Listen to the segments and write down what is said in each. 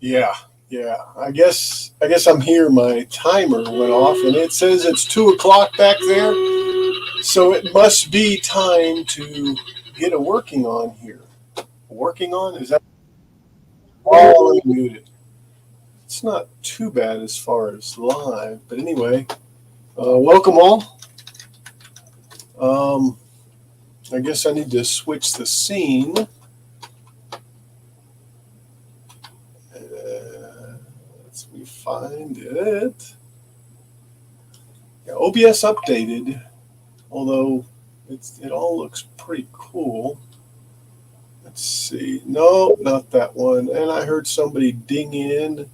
Yeah, yeah. I guess I'm here. My timer went off, and it says it's 2 o'clock back there. So it must be time to get a working on here. Working on is that? Oh, let me mute it. It's not too bad as far as live, but anyway, welcome all. Um, I guess I need to switch the scene. Let's me find it. Yeah, OBS updated, although it all looks pretty cool. Let's see. No, not that one. And I heard somebody ding in.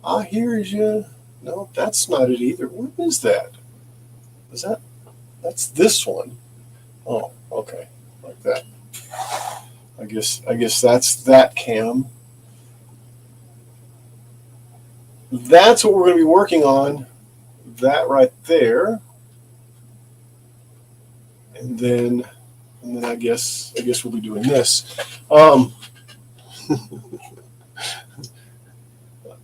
I hear you. No, that's not it either. What is that? Is that? That's this one. Oh, okay, like that. I guess that's that cam. That's what we're going to be working on. That right there, and then I guess we'll be doing this. Um,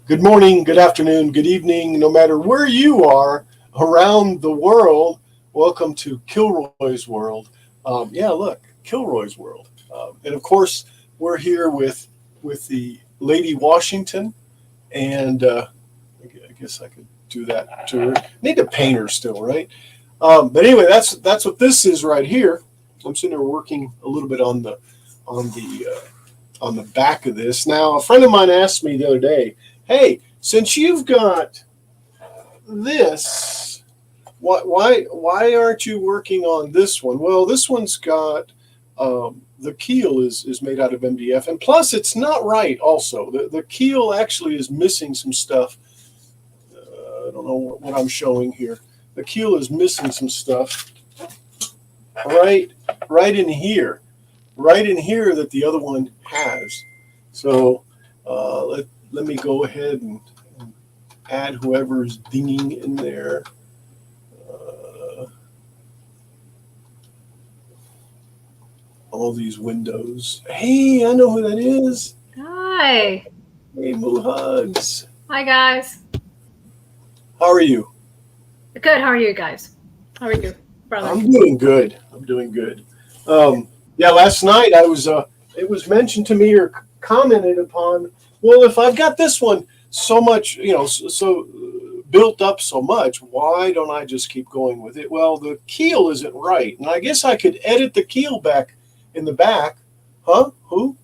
Good morning, good afternoon, good evening, no matter where you are around the world. Welcome to Kilroy's World. Yeah, look, Kilroy's World, and of course we're here with the Lady Washington, and I guess I could do that to her. Need to paint her still, right? But anyway, that's what this is right here. I'm sitting there working a little bit on the on the back of this. Now, a friend of mine asked me the other day, "Hey, since you've got this, why aren't you working on this one?" Well, this one's got the keel is made out of MDF, and plus it's not right. Also, the keel actually is missing some stuff. I don't know what I'm showing here. The keel is missing some stuff right in here, that the other one has. So let me go ahead and add whoever's dinging in there. All these windows. Hey, I know who that is. Hi. Hey, Moo Hugs. Hi, guys. How are you? Good. How are you guys? How are you, brother? I'm doing good. Yeah, last night it was mentioned to me or commented upon. Well, if I've got this one so much, so built up so much, why don't I just keep going with it? Well, the keel isn't right, and I guess I could edit the keel back in the back. Huh? Who?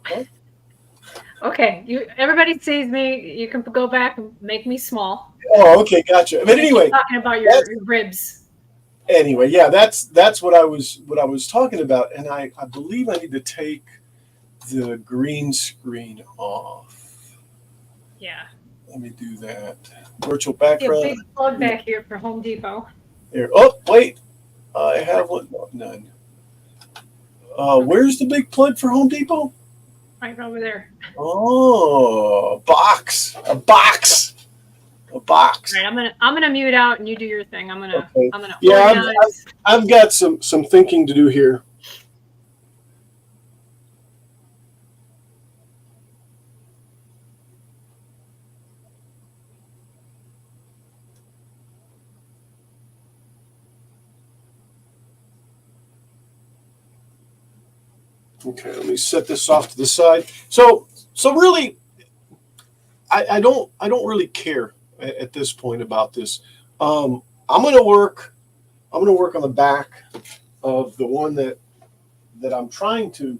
What? Okay. Everybody sees me. You can go back and make me small. Oh, okay, gotcha. But anyway, Talking about your ribs. Anyway, yeah, that's what I was talking about, and I believe I need to take the green screen off. Yeah. Let me do that. Virtual See a background. big plug back here for Home Depot. Here. Oh, wait. I have one. No, none. Where's the big plug for Home Depot? Right over there. Oh, a box. All right, I'm gonna mute out and you do your thing. I'm gonna Yeah, organize. I've got some thinking to do here. Okay, let me set this off to the side. So really, I don't really care at this point about this. I'm gonna work on the back of the one that I'm trying to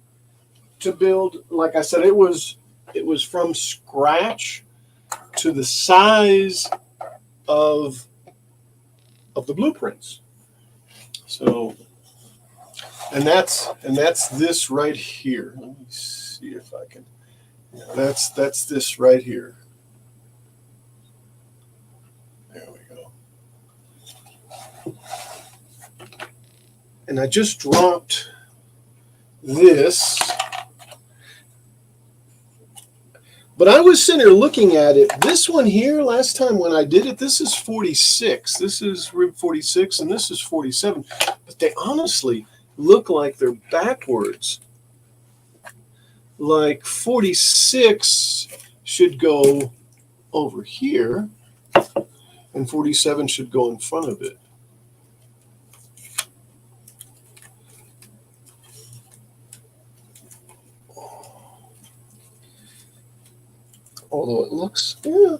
build. Like I said, it was from scratch to the size of the blueprints. So, and that's this right here. Let me see if I can. That's this right here. There we go. And I just dropped this. But I was sitting there looking at it. This one here, last time when I did it, this is 46. This is rib 46, and this is 47. But they honestly look like they're backwards. like 46 should go over here, and 47 should go in front of it. Although it looks, yeah.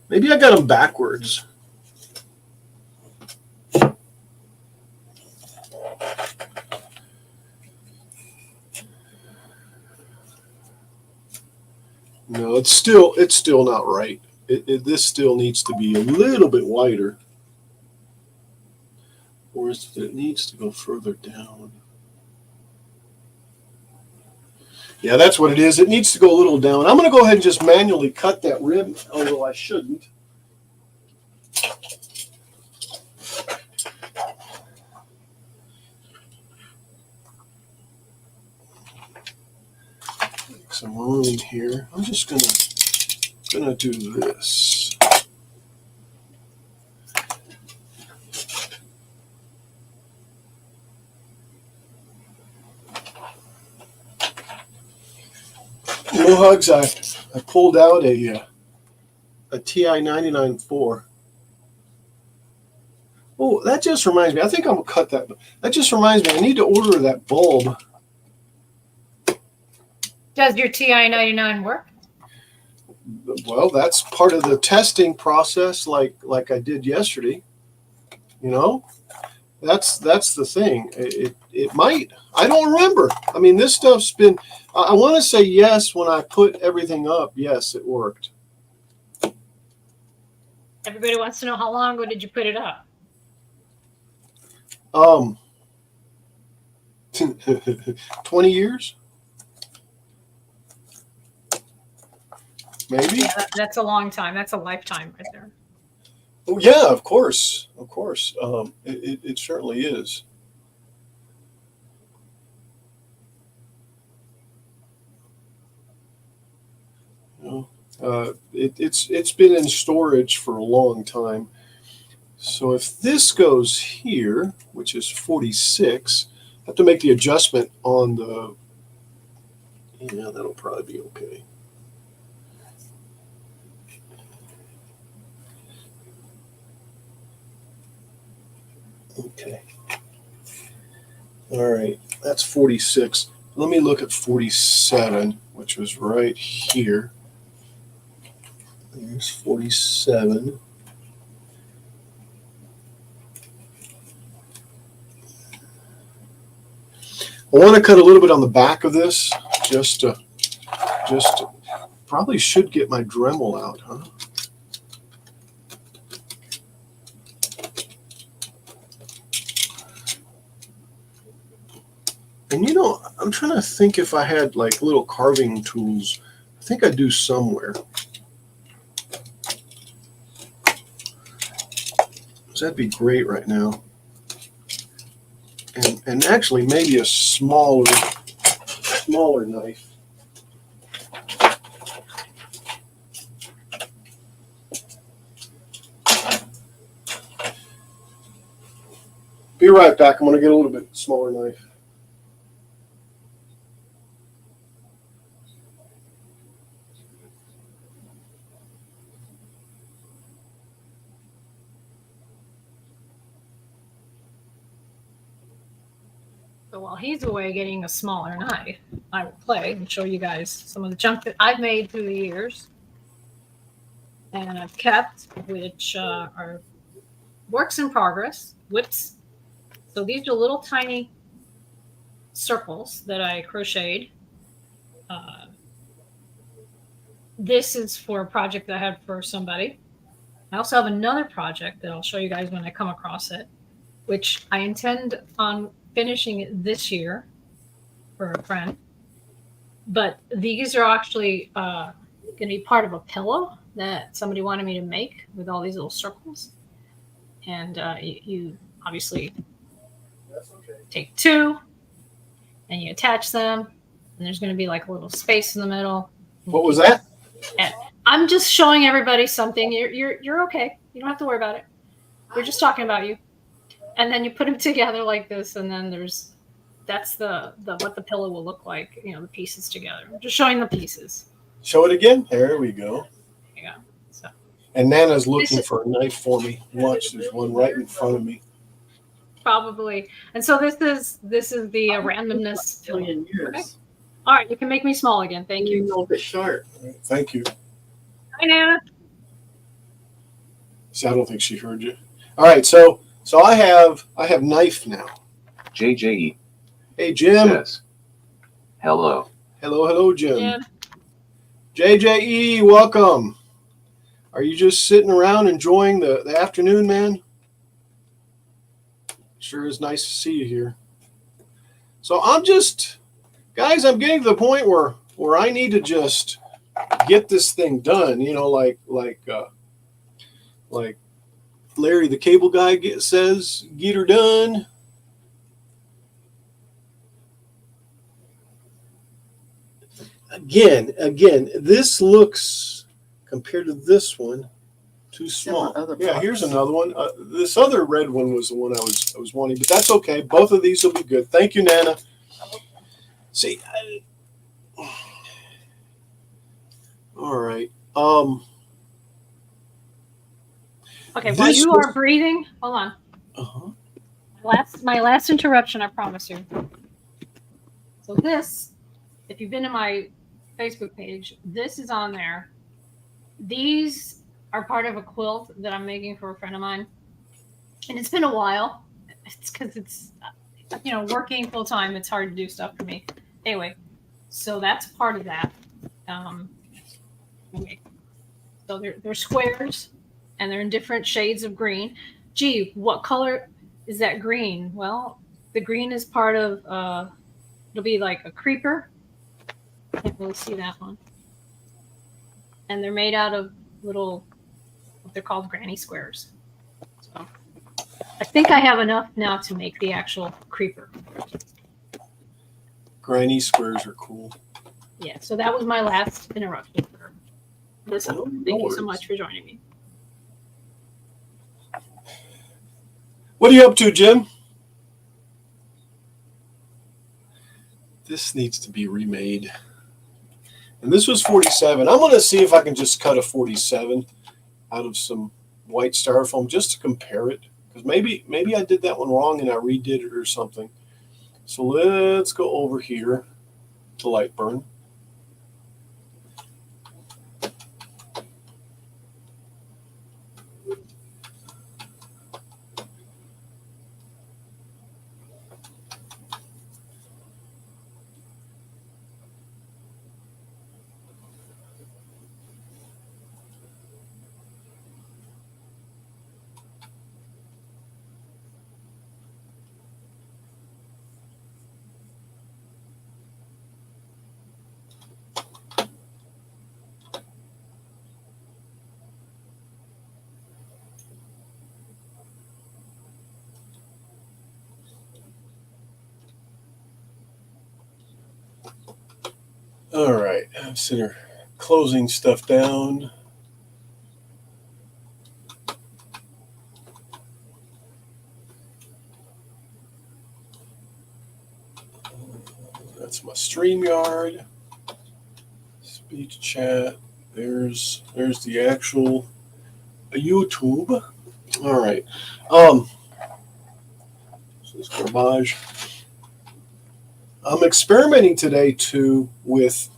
Maybe I got them backwards. No, it's still not right. This still needs to be a little bit wider, or it needs to go further down. Yeah, that's what it is. It needs to go a little down. I'm going to go ahead and just manually cut that rib, although I shouldn't. Make some room here. I'm just gonna do this. Hugs, I pulled out a TI 99.4. Oh, that just reminds me. I think I'm gonna cut that. That just reminds me. I need to order that bulb. Does your TI 99 work? Well, that's part of the testing process, like I did yesterday. You know, that's the thing. It might. I don't remember. I mean, this stuff's been. I want to say yes when I put everything up. Yes, it worked. Everybody wants to know how long ago did you put it up? 20 years, maybe. Yeah, that's a long time. That's a lifetime right there. Oh yeah, of course. It certainly is. You know, it's been in storage for a long time. So if this goes here, which is 46, I have to make the adjustment on the. Yeah, that'll probably be okay. Okay. All right, that's 46. Let me look at 47, which was right here. There's 47. I want to cut a little bit on the back of this, just to probably should get my Dremel out, huh? And you know, I'm trying to think if I had like little carving tools. I think I do somewhere. So that'd be great right now. And actually maybe a smaller knife. Be right back. I'm going to get a little bit smaller knife. So while he's away getting a smaller knife, I will play and show you guys some of the junk that I've made through the years and I've kept, which are works in progress, whips. So these are little tiny circles that I crocheted. This is for a project that I had for somebody. I also have another project that I'll show you guys when I come across it, which I intend on finishing it this year for a friend. But these are actually going to be part of a pillow that somebody wanted me to make with all these little circles. And you obviously take two and you attach them. And there's going to be like a little space in the middle. What was that? And I'm just showing everybody something. You're okay. You don't have to worry about it. We're just talking about you. And then you put them together like this, and then there's that's the what the pillow will look like. You know, the pieces together. Just showing the pieces. Show it again. There we go. Yeah. So And Nana's looking for a knife for me. Watch, there's one right in front of me. probably. And so this is the randomness pillow. Million years. Okay. All right, you can make me small again. Thank you. A little bit sharp. All right, thank you. Hi, Nana. See, I don't think she heard you. All right, so I have knife now. JJE Hey Jim. says, hello. Hello, Jim. Yeah. JJE, welcome. Are you just sitting around enjoying the afternoon, man? Sure is nice to see you here. So I'm getting to the point where I need to just get this thing done. You know, like Larry the Cable Guy says, get her done. Again, this looks, compared to this one, too small. Other Yeah, here's boxes. another one. This other red one was the one I was wanting, but that's okay. Both of these will be good. Thank you, Nana. See, all right. Okay, while This you was- are breathing, hold on. Uh-huh. My last interruption, I promise you. So this, if you've been to my Facebook page, this is on there. These are part of a quilt that I'm making for a friend of mine. And it's been a while. It's because it's, working full time. It's hard to do stuff for me. Anyway, so that's part of that. Okay. So they're squares and they're in different shades of green. Gee, what color is that green? Well, the green is part of, it'll be like a creeper. Can't really see that one. And they're made out of little, what they're called granny squares. So I think I have enough now to make the actual creeper. Granny squares are cool. Yeah, so that was my last interruption for this. No Thank you so worries. much for joining me. What are you up to, Jim? This needs to be remade. And this was 47. I'm going to see if I can just cut a 47 out of some white styrofoam just to compare it. Because maybe I did that one wrong and I redid it or something. So let's go over here to Lightburn. All right, I'm sitting here closing stuff down. That's my StreamYard. Speech chat. There's the actual YouTube. All right. So this garbage. I'm experimenting today too with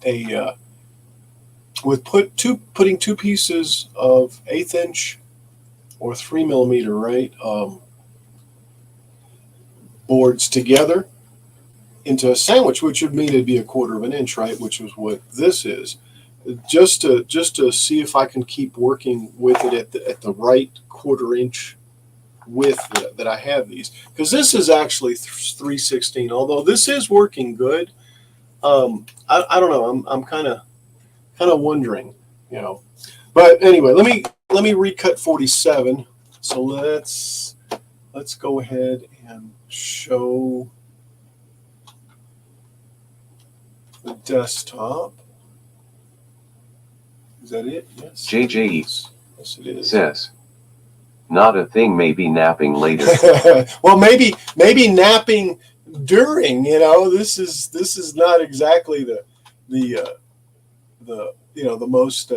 putting two pieces of 1/8 inch or 3mm, right, boards together into a sandwich, which would mean it'd be 1/4 inch, right, which is what this is. Just to see if I can keep working with it at the right 1/4 inch width that I have these, because this is actually 3/16. Although this is working good, I don't know. I'm kind of wondering, But anyway, let me recut 47. So let's go ahead and show the desktop. Is that it? Yes. JJE Yes, it is. says, not a thing, maybe napping later. Well, maybe napping during. This is not exactly the the most.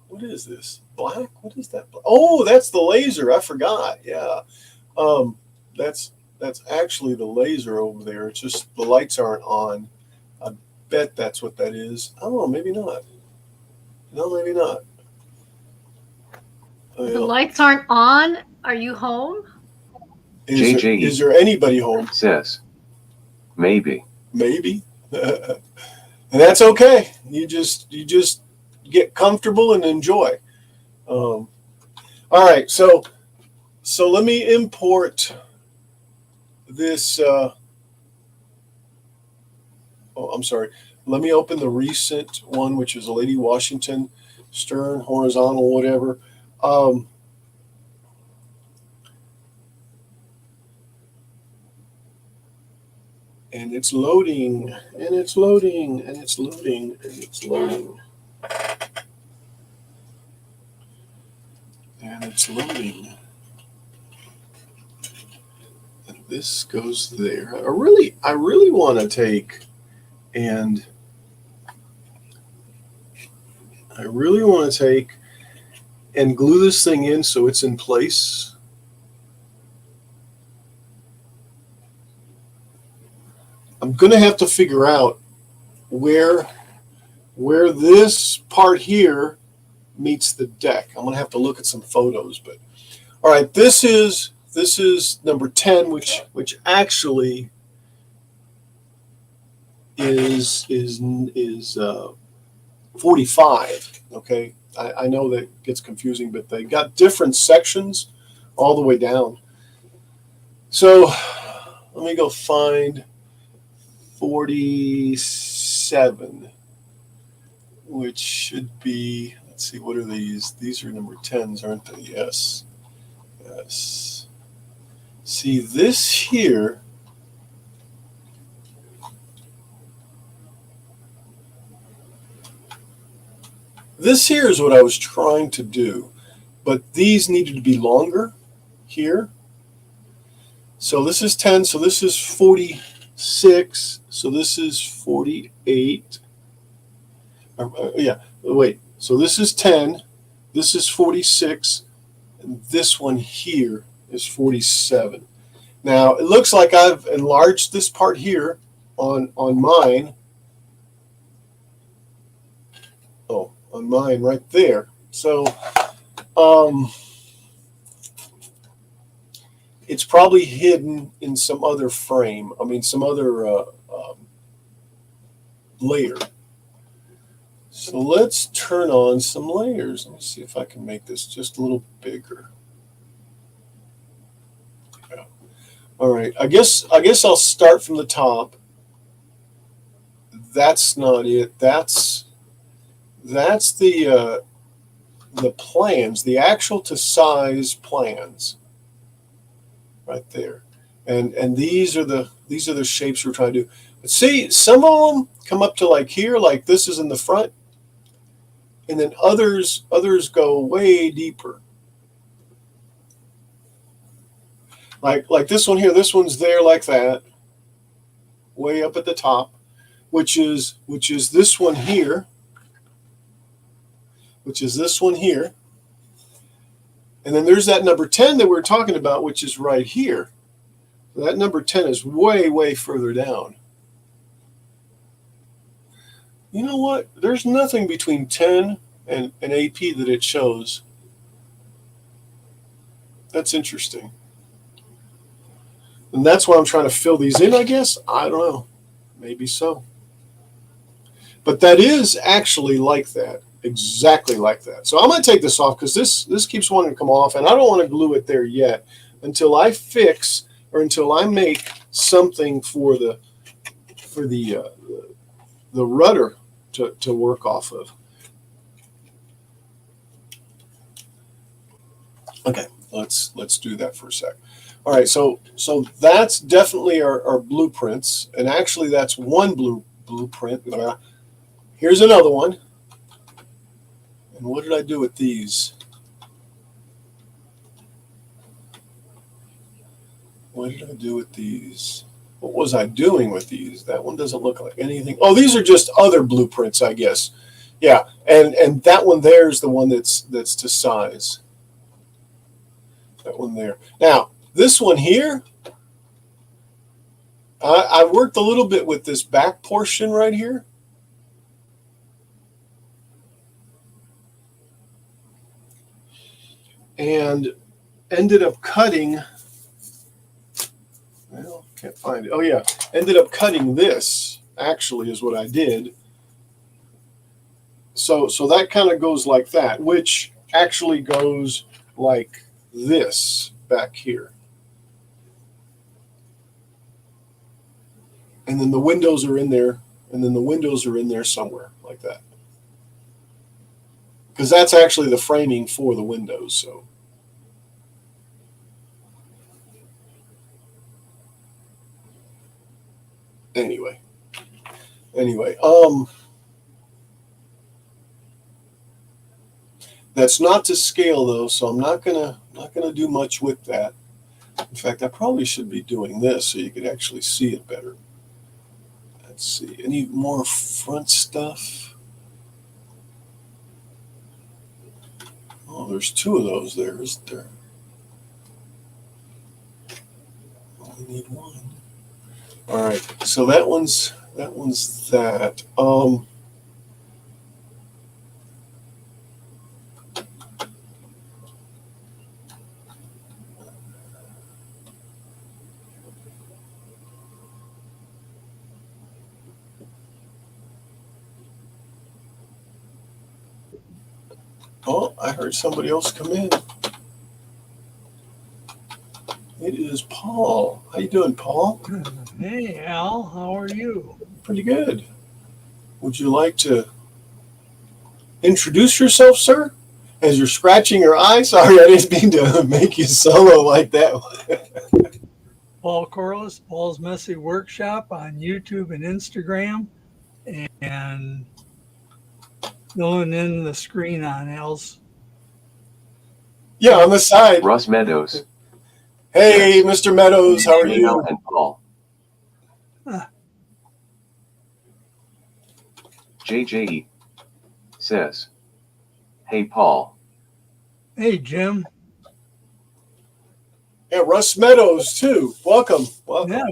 What is this? Black? What is that? Oh, that's the laser. I forgot. Yeah, that's actually the laser over there. It's just the lights aren't on. I bet that's what that is. Oh, maybe not. No, maybe not. The lights aren't on. Are you home? Is there anybody home? Says, maybe. Maybe. And that's okay. You just get comfortable and enjoy. All right, so let me import this. I'm sorry. Let me open the recent one, which is a Lady Washington, stern, horizontal, whatever. And it's loading, and it's loading, and it's loading, and it's loading. And it's loading. And this goes there. I really want to take and glue this thing in so it's in place. I'm going to have to figure out where this part here meets the deck. I'm going to have to look at some photos, but all right, this is number 10, which actually is 45. Okay, I know that gets confusing, but they got different sections all the way down. So let me go find 47, which should be, let's see, what are these? These are number 10s, aren't they? Yes. Yes. See, this here is what I was trying to do, but these needed to be longer here. So this is 10, so this is 46, so this is 48. Yeah, wait, so this is 10, this is 46, and this one here is 47. Now, it looks like I've enlarged this part here on mine. Oh, on mine right there. So, it's probably hidden in some other frame. I mean, some other layer. So let's turn on some layers. Let me see if I can make this just a little bigger. Yeah. All right. I guess I'll start from the top. That's not it. That's the plans, the actual to size plans. Right there, and these are the shapes we're trying to do. But see, some of them come up to like here, like this is in the front, and then others go way deeper. Like this one here, this one's there like that, way up at the top, which is this one here, which is this one here. And then there's that number 10 that we were talking about, which is right here. That number 10 is way, way further down. You know what? There's nothing between 10 and AP that it shows. That's interesting. And that's why I'm trying to fill these in, I guess. I don't know. Maybe so. But that is actually like that. Exactly like that. So I'm going to take this off because this keeps wanting to come off, and I don't want to glue it there yet until I fix or until I make something for the rudder to work off of. Okay, let's do that for a sec. All right, so that's definitely our blueprints, and actually that's one blueprint. Here's another one. And what did I do with these? What did I do with these? what was I doing with these? That one doesn't look like anything. Oh, these are just other blueprints, I guess. Yeah, and that one there is the one that's to size. That one there. Now, this one here, I worked a little bit with this back portion right here. And ended up cutting, well, can't find it. Oh yeah, ended up cutting this, actually, is what I did. So that kind of goes like that, which actually goes like this back here. And then the windows are in there, and then the windows are in there somewhere like that. Because that's actually the framing for the windows, so. Anyway, that's not to scale though, so I'm not gonna do much with that. In fact, I probably should be doing this so you could actually see it better. Let's see, any more front stuff? Oh, there's two of those there, isn't there? Only need one. All right, so that one's that. Oh, I heard somebody else come in. It is Paul. How you doing, Paul? Hey, Al, how are you? Pretty good. Would you like to introduce yourself, sir? As you're scratching your eye? Sorry, I didn't mean to make you solo like that. Paul Corliss, Paul's Messy Workshop on YouTube and Instagram, and filling in the screen on Al's. Yeah, on the side. Russ Meadows. Hey, Mr. Meadows, how are you? And Paul. JJE says, "Hey Paul." Hey, Jim. Yeah, Russ Meadows too. Welcome. Yeah,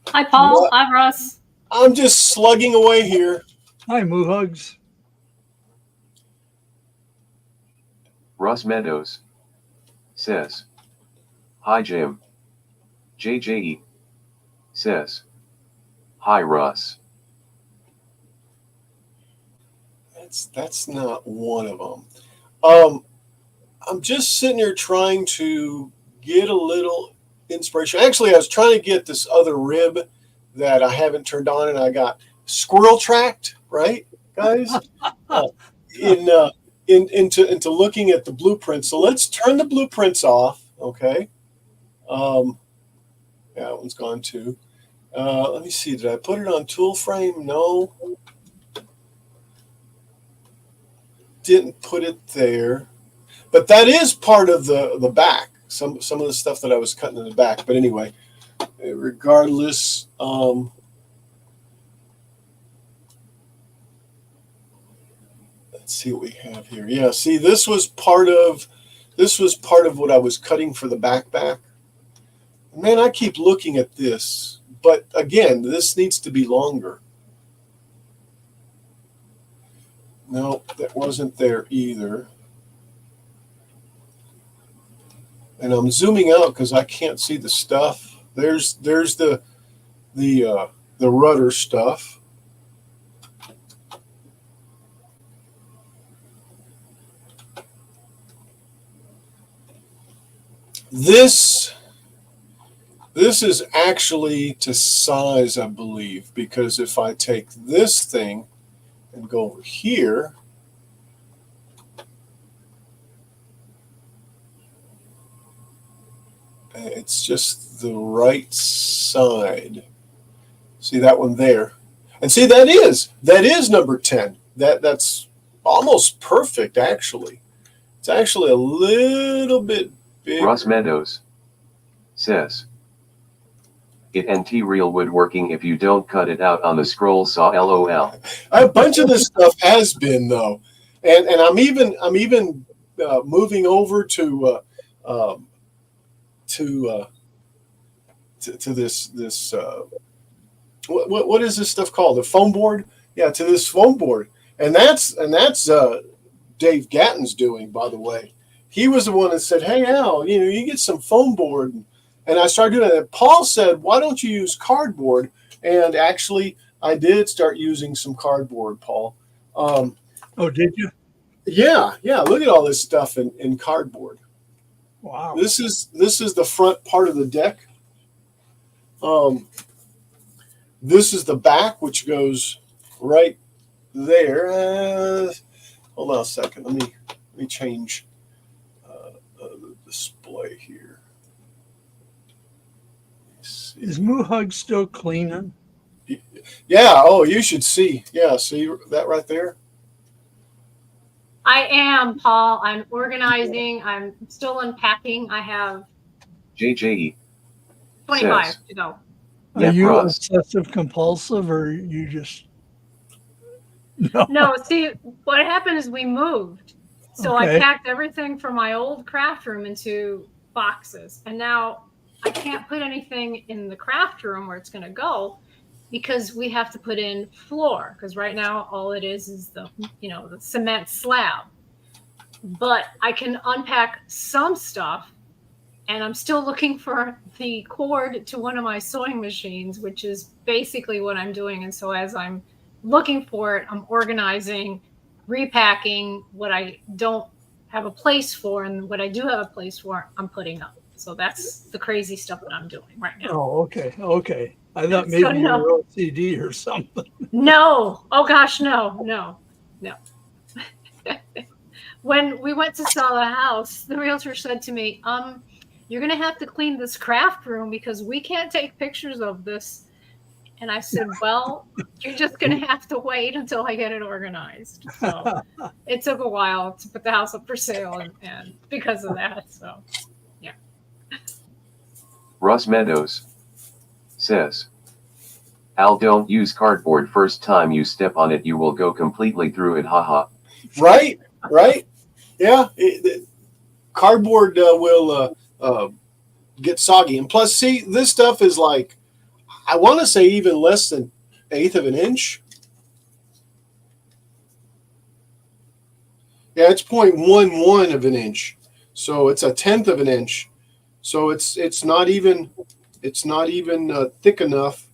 Hi, Paul. Hi, Russ. I'm just slugging away here. hi, Moo Hugs. Russ Meadows says, "Hi Jim." JJE says, "Hi Russ." That's not one of them. I'm just sitting here trying to get a little inspiration. Actually, I was trying to get this other rib that I haven't turned on, and I got squirrel tracked, right, guys? Into looking at the blueprints. So let's turn the blueprints off, okay? Yeah, that one's gone too. Let me see. Did I put it on tool frame? No. Didn't put it there. But that is part of the back. Some of the stuff that I was cutting in the back. But anyway, regardless, let's see what we have here. Yeah, see, this was part of what I was cutting for the back. Man, I keep looking at this, but again, this needs to be longer. No, that wasn't there either. And I'm zooming out because I can't see the stuff. There's the rudder stuff. This is actually to size, I believe, because if I take this thing and go over here, it's just the right side. See that one there? And see, that is number 10. That's almost perfect, actually. It's actually a little bit bigger. Russ Meadows says, It NT real woodworking if you don't cut it out on the scroll saw LOL. A bunch of this stuff has been though, and I'm even moving over to this what is this stuff called? The foam board? Yeah, to this foam board, and that's Dave Gatton's doing, by the way. He was the one that said, "Hey Al, you get some foam board," and I started doing it. Paul said, "Why don't you use cardboard?" And actually, I did start using some cardboard, Paul. Oh, did you? Yeah. Look at all this stuff in cardboard. Wow. This is the front part of the deck. This is the back, which goes right there. Hold on a second. Let me change the display here. Let's see. Is Moohug still cleaning? Yeah. Oh, you should see. Yeah. See that right there? I am, Paul. I'm organizing. I'm still unpacking. I have JJE 25 says, to go. Yeah, Are you Ross. obsessive compulsive, or you just No, see, what happened is we moved. So I Okay. packed everything from my old craft room into boxes. And now I can't put anything in the craft room where it's going to go because we have to put in floor. Because right now all it is the cement slab. But I can unpack some stuff. And I'm still looking for the cord to one of my sewing machines, which is basically what I'm doing. And so as I'm looking for it, I'm organizing, repacking what I don't have a place for, and what I do have a place for, I'm putting up. So that's the crazy stuff that I'm doing right now. Oh, okay. I thought So, maybe you no. were OCD or something. No. Oh gosh, no. When we went to sell the house, the realtor said to me, you're going to have to clean this craft room because we can't take pictures of this. And I said, well, you're just going to have to wait until I get it organized. So it took a while to put the house up for sale and because of that. So, yeah. Russ Meadows says, Al, don't use cardboard. First time you step on it, you will go completely through it. Haha. Right. Yeah. Cardboard will get soggy. And plus, see, this stuff is like, I want to say even less than 1/8 of an inch. Yeah, it's 0.11 of an inch. So it's 1/10 of an inch. So it's not even thick enough.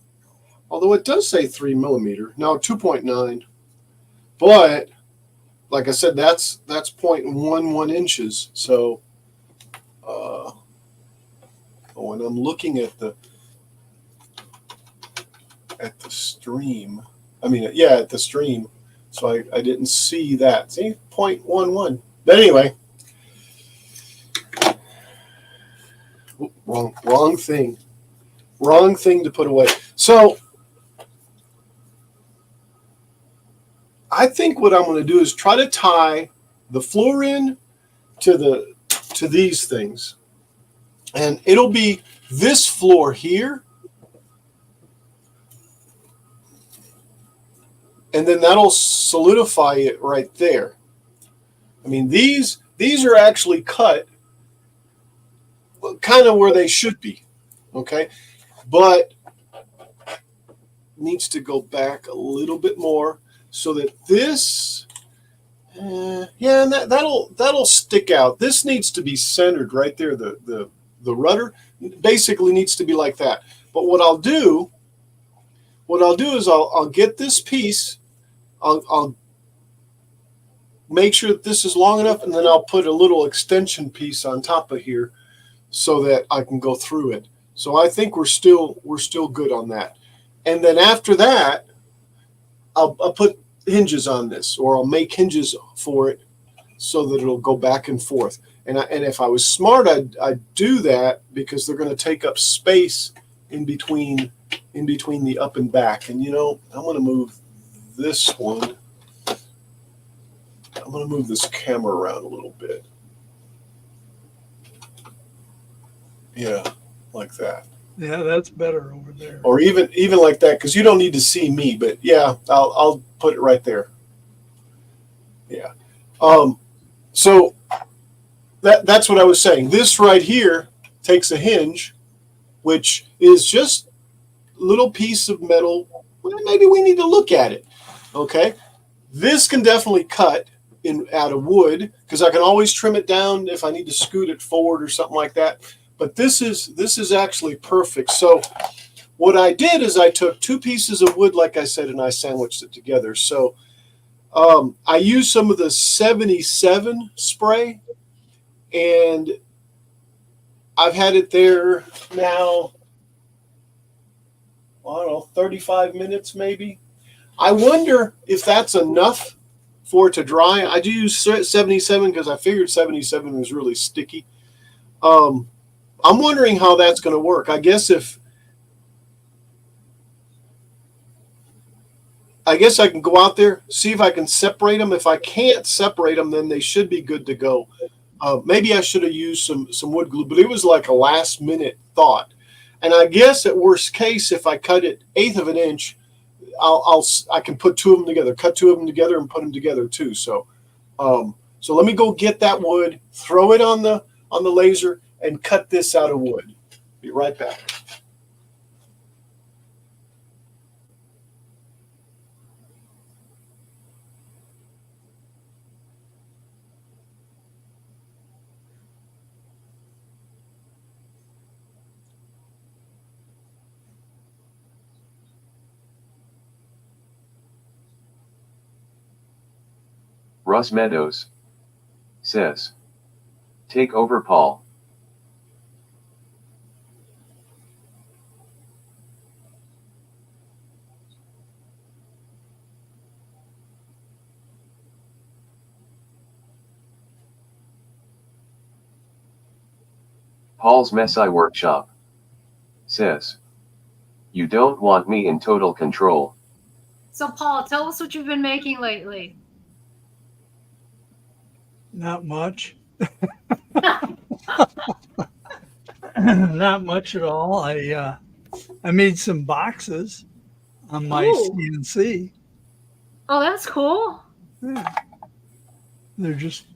Although it does say 3 millimeter. No, 2.9. But like I said, that's 0.11 inches. So when I'm looking at the stream, at the stream. So I didn't see that. See, 0.11. But anyway, wrong thing to put away. So I think what I'm going to do is try to tie the floor in to these things, and it'll be this floor here, and then that'll solidify it right there. I mean, these are actually cut kind of where they should be, okay? But needs to go back a little bit more so that this, and that'll stick out. This needs to be centered right there. The rudder basically needs to be like that. But what I'll do is I'll get this piece. I'll make sure that this is long enough, and then I'll put a little extension piece on top of here so that I can go through it. So I think we're still good on that. And then after that, I'll put hinges on this, or I'll make hinges for it so that it'll go back and forth. And if I was smart, I'd do that because they're going to take up space in between the up and back. And I'm going to move this one. I'm going to move this camera around a little bit. Yeah, like that. Yeah, that's better over there. or even like that, because you don't need to see me. But yeah, I'll put it right there. Yeah. So that's what I was saying. This right here takes a hinge, which is just a little piece of metal. Well, maybe we need to look at it. Okay. This can definitely cut out of wood, because I can always trim it down if I need to scoot it forward or something like that. But this is actually perfect. So what I did is I took two pieces of wood, like I said, and I sandwiched it together. So I used some of the 77 spray, and I've had it there now, I don't know, 35 minutes maybe. I wonder if that's enough for it to dry. I do use 77 because I figured 77 was really sticky. I'm wondering how that's going to work. I guess I can go out there, see if I can separate them. If I can't separate them, then they should be good to go. Maybe I should have used some wood glue, but it was like a last minute thought. And I guess at worst case, if I cut it 1/8 of an inch, I can put two of them together, cut two of them together and put them together too. So let me go get that wood, throw it on the laser, and cut this out of wood. Be right back. Russ Meadows says, "Take over, Paul." Paul's Messai Workshop says, "You don't want me in total control." So, Paul, tell us what you've been making lately. Not much. Not much at all. I made some boxes on my Ooh. CNC. Oh, that's cool. Yeah. They're just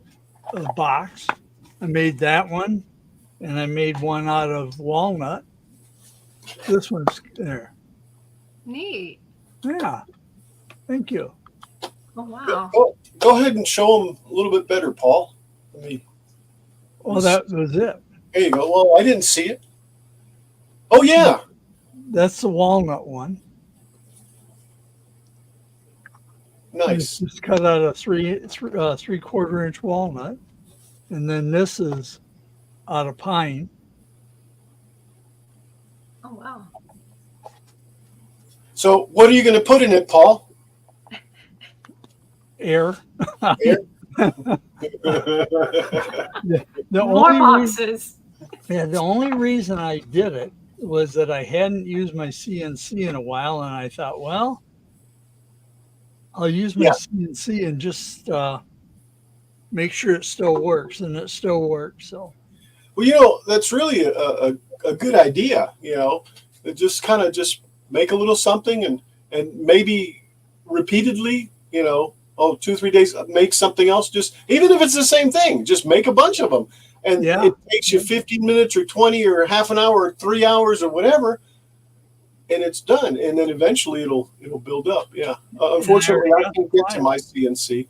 a box. I made that one, and I made one out of walnut. This one's there. Neat. Yeah. Thank you. Oh, wow. Go ahead and show them a little bit better, Paul. Well, that was it. There you go. Well, I didn't see it. Oh, yeah. That's the walnut one. Nice. It's just cut out of 3/4 inch walnut, and then this is out of pine. Oh, wow. So what are you going to put in it, Paul? Air. Air? The More only reason, boxes. the only reason I did it was that I hadn't used my CNC in a while, and I thought, well, I'll use my Yeah. CNC and just make sure it still works, and it still works. So Well, that's really a good idea. It just kind of just make a little something and maybe repeatedly, 2-3 days, make something else. Just even if it's the same thing, just make a bunch of them, and Yeah. it takes you 15 minutes or 20 or half an hour or 3 hours or whatever, and it's done. And then eventually it'll build up. Yeah. Unfortunately, I can't get to my CNC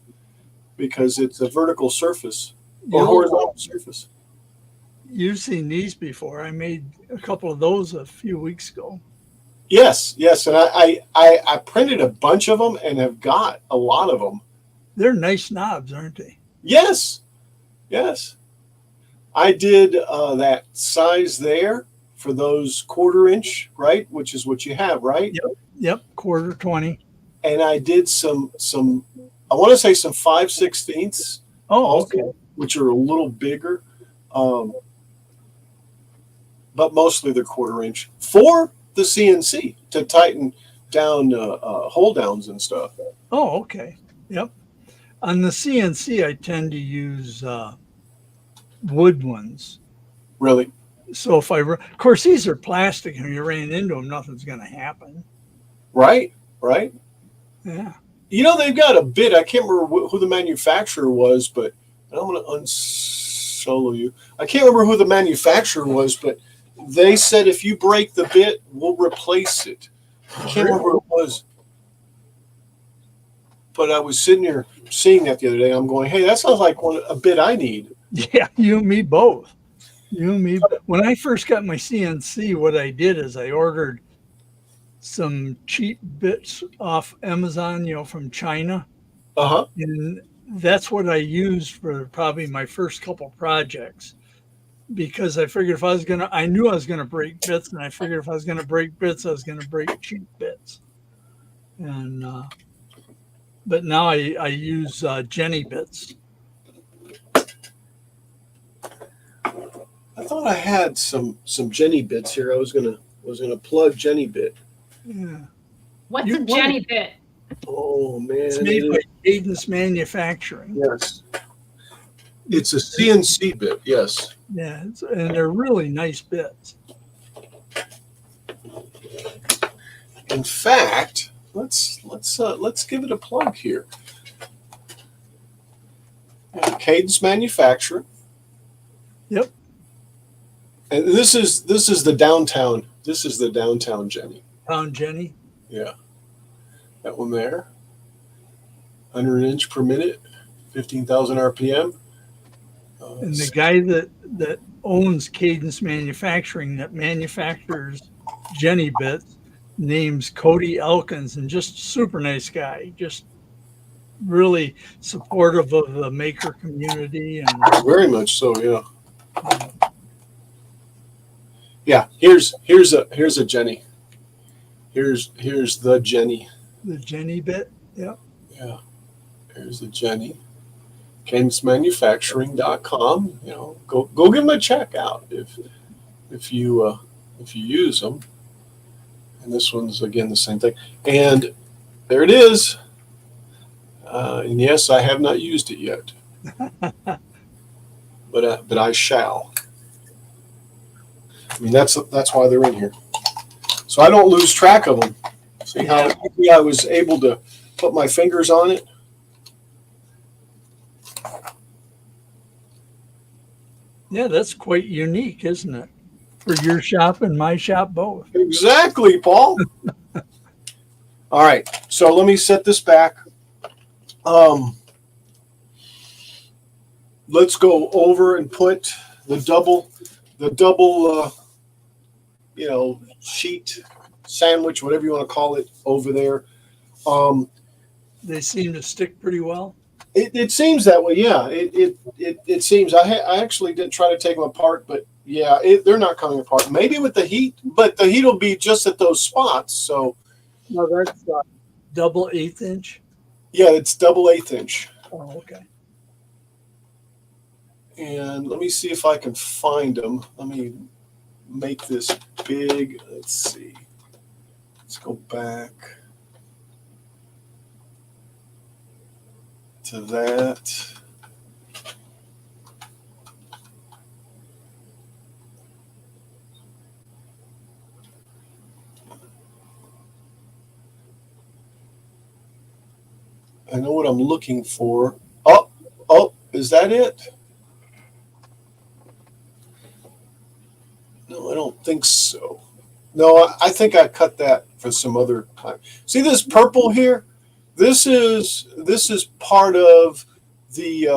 because it's a vertical surface or horizontal surface. you've seen these before. I made a couple of those a few weeks ago. Yes, and I printed a bunch of them and have got a lot of them. They're nice knobs, aren't they? Yes. I did that size there for those 1/4 inch, right? Which is what you have, right? Yep, 1/4 And I did some I want to say some 5/16, Oh, also, okay. which are a little bigger, but mostly they're 1/4 inch for the CNC to tighten down hold downs and stuff. Oh, okay. Yep. On the CNC, I tend to use wood ones. Really? So if of course, these are plastic, and if you ran into them, nothing's going to happen. Right. Right. Yeah. You know, they've got a bit. I can't remember who the manufacturer was, but and I'm going to unsolo you. I can't remember who the manufacturer was, but they said if you break the bit, we'll replace it. I can't remember who it was. But I was sitting here seeing that the other day. I'm going, hey, that sounds like a bit I need. Yeah, you and me both. You and me. When I first got my CNC, what I did is I ordered some cheap bits off Amazon, from China. Uh-huh. And that's what I used for probably my first couple projects, because I figured I knew I was going to break bits, and I figured if I was going to break bits, I was going to break cheap bits. And, but now I use Jenny bits. I thought I had some Jenny bits here. I was gonna plug Jenny bit. Yeah. What's You a want Jenny bit? Oh man, It's made by Cadence Manufacturing. yes, it's a CNC bit. Yes. Yeah, and they're really nice bits. In fact, let's give it a plug here. Cadence Manufacturing. Yep. And this is the downtown. This is the downtown Jenny. Pound Jenny. Yeah. That one there. 100 inch per minute, 15,000 RPM. And the guy that owns Cadence Manufacturing, that manufactures Jenny bits, name's Cody Elkins, and just super nice guy. Just really supportive of the maker community. And very much so, yeah. Yeah, here's a Jenny. Here's the Jenny. the Jenny bit. Yep. Yeah. Here's the Jenny. CadenceManufacturing.com. Go give them a check out if you use them. And this one's again the same thing. And there it is. And yes, I have not used it yet, but I shall. I mean, that's why they're in here, so I don't lose track of them. See how quickly I was able to put my fingers on it. Yeah, that's quite unique, isn't it? For your shop and my shop both. Exactly, Paul. All right, so let me set this back. Let's go over and put the double, sheet sandwich, whatever you want to call it, over there. They seem to stick pretty well. It seems that way, yeah. It seems. I actually didn't try to take them apart, but yeah, they're not coming apart. Maybe with the heat, but the heat will be just at those spots. So No, that's double 1/8 inch. yeah, it's double 1/8 inch. Oh, okay. And let me see if I can find them. Let me make this big. Let's see. Let's go back to that. I know what I'm looking for. Oh, is that it? No, I don't think so. No, I think I cut that for some other time. See this purple here? This is part of the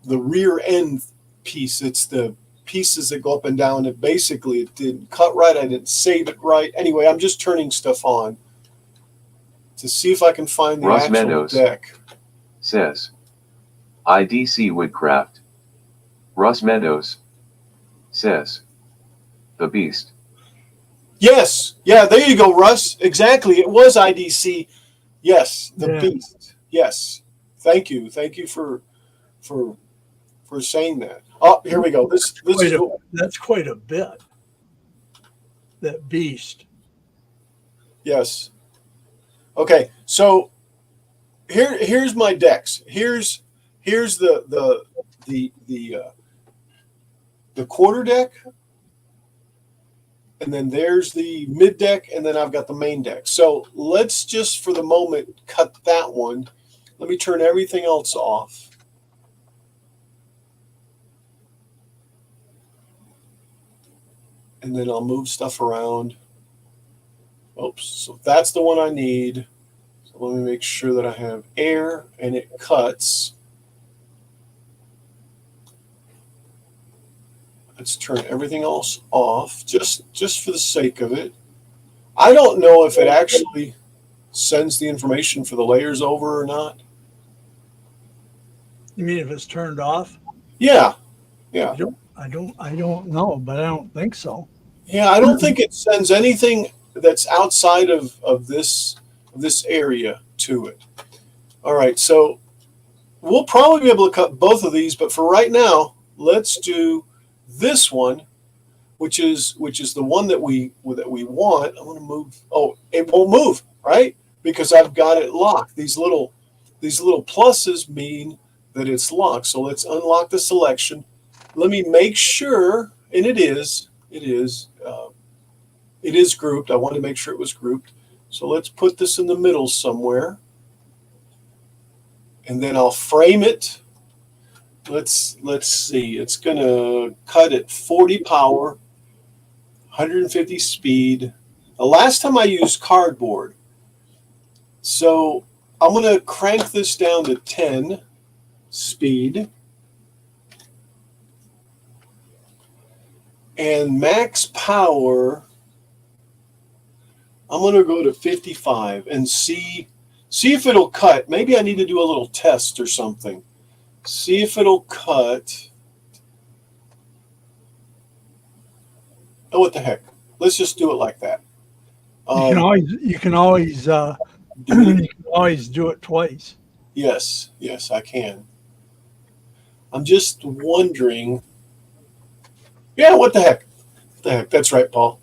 rear end piece. It's the pieces that go up and down. It didn't cut right. I didn't save it right. Anyway, I'm just turning stuff on to see if I can find the Russ actual Meadows deck. Says IDC Woodcraft. Russ Meadows says the Beast. Yes. Yeah, there you go, Russ. Exactly. It was IDC. Yes, the Beast. Yes. Thank you. Thank you for saying that. Oh, here we go. That's quite a bit. That Beast. Yes. Okay. So here's my decks. Here's the the quarter deck, and then there's the mid deck, and then I've got the main deck. So let's just, for the moment, cut that one. Let me turn everything else off. And then I'll move stuff around. Oops, so that's the one I need. So let me make sure that I have air and it cuts. Let's turn everything else off, just for the sake of it. I don't know if it actually sends the information for the layers over or not. You mean if it's turned off? Yeah, yeah. I don't know, but I don't think so. Yeah, I don't think it sends anything that's outside of this area to it. All right, so we'll probably be able to cut both of these, but for right now, let's do this one, which is the one that we want. I'm going to move. Oh, it won't move, right? Because I've got it locked. These little pluses mean that it's locked. So let's unlock the selection. Let me make sure, and it is grouped. I wanted to make sure it was grouped. So let's put this in the middle somewhere, and then I'll frame it. Let's see. It's going to cut at 40 power, 150 speed. The last time I used cardboard. So I'm going to crank this down to 10 speed. And max power, I'm going to go to 55 and see if it'll cut. Maybe I need to do a little test or something. See if it'll cut. Oh, what the heck? Let's just do it like that. You can always you can always do it twice. Yes, I can. I'm just wondering. Yeah, what the heck? What the heck? That's right, Paul.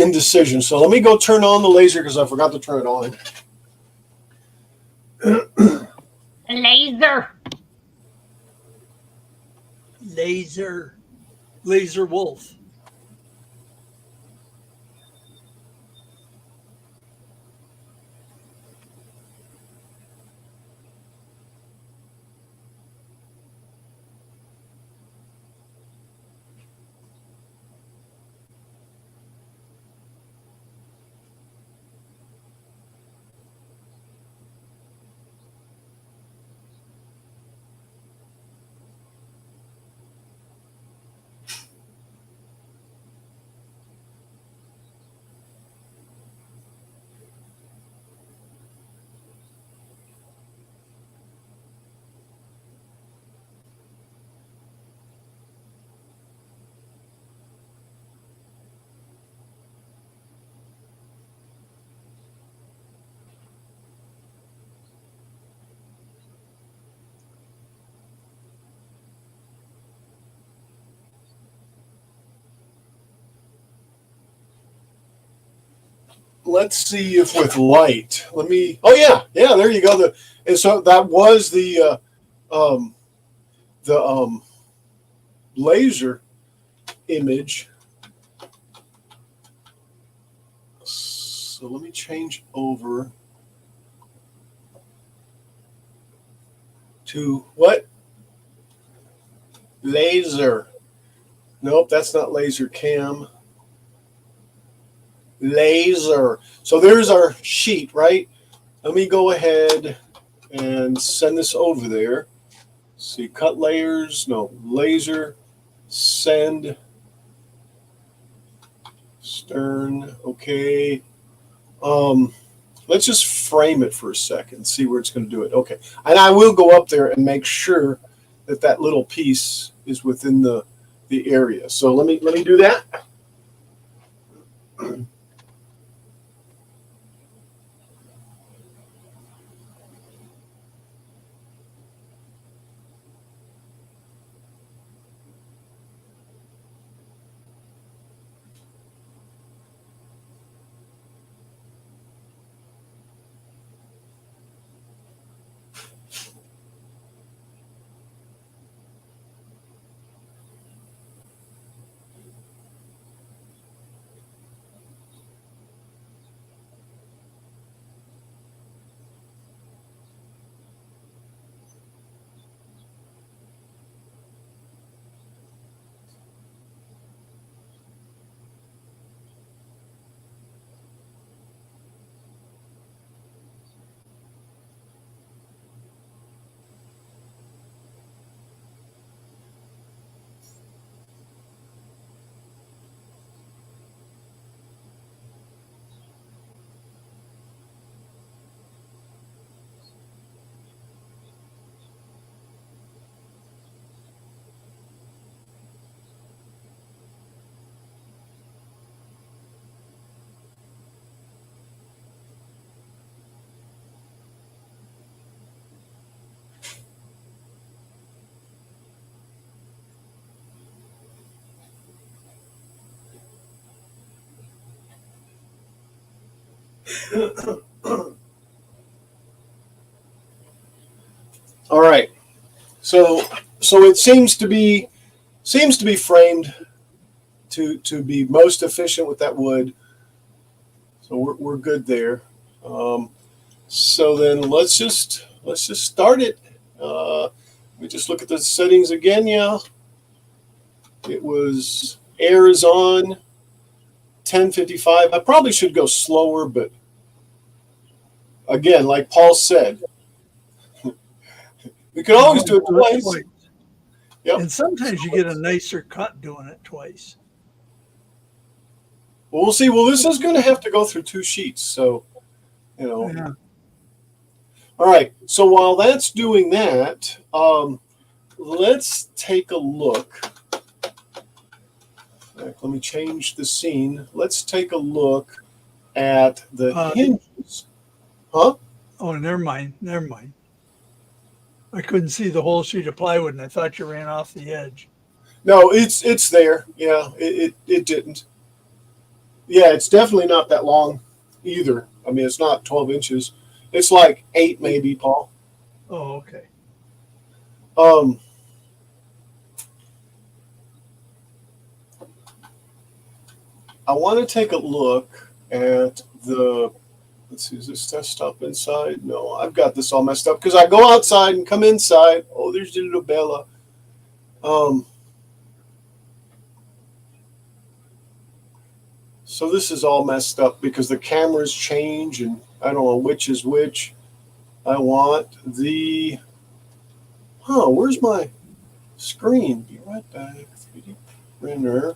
Indecision. So let me go turn on the laser because I forgot to turn it on. Laser wolf. Let's see if with light. Let me. Oh yeah. There you go. And so that was the laser image. So let me change over to what? Laser. Nope, that's not laser cam. Laser. So there's our sheet, right? Let me go ahead and send this over there. See, cut layers. No, laser. Send. Stern. Okay. Let's just frame it for a second. See where it's going to do it. Okay. And I will go up there and make sure that little piece is within the area. So let me do that. All right. So it seems to be framed to be most efficient with that wood. So we're good there. So then let's just start it. We just look at the settings again. Yeah, it was air is on 10:55. I probably should go slower, but again, like Paul said, we could always do it twice. Yep. And sometimes you get a nicer cut doing it twice. Well, we'll see. Well, this is going to have to go through 2 sheets, so Yeah. All right. So while that's doing that, let's take a look. Let me change the scene. Let's take a look at the hinges. Huh? Oh, never mind. Never mind. I couldn't see the whole sheet of plywood, and I thought you ran off the edge. No, it's there. Yeah, it didn't. Yeah, it's definitely not that long either. I mean, it's not 12 inches. It's like 8 maybe, Paul. Oh, okay. I want to take a look at the, let's see, is this desktop inside? No, I've got this all messed up because I go outside and come inside. Oh, there's the little Bella. So this is all messed up because the cameras change and I don't know which is which. I want the, where's my screen? Be right back. 3D printer.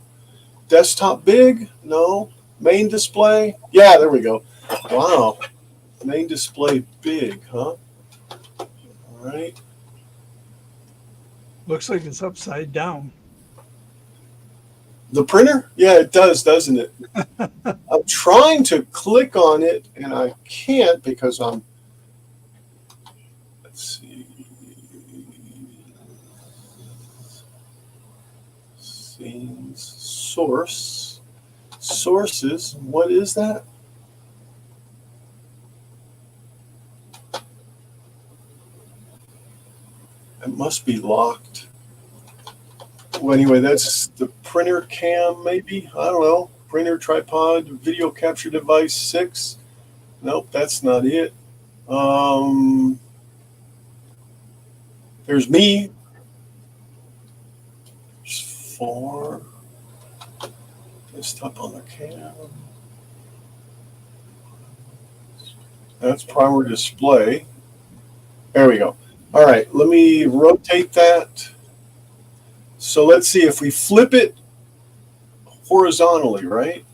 Desktop big? No. Main display? Yeah, there we go. Wow. Main display big, huh? All right. Looks like it's upside down. The printer? Yeah, it does, doesn't it? I'm trying to click on it and I can't because I'm, let's see. Scenes, sources. What is that? It must be locked. Well, anyway, that's the printer cam, maybe. I don't know. Printer, tripod, video capture device 6. Nope, that's not it. There's me. There's 4. Desktop on the cam. That's primer display. There we go. All right, let me rotate that. So let's see if we flip it horizontally, right?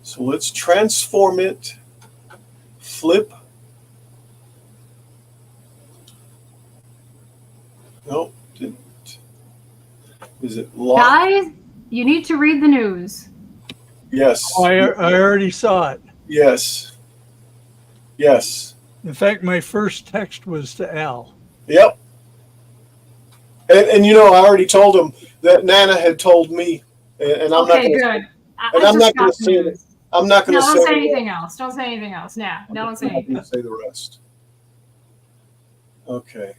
So let's transform it, flip. Nope, didn't. Is it locked? Guys, you need to read the news. Yes. Oh, I already saw it. Yes. Yes. In fact, my first text was to Al. Yep. And I already told him that Nana had told me, and I'm Okay, not gonna, good. and I'm not going to say it. I'm not going No, to don't say say anything else. Don't say anything else. Nah, don't say I'm not anything. going to say the rest. Okay.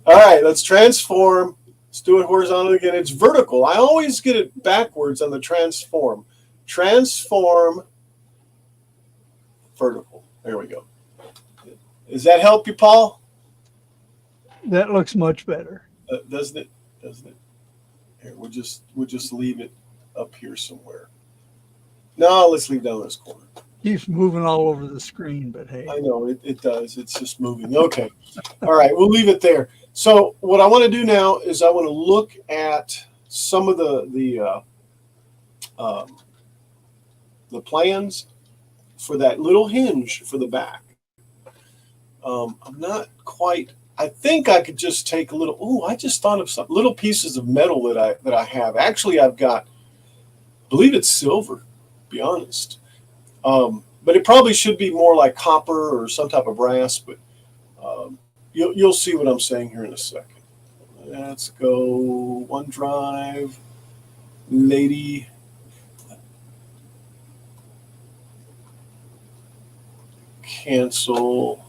All right, let's transform. Let's do it horizontally again. It's vertical. I always get it backwards on the transform. Transform vertical. There we go. Does that help you, Paul? That looks much better. Doesn't it? Doesn't it? Here, we'll just leave it up here somewhere. No, let's leave down this corner. Keeps moving all over the screen, but hey. I know it does. It's just moving. Okay. All right, we'll leave it there. So what I want to do now is I want to look at some of the plans for that little hinge for the back. I'm not quite. I think I could just take a little. Oh, I just thought of some little pieces of metal that I have. Actually, I've got. I believe it's silver. To be honest, but it probably should be more like copper or some type of brass. But you'll see what I'm saying here in a second. Let's go OneDrive, lady. cancel.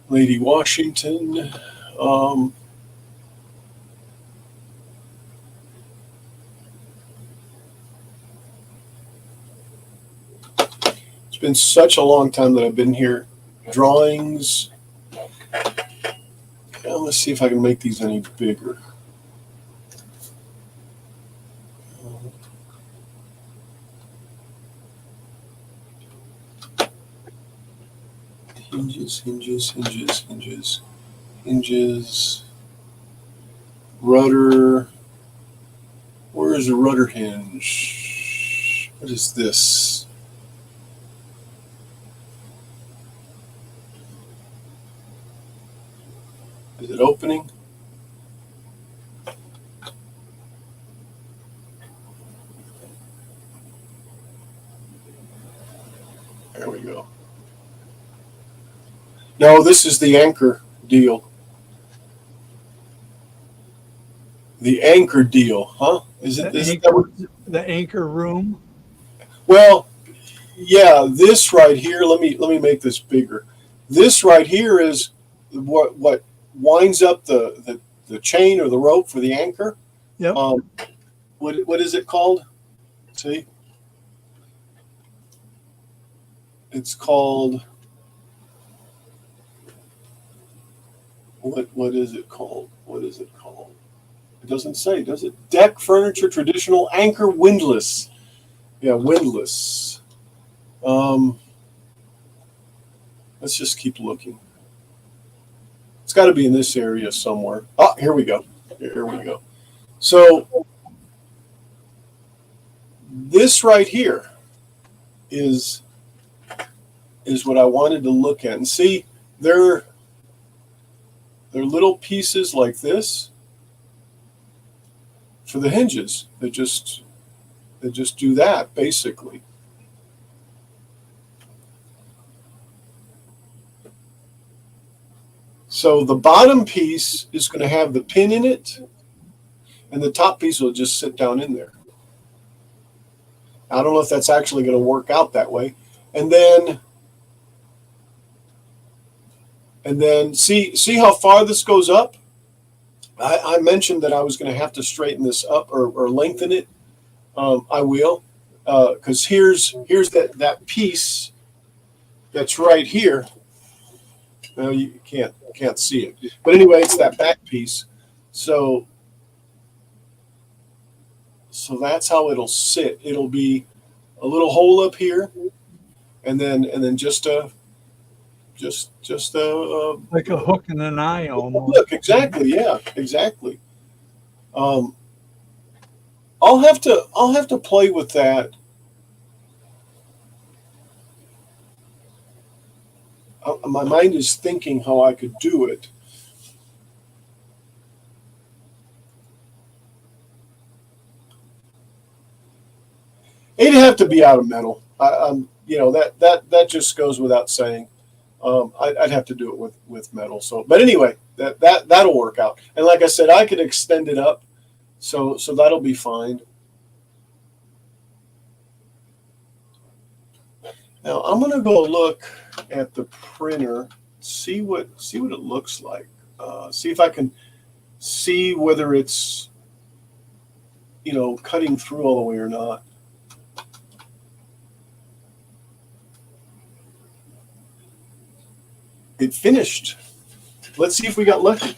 Lady Washington. Um, it's been such a long time that I've been here. Drawings. Let's see if I can make these any bigger. Hinges. Rudder. Where is the rudder hinge? What is this? Is it opening? There we go. No, this is the anchor deal. The anchor deal, huh? Is it The anchor room? Well, yeah, this right here, let me make this bigger. This right here is what winds up the chain or the rope for the anchor. Yep. What is it called? See? It's called what is it called? What is it called? It doesn't say, does it? Deck furniture traditional anchor windlass. Yeah, windlass. Let's just keep looking. It's got to be in this area somewhere. Oh, here we go. Here we go. So this right here is what I wanted to look at and see. They're little pieces like this for the hinges. They just do that basically. So the bottom piece is going to have the pin in it, and the top piece will just sit down in there. I don't know if that's actually going to work out that way. And then see how far this goes up? I mentioned that I was going to have to straighten this up or lengthen it. I will, because here's that piece that's right here. Well, you can't see it, but anyway, it's that back piece. So that's how it'll sit. It'll be a little hole up here, and then just a Like a hook and an eye almost. look. Exactly. Yeah. Exactly. I'll have to play with that. My mind is thinking how I could do it. It'd have to be out of metal. That just goes without saying. I'd have to do it with metal. So, but anyway, that'll work out. And like I said, I could extend it up, so that'll be fine. Now I'm gonna go look at the printer, see what it looks like. See if I can see whether it's cutting through all the way or not. It finished. Let's see if we got lucky.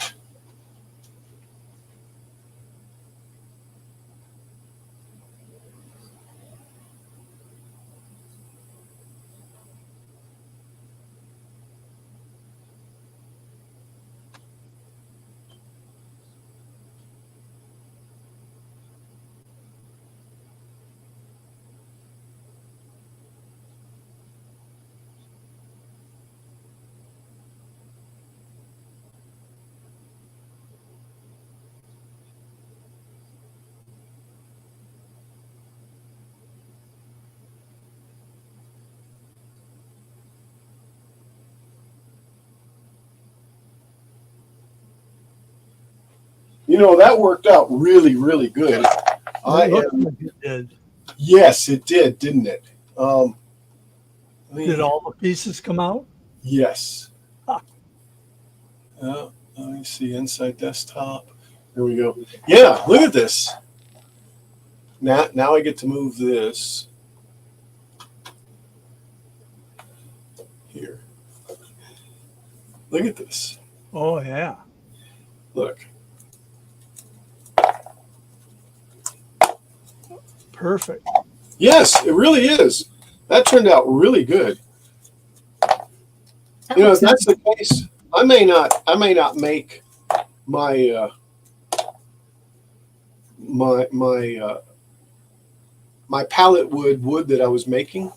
That worked out really, really good. I It looked am, like it did. yes, it did, didn't it? Let me- Did all the pieces come out? Yes. Huh. Let me see inside desktop. Here we go. Yeah, look at this. Now I get to move this here. Look at this. Oh yeah. Look. Perfect. Yes, it really is. That turned out really good. That If looks that's the case, I may not make my my pallet wood that I was making.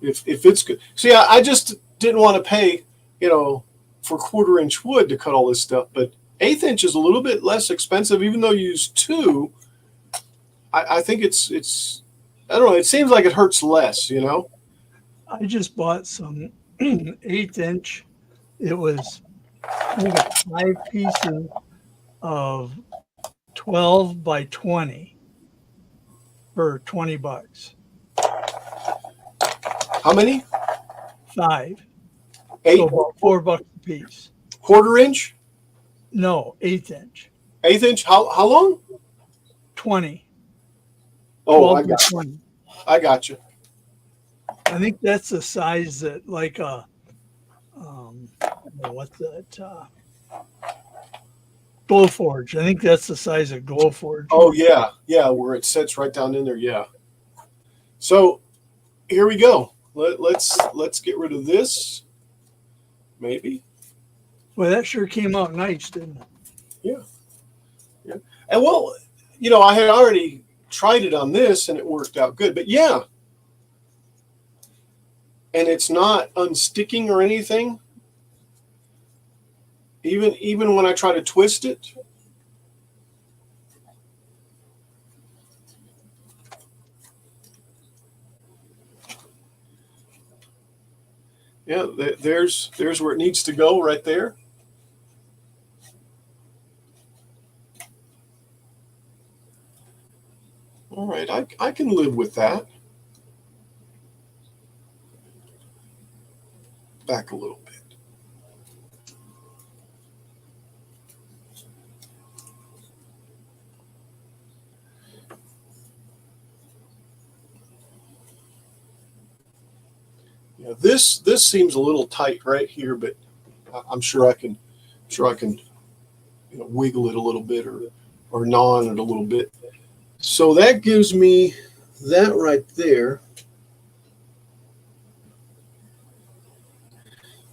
If it's good, see, I just didn't want to pay, for 1/4 inch wood to cut all this stuff. But 1/8 inch is a little bit less expensive, even though you use two. I think it's I don't know. It seems like it hurts less, I just bought some 1/8 inch. It was, I think it's 5 pieces of 12 by 20 for $20. How many? 5. Eight, So about $4 a piece. 1/4 inch, No, 1/8 inch. 1/8 inch. How long? 20. Oh, 12 by 20. I got you. I think that's the size that like what's that? Glowforge. I think that's the size of Glowforge. Oh yeah, where it sits right down in there. Yeah. So here we go. Let's get rid of this. Maybe. Well, that sure came out nice, didn't it? And well, I had already tried it on this and it worked out good. But yeah. And it's not unsticking or anything. Even when I try to twist it. Yeah, there's where it needs to go right there. All right, I can live with that. Back a little bit. Yeah, this seems a little tight right here, but I'm sure I can wiggle it a little bit or gnaw on it a little bit. So that gives me that right there.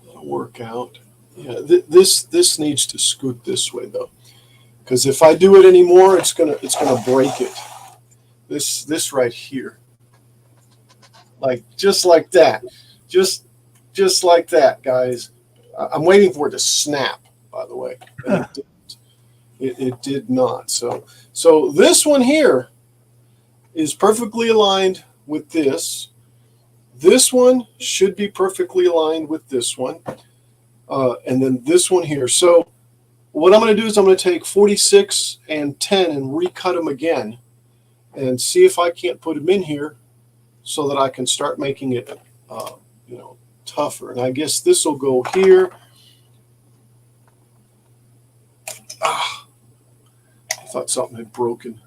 That'll work out. Yeah, this needs to scoot this way though, because if I do it anymore, it's gonna break it. This right here, just like that, just like that, guys. I'm waiting for it to snap. By the way, and it didn't. It did not. So this one here is perfectly aligned with this. This one should be perfectly aligned with this one. And then this one here. So what I'm going to do is I'm going to take 46 and 10 and recut them again and see if I can't put them in here so that I can start making it, tougher. And I guess this will go here. I thought something had broken.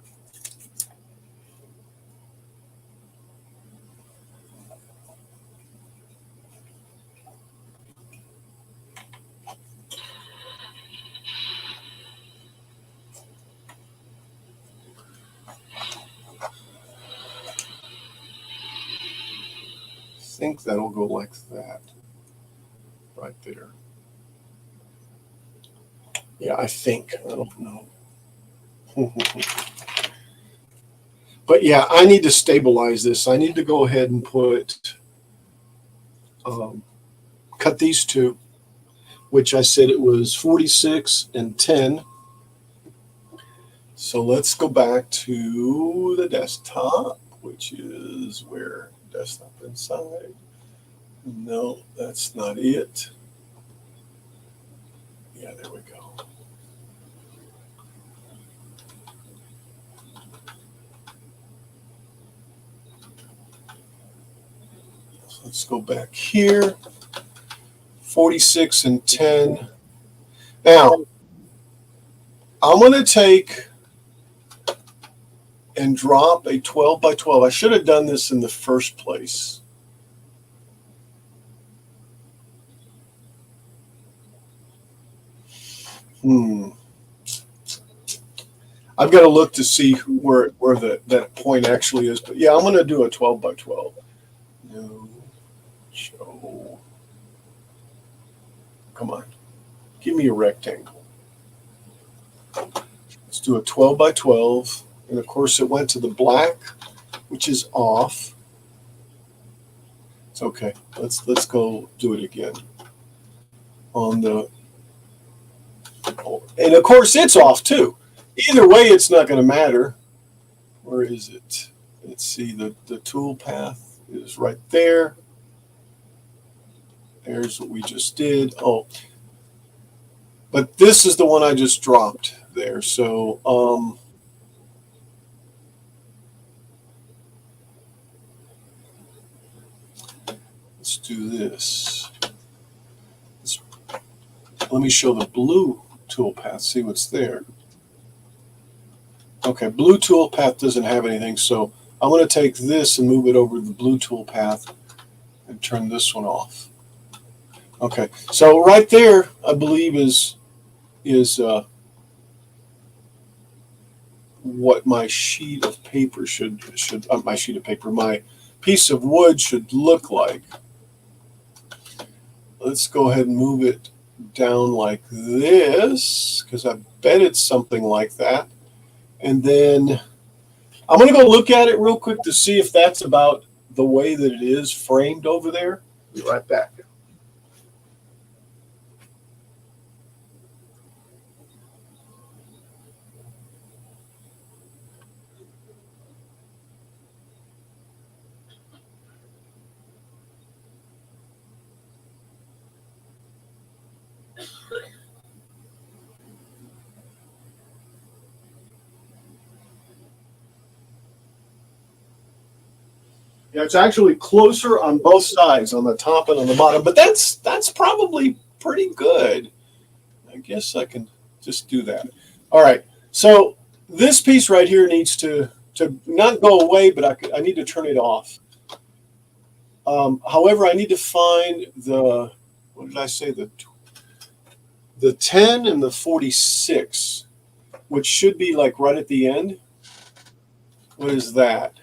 I think that'll go like that right there. Yeah, I think. I don't know. But yeah, I need to stabilize this. I need to go ahead and put, cut these two, which I said it was 46 and 10. So let's go back to the desktop, which is where desktop inside. No, that's not it. Yeah, there we go. let's go back here. 46 and 10. Now, I'm going to take and drop a 12 by 12. I should have done this in the first place. I've got to look to see where that point actually is. But yeah, I'm going to do a 12 by 12. No, show. Come on. Give me a rectangle. Let's do a 12 by 12. And of course it went to the black, which is off. It's okay. Let's go do it again. On the, and of course it's off too. Either way, it's not going to matter. Where is it? Let's see, the tool path is right there. There's what we just did. Oh, but this is the one I just dropped there. So, let's do this. Let me show the blue tool path, see what's there. Okay, blue tool path doesn't have anything, so I'm going to take this and move it over to the blue tool path and turn this one off. Okay, so right there, I believe is what my sheet of paper my piece of wood should look like. Let's go ahead and move it down like this, because I bet it's something like that. And then I'm going to go look at it real quick to see if that's about the way that it is framed over there. Be right back. Yeah, it's actually closer on both sides, on the top and on the bottom, but that's probably pretty good. I guess I can just do that. All right, so this piece right here needs to not go away, but I need to turn it off. However, I need to find the, what did I say, the 10 and the 46, which should be like right at the end. What is that?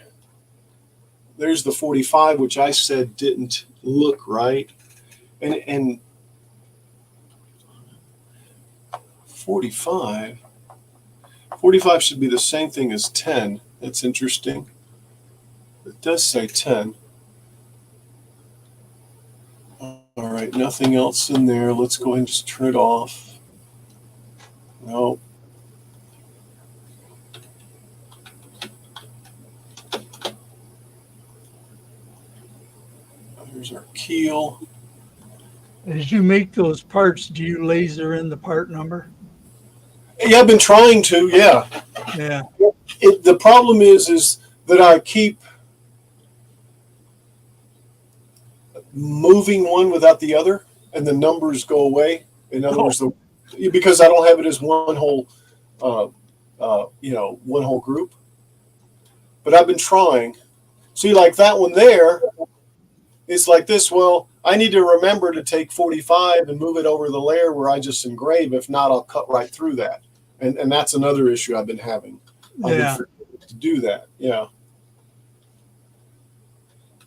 There's the 45, which I said didn't look right. And 45 should be the same thing as 10. That's interesting. It does say 10. All right, nothing else in there. Let's go ahead and just turn it off. No. There's our keel. As you make those parts, do you laser in the part number? Yeah, I've been trying to, yeah. Yeah. The problem is that I keep moving one without the other, and the numbers go away. In other words, because I don't have it as one whole, one whole group. But I've been trying. See, like that one there, it's like this. Well, I need to remember to take 45 and move it over the layer where I just engrave. If not, I'll cut right through that. And that's another issue I've been having. Yeah. To do that, yeah.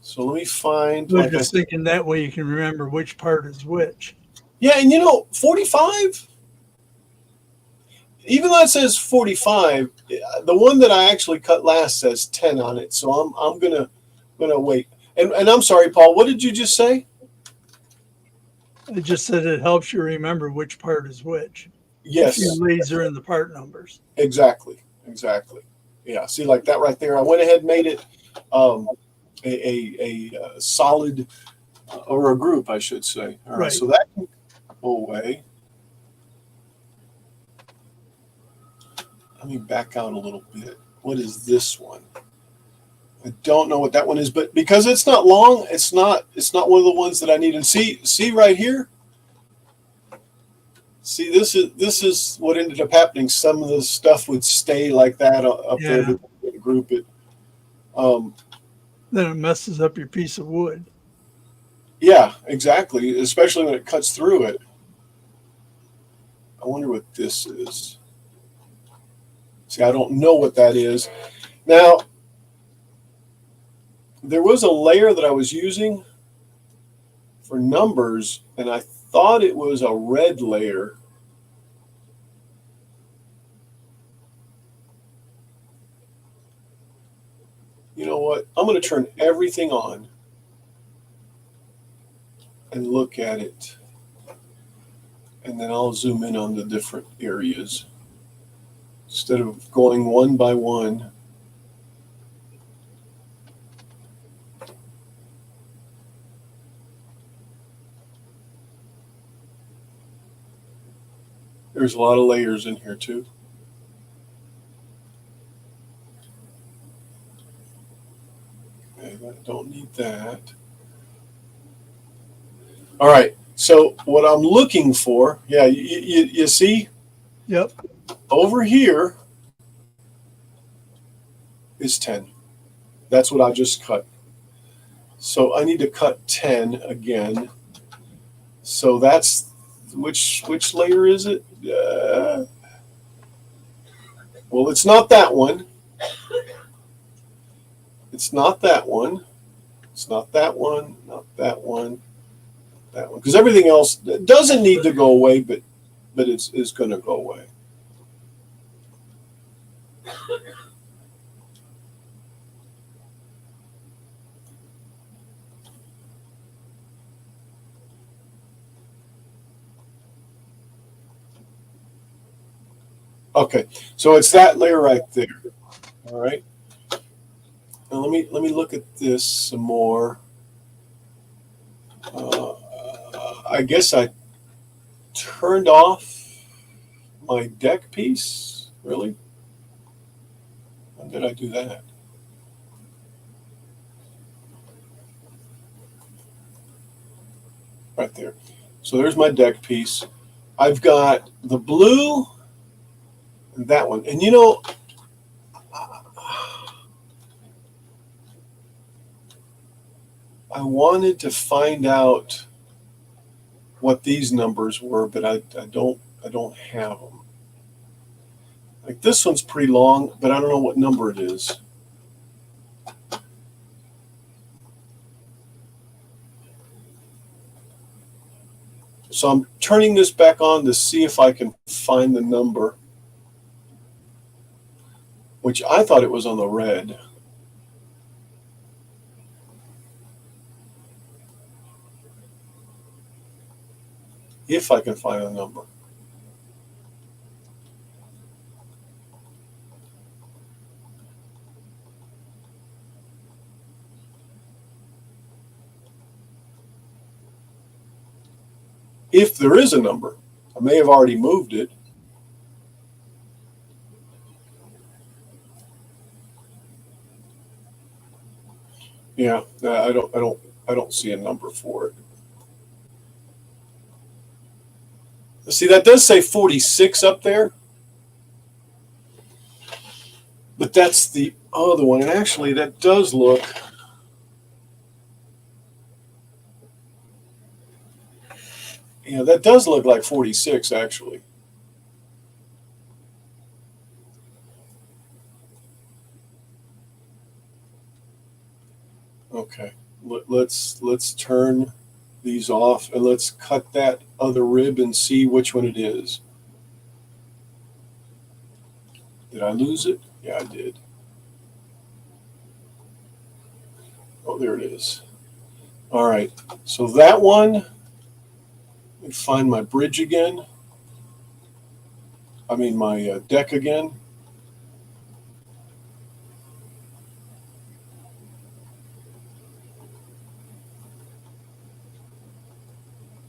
So let me find. I was just thinking that way you can remember which part is which. Yeah, and 45. Even though it says 45, the one that I actually cut last says 10 on it. So I'm gonna wait. And I'm sorry, Paul. What did you just say? I just said it helps you remember which part is which. Yes. If you laser in the part numbers. Exactly. Yeah. See, like that right there. I went ahead and made it a solid or a group, I should say. All right. So that can go away. Let me back out a little bit. What is this one? I don't know what that one is, but because it's not long, it's not one of the ones that I need. And see right here. See, this is what ended up happening. Some of the stuff would stay like that up there, Yeah. but group it. Then it messes up your piece of wood. Yeah, exactly. Especially when it cuts through it. I wonder what this is. See, I don't know what that is. Now, there was a layer that I was using for numbers, and I thought it was a red layer. You know what? I'm going to turn everything on and look at it. And then I'll zoom in on the different areas instead of going one by one. There's a lot of layers in here too. Okay, I don't need that. All right. So what I'm looking for, yeah, you see Yep. over here is 10. That's what I just cut. So I need to cut 10 again. So that's which layer is it? Well, it's not that one. It's not that one. It's not that one. Not that one. That one. Because everything else doesn't need to go away, but it's going to go away. Okay, so it's that layer right there. All right. Now let me look at this some more. I guess I turned off my deck piece. Really? When did I do that? Right there. So there's my deck piece. I've got the blue and that one. And you know, I wanted to find out what these numbers were, but I don't have them. Like this one's pretty long, but I don't know what number it is. So I'm turning this back on to see if I can find the number, which I thought it was on the red. If I can find a number. If there is a number, I may have already moved it. Yeah, I don't see a number for it. See, that does say 46 up there, but that's the other one. And actually, that does look. Yeah, that does look like 46, actually. Okay, let's turn these off and let's cut that other rib and see which one it is. Did I lose it? Yeah, I did. Oh, there it is. All right, so that one, let me find my bridge again. I mean my deck again.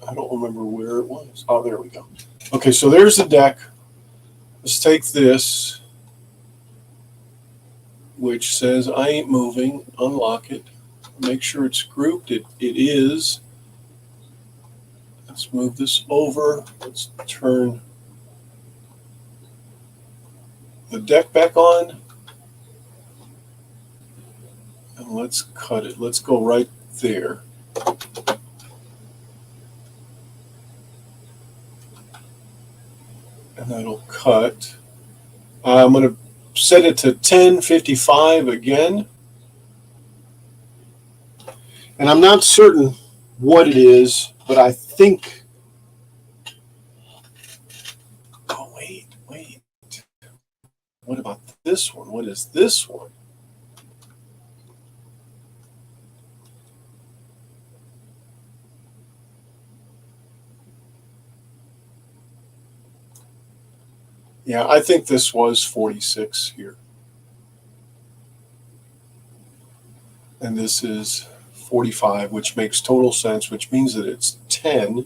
I don't remember where it was. Oh, there we go. Okay, so there's the deck. Let's take this. which says I ain't moving. Unlock it. Make sure it's grouped. It is. Let's move this over. Let's turn the deck back on. And let's cut it. Let's go right there. And that'll cut. I'm going to set it to 1055 again. And I'm not certain what it is, but I think. Oh, wait. What about this one? What is this one? Yeah, I think this was 46 here. And this is 45, which makes total sense, which means that it's 10.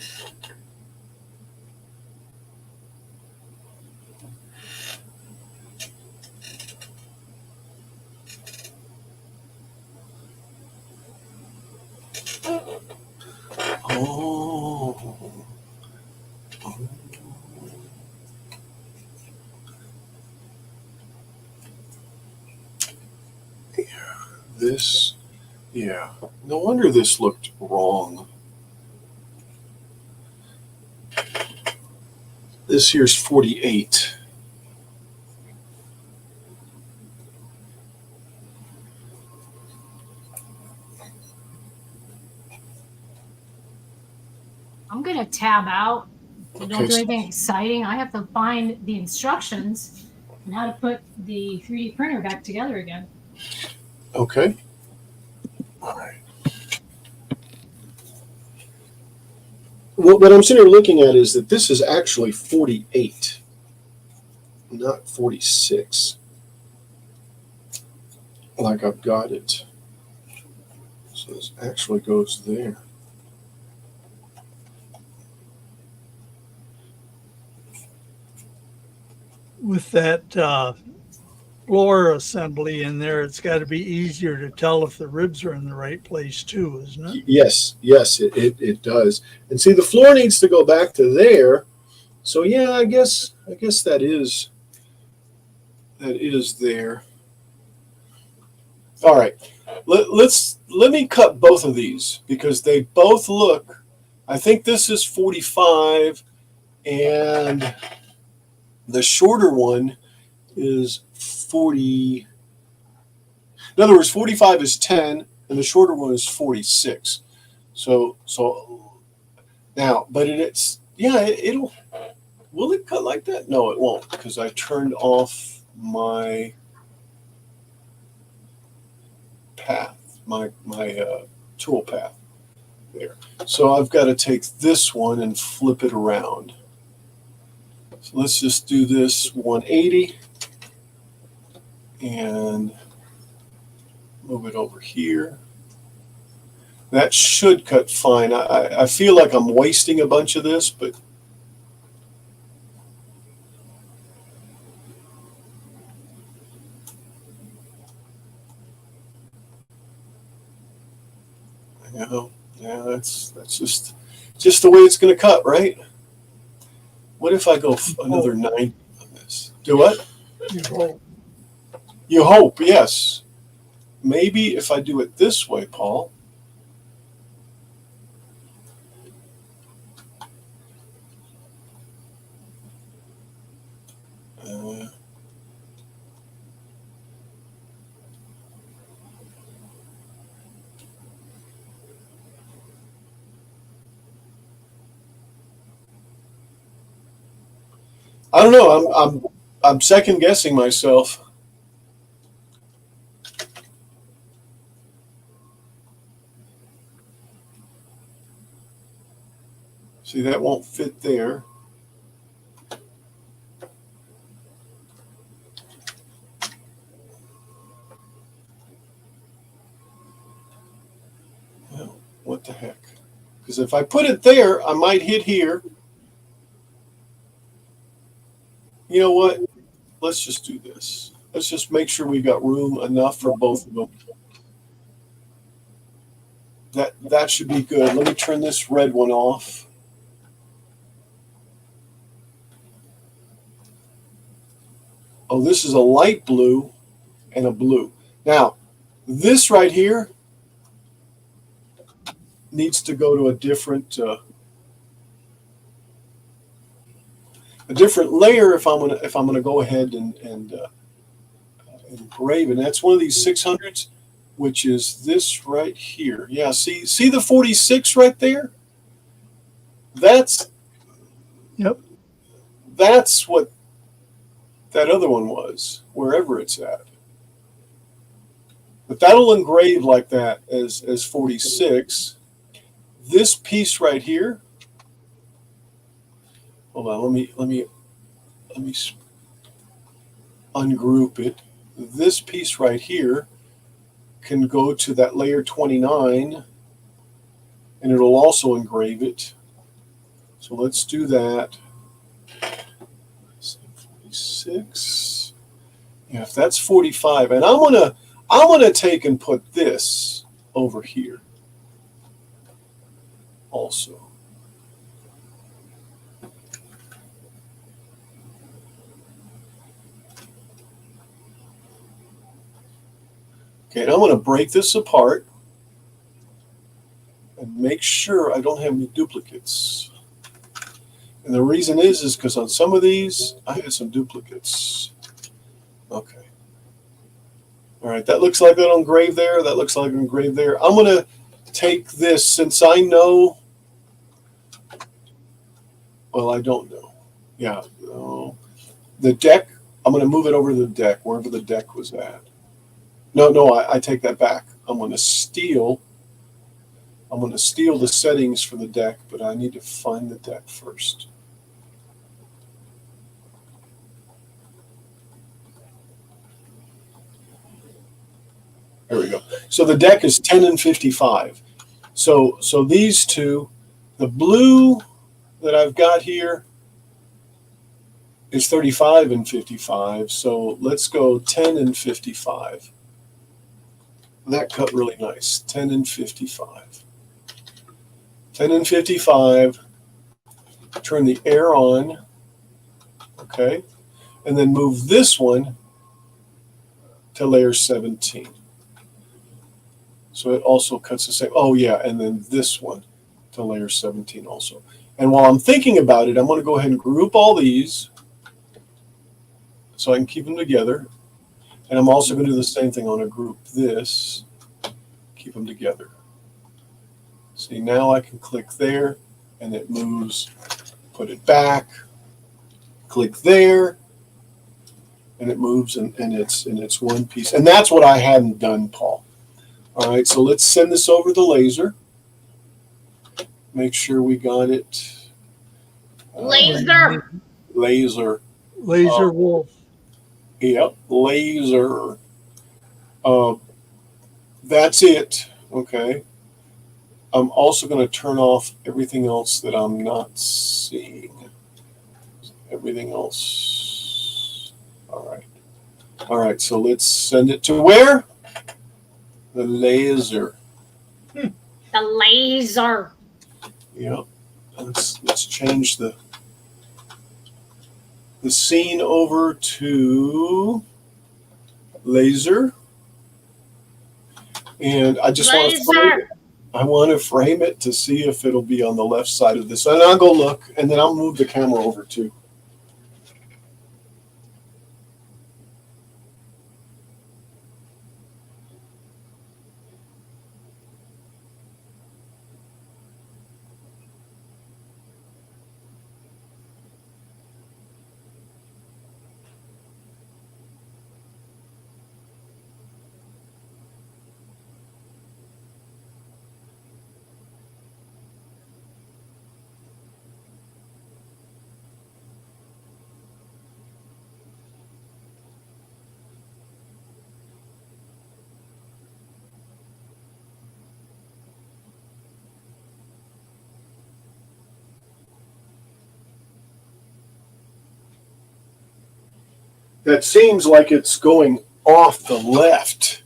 Oh. This, yeah. No wonder this looked wrong. This here's 48. I'm gonna tab out. Don't Okay, do so- anything exciting. I have to find the instructions and how to put the 3D printer back together again. Okay. All right. What I'm sitting here looking at is that this is actually 48, not 46. Like I've got it. So this actually goes there. With that floor assembly in there, it's got to be easier to tell if the ribs are in the right place too, isn't it? Yes, it does. And see, the floor needs to go back to there. So yeah, I guess that is there. All right, let me cut both of these because they both look. I think this is 45, and the shorter one is 40. In other words, 45 is 10, and the shorter one is 46. So now, but it's it'll. Will it cut like that? No, it won't, because I turned off my path, my tool path there. So I've got to take this one and flip it around. So let's just do this 180 and move it over here. That should cut fine. I feel like I'm wasting a bunch of this, but yeah, that's just the way it's going to cut, right? What if I go another 90 on this? Do what? You hope. You hope, yes. Maybe if I do it this way, Paul. I don't know. I'm second guessing myself. See, that won't fit there. Well, what the heck? Because if I put it there, I might hit here. You know what? Let's just do this. Let's just make sure we got room enough for both of them. That should be good. Let me turn this red one off. Oh, this is a light blue and a blue. Now, this right here needs to go to a different layer if I'm gonna go ahead and engrave. And that's one of these 600s, which is this right here. Yeah, see the 46 right there? That's what that other one was, wherever it's at. But that'll engrave like that as 46. This piece right here. Hold on, let me ungroup it. This piece right here can go to that layer 29, and it'll also engrave it. So let's do that. 46. Yeah, if that's 45, and I'm gonna take and put this over here also. Okay, and I'm going to break this apart and make sure I don't have any duplicates. And the reason is because on some of these, I had some duplicates. Okay. All right, that looks like that engraved there. That looks like engraved there. I'm going to take this, since I know, well, I don't know. Yeah, the deck, I'm going to move it over to the deck, wherever the deck was at. No, I take that back. I'm going to steal the settings for the deck, but I need to find the deck first. There we go. So the deck is 10 and 55. So these two, the blue that I've got here is 35 and 55. So let's go 10 and 55. That cut really nice. 10 and 55. 10 and 55. Turn the air on. Okay. And then move this one to layer 17. So it also cuts the same. Oh, yeah. And then this one to layer 17 also. And while I'm thinking about it, I'm going to go ahead and group all these so I can keep them together. And I'm also going to do the same thing. I'm going to group this, keep them together. See, now I can click there and it moves, put it back, click there, and it moves and it's one piece. And that's what I hadn't done, Paul. All right, so let's send this over the laser. Make sure we got it. Laser. Laser. Laser wolf. Yep, laser. That's it. Okay. I'm also going to turn off everything else that I'm not seeing. Everything else. All right. All right, so let's send it to where? The laser. The laser. Yep. Let's change the scene over to laser. And I just want to frame it to see if it'll be on the left side of this. And I'll go look, and then I'll move the camera over too. that seems like it's going off the left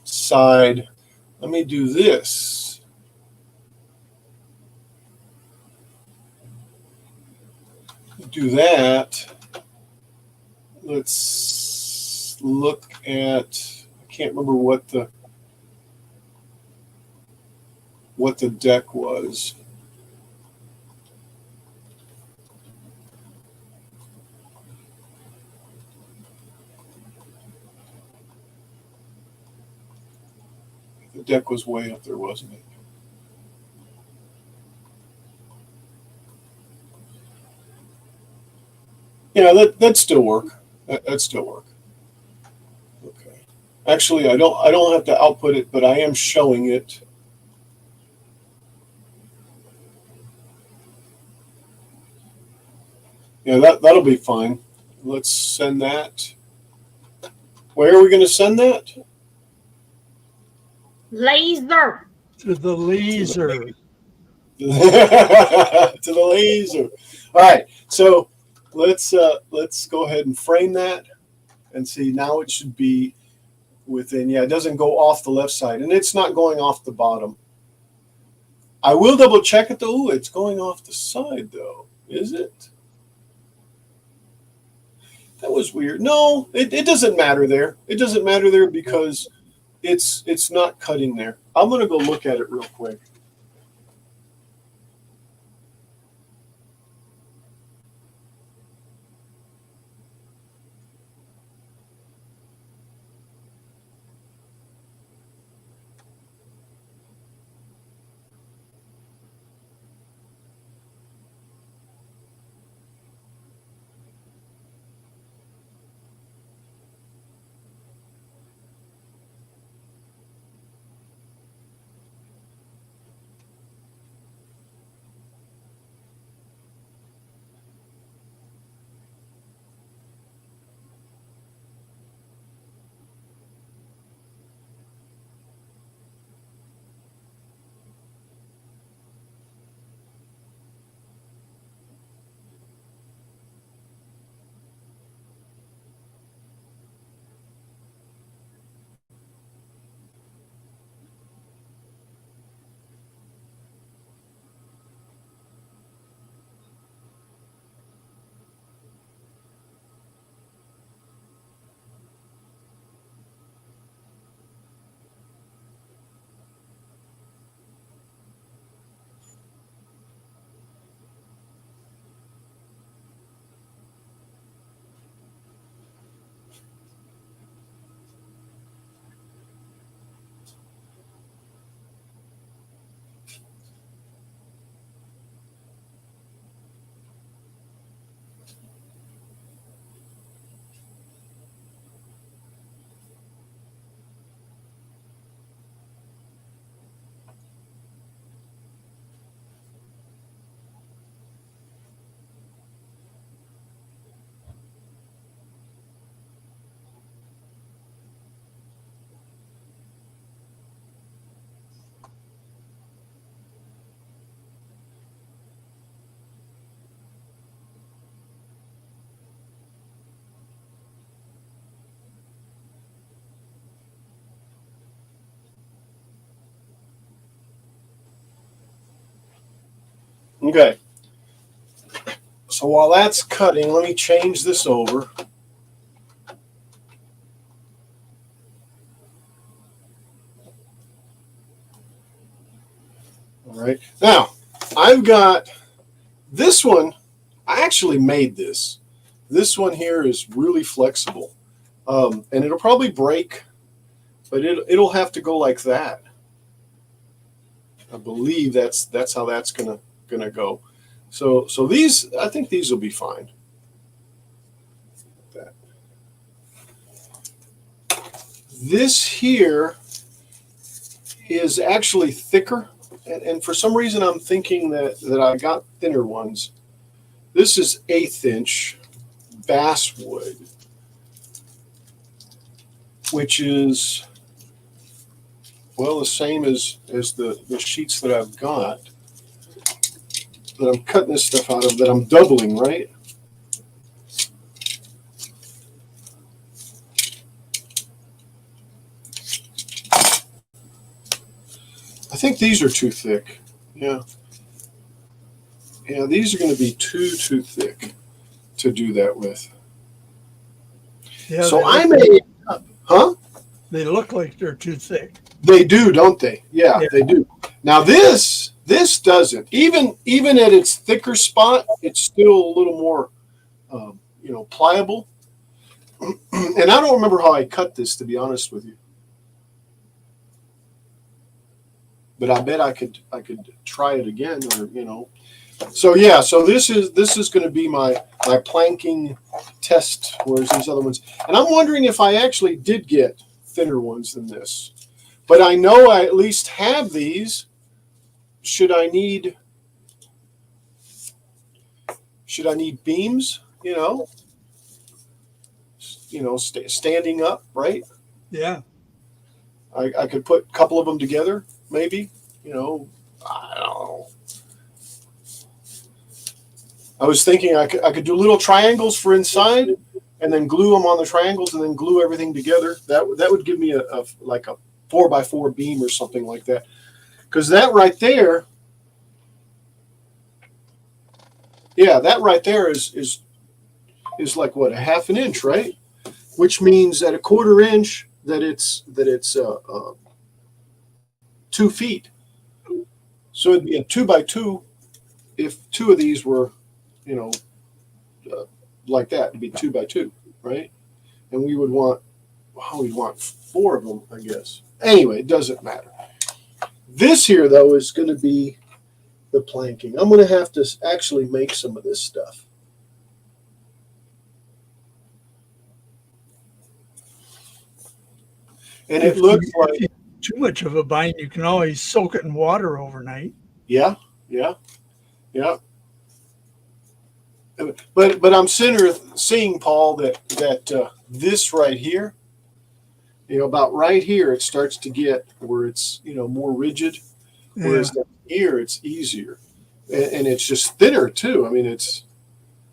side. Let me do this. Do that. Let's look at, I can't remember what the deck was. The deck was way up there, wasn't it? Yeah, that'd still work. That'd still work. Okay. Actually, I don't have to output it, but I am showing it. Yeah, that'll be fine. Let's send that. Where are we going to send that? Laser. To the laser. To the laser. All right, so let's go ahead and frame that and see. Now it should be within. Yeah, it doesn't go off the left side, and it's not going off the bottom. I will double check it though. Ooh, it's going off the side though. Is it? That was weird. No, it doesn't matter there. It doesn't matter there because it's not cutting there. I'm gonna go look at it real quick. Okay. So while that's cutting, let me change this over. All right. Now, I've got this one. I actually made this. This one here is really flexible. And it'll probably break, but it'll have to go like that. I believe that's how that's gonna go. So these, I think these will be fine. That. This here is actually thicker, and for some reason I'm thinking that I got thinner ones. This is 1/8 inch basswood, which is, well, the same as the sheets that I've got, that I'm cutting this stuff out of, that I'm doubling, right? I think these are too thick. Yeah. Yeah, these are going to be too thick to do that with. Yeah, So they I look, may, huh? they look like they're too thick. They do, don't they? Yeah, Yeah. they do. Now this doesn't. Even at its thicker spot, it's still a little more, pliable. And I don't remember how I cut this, to be honest with you. But I bet I could try it again, or. So yeah, so this is going to be my planking test, whereas these other ones. And I'm wondering if I actually did get thinner ones than this. But I know I at least have these. Should I need beams? Standing up, right? Yeah. I could put a couple of them together, maybe. I don't know. I was thinking I could do little triangles for inside, and then glue them on the triangles, and then glue everything together. That would give me a 4x4 beam or something like that. Because that right there, yeah, that right there is like what, a half an inch, right? Which means at a 1/4 inch that it's 2 feet. So it'd be a 2x2 if two of these were, like that. It'd be 2x2, right? And we'd want 4 of them, I guess. Anyway, it doesn't matter. This here, though, is going to be the planking. I'm going to have to actually make some of this stuff. And it looks like Too much of a bind, you can always soak it in water overnight. yeah. But I'm seeing, Paul, that this right here, about right here, it starts to get where it's more rigid, whereas down here it's easier, and it's just thinner too. I mean, it's.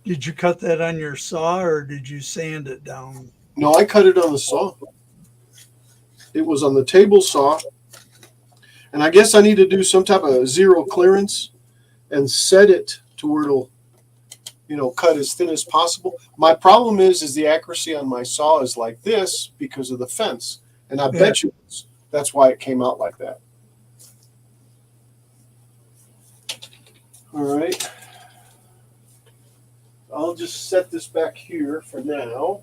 Did you cut that on your saw or did you sand it down? No, I cut it on the saw. It was on the table saw, and I guess I need to do some type of zero clearance and set it to where it'll, cut as thin as possible. My problem is the accuracy on my saw is like this because of the fence, and I bet you that's why it came out like that. All right, I'll just set this back here for now.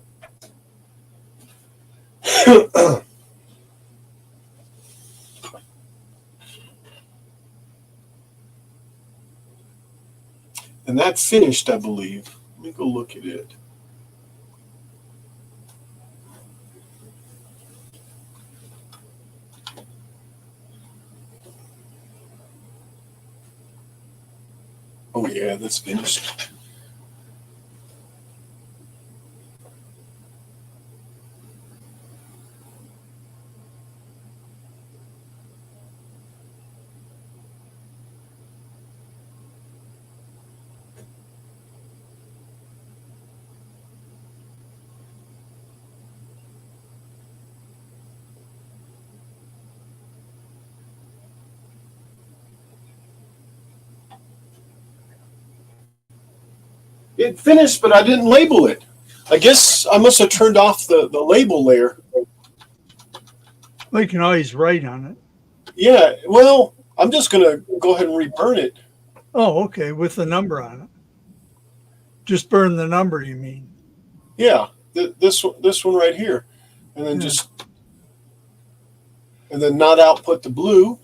And that's finished, I believe. Let me go look at it. Oh yeah, that's finished. It finished, but I didn't label it. I guess I must have turned off the label layer. Well, you can always write on it. Yeah, well, I'm just going to go ahead and reburn it. Oh, okay, with the number on it. Just burn the number, you mean? Yeah, this one right here. And then and then not output the blue.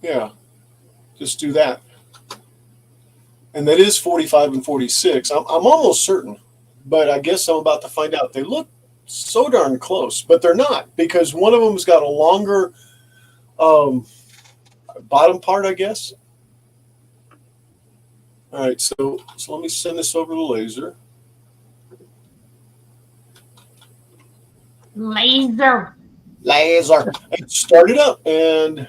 Yeah, just do that. And that is 45 and 46. I'm almost certain, but I guess I'm about to find out. They look so darn close, but they're not, because one of them's got a longer bottom part, I guess. All right, so let me send this over the laser. Laser. And start it up, and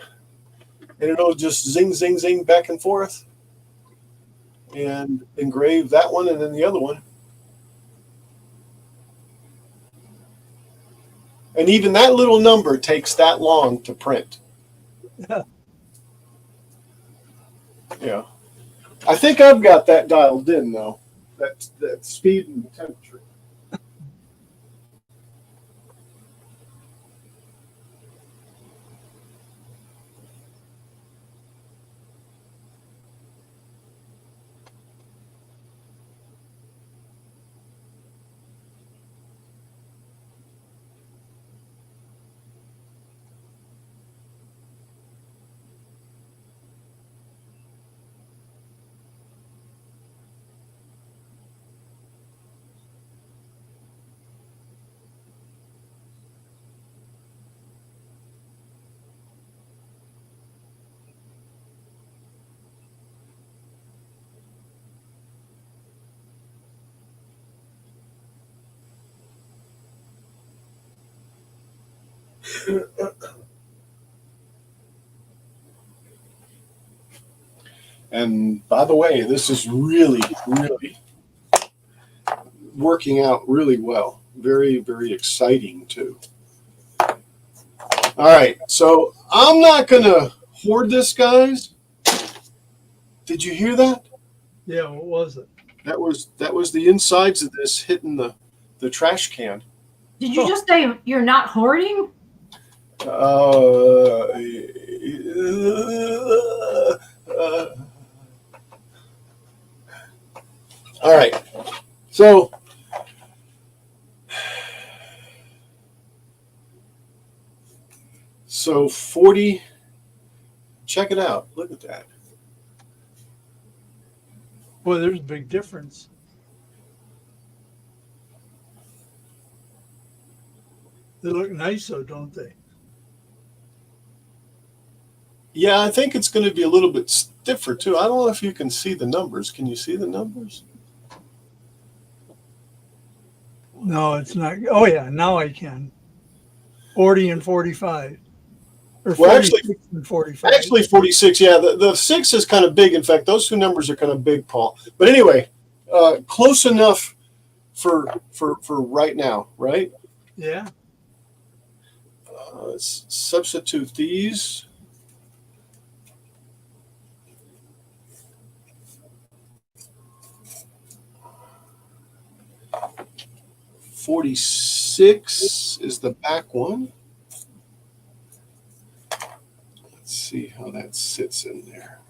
it'll just zing, zing, zing back and forth. And engrave that one and then the other one. And even that little number takes that long to print. Yeah. Yeah. I think I've got that dialed in though. That speed and temperature. And by the way, this is really, really working out really well. Very, very exciting too. All right, so I'm not gonna hoard this, guys. Did you hear that? Yeah, what was it? That was the insides of this hitting the trash can. Did you just say you're not hoarding? Uh, all right, so 40. Check it out. Look at that. Boy, there's a big difference. They look nice though, don't they? Yeah, I think it's going to be a little bit stiffer too. I don't know if you can see the numbers. Can you see the numbers? No, it's not. Oh yeah, now I can. 40 and 45. Or Well, actually- 46 and 45. Actually, 46. Yeah, the 6 is kind of big. In fact, those two numbers are kind of big, Paul. But anyway, close enough for right now, right? Yeah. Let's substitute these. $46 is the back one. Let's see how that sits in there.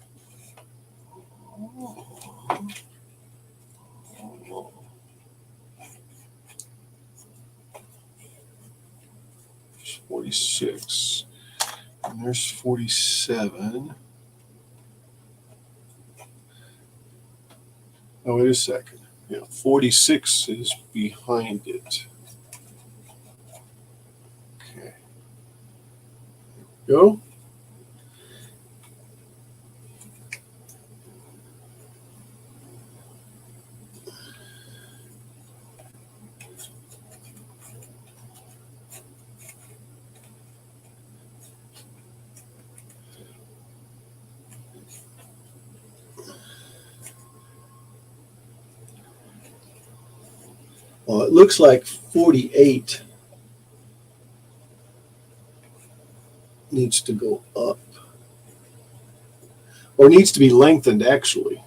There's 46. And there's 47. Oh, wait a second. Yeah, 46 is behind it. Okay. Go. Well, it looks like 48 needs to go up, or needs to be lengthened, actually.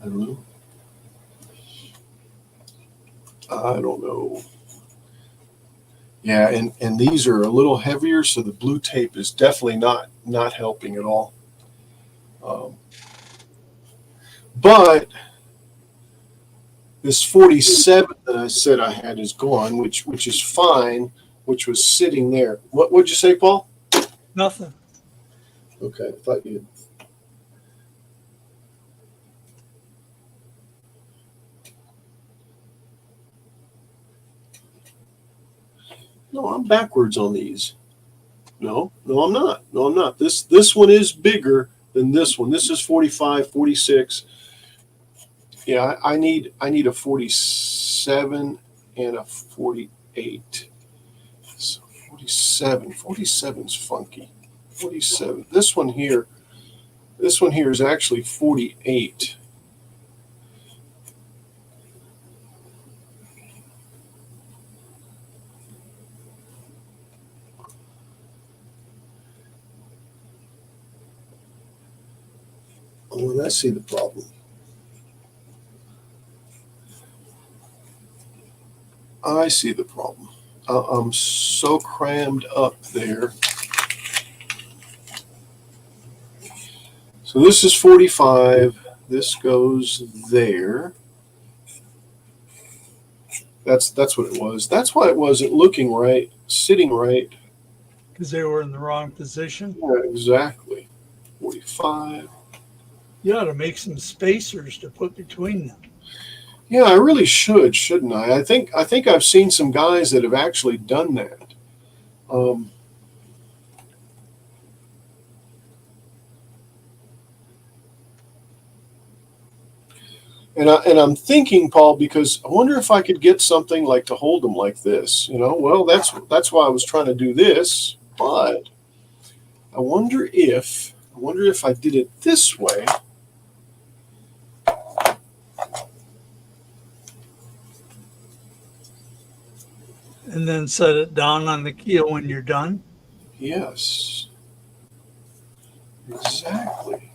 I don't know. I don't know. Yeah, and these are a little heavier, so the blue tape is definitely not helping at all. But this 47 that I said I had is gone, which is fine, which was sitting there. What'd you say, Paul? Nothing. Okay, I thought you. No, I'm backwards on these. No, I'm not. No, I'm not. This one is bigger than this one. This is 45, 46. Yeah, I need a 47 and a 48. So 47's funky. 47. This one here is actually 48. Oh, and I see the problem. I see the problem. I'm so crammed up there. So this is 45. This goes there. That's what it was. That's why it wasn't looking right, sitting right. Because they were in the wrong position. Yeah, exactly. 45. You ought to make some spacers to put between them. Yeah, I really should, shouldn't I? I think I've seen some guys that have actually done that. And I'm thinking, Paul, because I wonder if I could get something like to hold them like this. Well, that's why I was trying to do this. But I wonder if I did it this way. And then set it down on the keel when you're done. Yes. Exactly.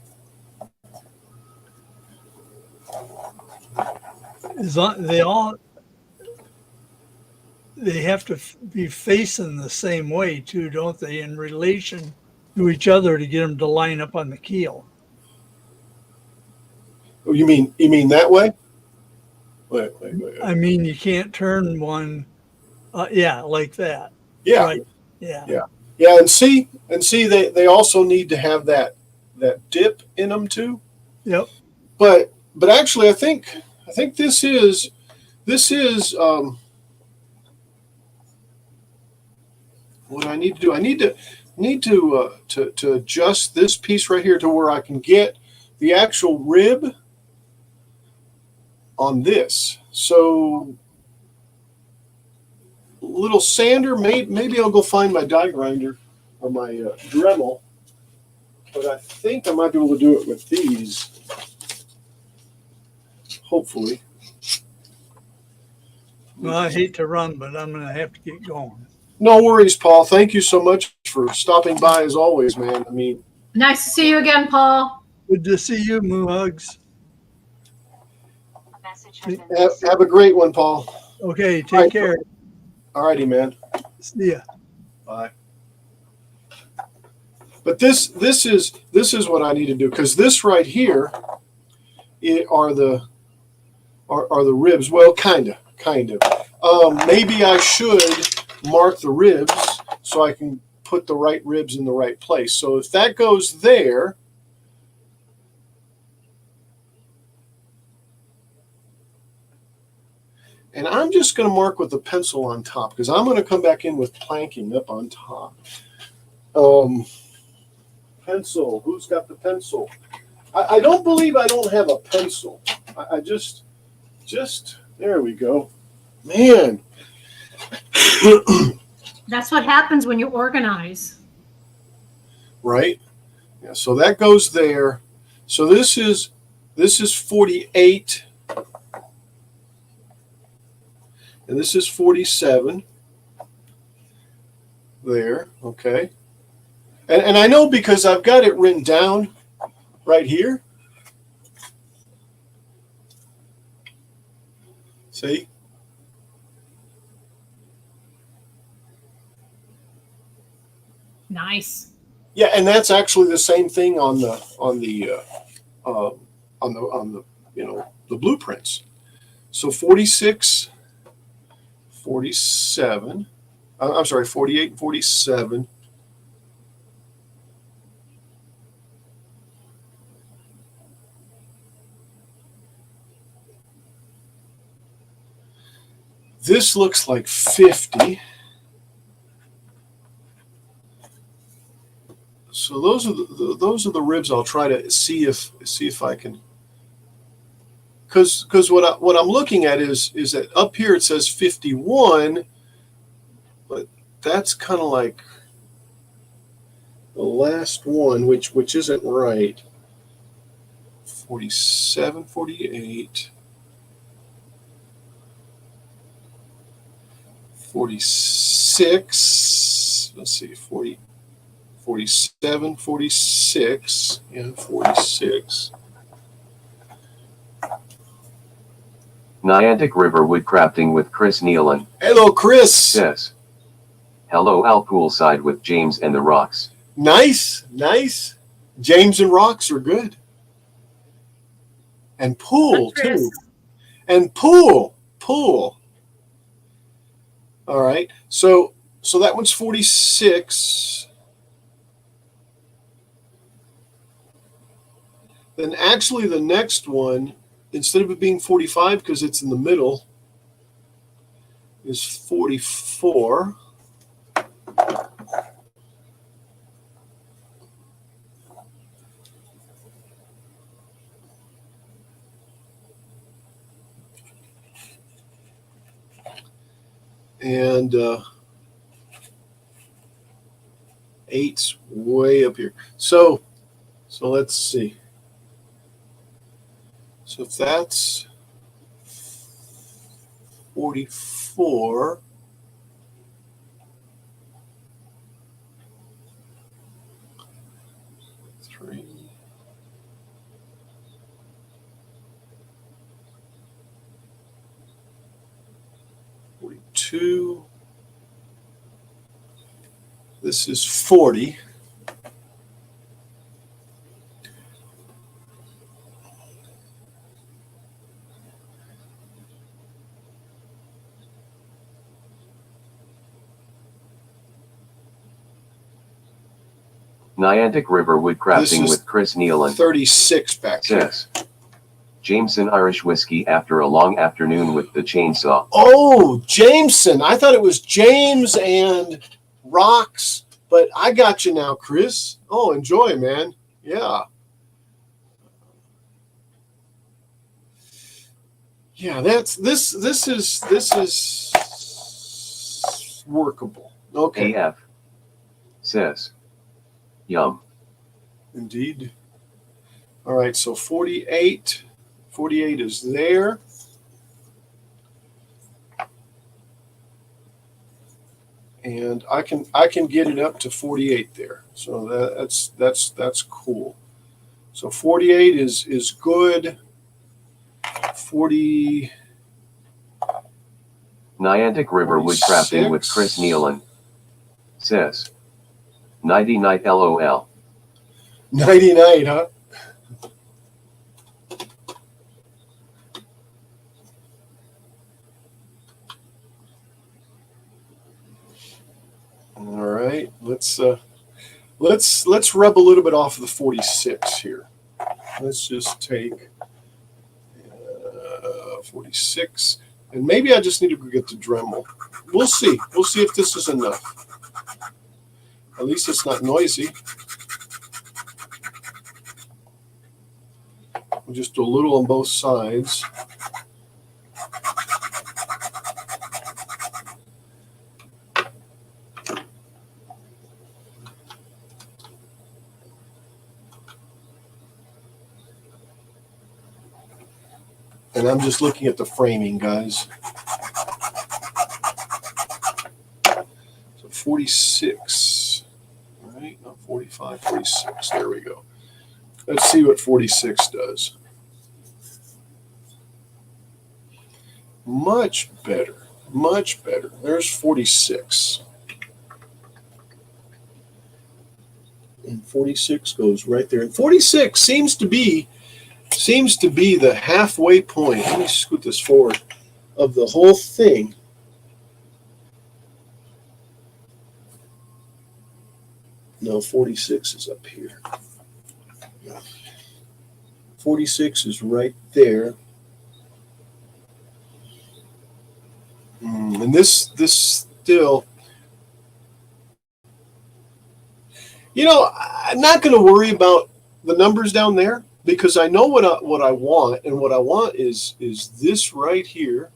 They have to be facing the same way too, don't they, in relation to each other to get them to line up on the keel. Oh, you mean that way? Wait. I mean, you can't turn one, like that. Yeah. Right. Yeah. Yeah, and see, they also need to have that dip in them too. Yep. But actually, I think this is what I need to do. I need to adjust this piece right here to where I can get the actual rib on this. So little sander, maybe I'll go find my die grinder or my Dremel, but I think I might be able to do it with these. Hopefully. Well, I hate to run, but I'm going to have to get going. No worries, Paul. Thank you so much for stopping by as always, man. I mean, Nice to see you again, Paul. Good to see you, Moo Hugs. have a great one, Paul. Okay, take Right. care. All righty, man. See ya. Bye. But this is what I need to do, because this right here are the ribs. Well, kind of. Maybe I should mark the ribs so I can put the right ribs in the right place. So if that goes there, and I'm just going to mark with the pencil on top, because I'm going to come back in with planking up on top. Pencil. Who's got the pencil? I don't believe I don't have a pencil. I just there we go. Man. That's what happens when you organize. Right? Yeah, so that goes there. So this is 48. And this is 47. There, okay. And I know because I've got it written down right here. See? Nice. Yeah, and that's actually the same thing on the the blueprints. So 46, 47. I'm sorry, 48 and 47. This looks like 50. So those are the ribs. I'll try to see if I can, because what I'm looking at is that up here it says 51, but that's kind of like the last one, which isn't right. 47, 48, 46. Let's see, 40. 47, 46, and 46. Niantic River Woodcrafting with Chris Nealon Hello, Chris. says, hello Al Poolside with James and the Rocks. Nice, nice. James and Rocks are good. And Pool, Hi, Chris. too. And Pool. All right. So that one's 46. Then actually the next one, instead of it being 45 because it's in the middle, is 44. And 8's way up here. So let's see. So if that's 44, three, two. This is 40. Niantic River This Woodcrafting is with Chris Nealon 36 back here. says, Jameson Irish Whiskey after a long afternoon with the chainsaw. Oh, Jameson. I thought it was James and Rocks, but I got you now, Chris. Oh, enjoy, man. Yeah. Yeah, this is workable. Okay. AF says, yum. Indeed. All right, so 48. 48 is there. And I can get it up to 48 there. So that's cool. So 48 is good. 40. Niantic River Woodcrafting with 46. Chris Nealon says, Nighty night LOL. 99, huh? All right, let's rub a little bit off of the 46 here. Let's just take 46, and maybe I just need to go get the Dremel. We'll see. We'll see if this is enough. At least it's not noisy. We'll just do a little on both sides. And I'm just looking at the framing, guys. So 46, all right, not 45, 46, there we go. Let's see what 46 does. Much better, much better. There's 46. And 46 goes right there. And 46 seems to be the halfway point. Let me scoot this forward of the whole thing. No, 46 is up here. 46 is right there. And this still, I'm not going to worry about the numbers down there, because I know what I want, and what I want is this right here,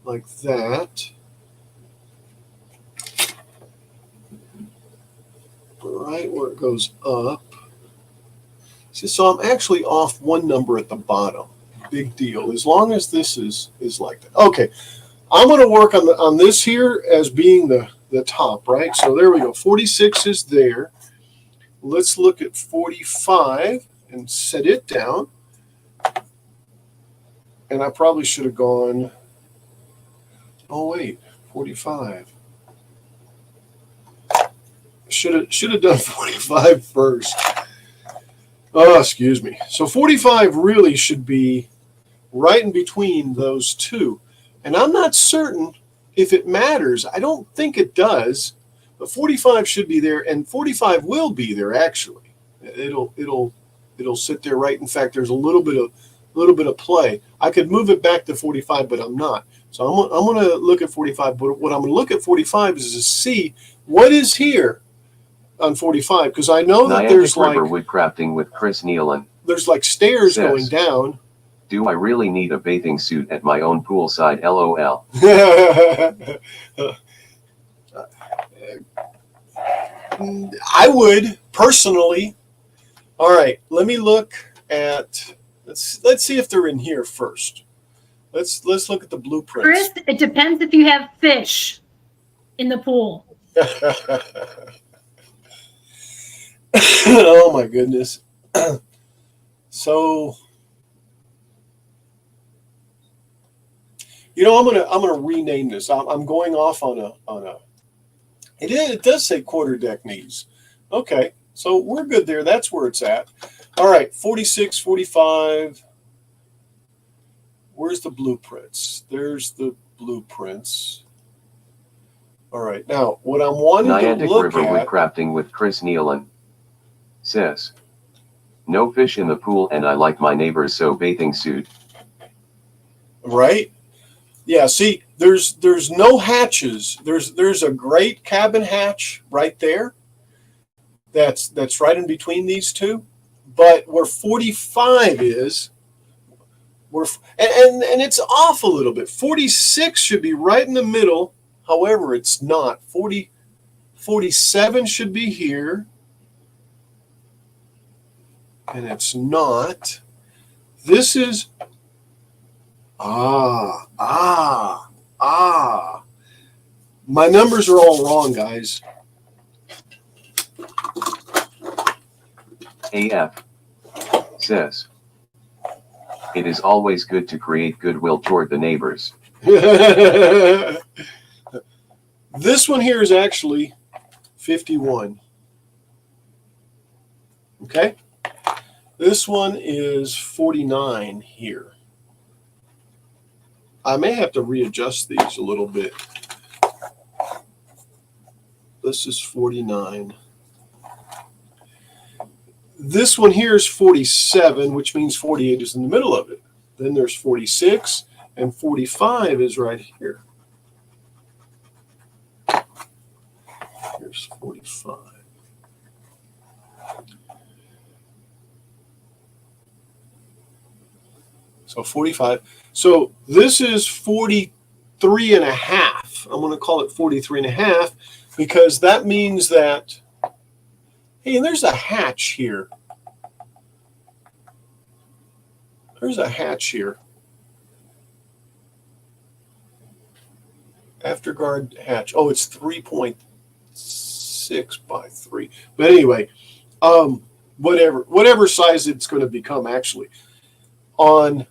like that, right where it goes up. See, so I'm actually off one number at the bottom. Big deal. As long as this is like that. Okay, I'm going to work on this here as being the top, right? So there we go. 46 is there. Let's look at 45. And set it down. And I probably should have gone, oh wait, 45. Should have done 45 first. Oh, excuse me. So 45 really should be right in between those two. And I'm not certain if it matters. I don't think it does, but 45 should be there, and 45 will be there actually. It'll sit there right. In fact, there's a little bit of play. I could move it back to 45, but I'm not. So I'm going to look at 45. But what I'm going to look at 45 is to see what is here on 45, because I know that Niantic there's River like Woodcrafting with Chris Nealon. there's like stairs Says. going down. Do I really need a bathing suit at my own poolside? LOL. I would personally. All right, let me look at. Let's see if they're in here first. Let's look at the blueprints. Chris, it depends if you have fish in the pool. Oh my goodness. So, I'm gonna rename this. I'm going off on a. It does say quarter deck needs. Okay, so we're good there. That's where it's at. All right, 46, 45. Where's the blueprints? There's the blueprints. All right, now what I'm wanting to Niantic look River at. Woodcrafting with Chris Nealon. Says. No fish in the pool and I like my neighbors so bathing suit. Right? Yeah, see, there's no hatches. There's a great cabin hatch right there. That's right in between these two. But where 45 is, and it's off a little bit. 46 should be right in the middle. However, it's not. 47 should be here. And it's not. This is my numbers are all wrong, guys. AF says. It is always good to create goodwill toward the neighbors. This one here is actually 51. Okay? This one is 49 here. I may have to readjust these a little bit. This is 49. This one here is 47, which means 48 is in the middle of it. Then there's 46, and 45 is right here. Here's 45. So 45. So this is 43 and a half. I'm going to call it 43 and a half because that means that, hey, and there's a hatch here. There's a hatch here. Afterguard hatch. Oh, it's 3.6 by 3. But anyway, whatever size it's going to become actually. On,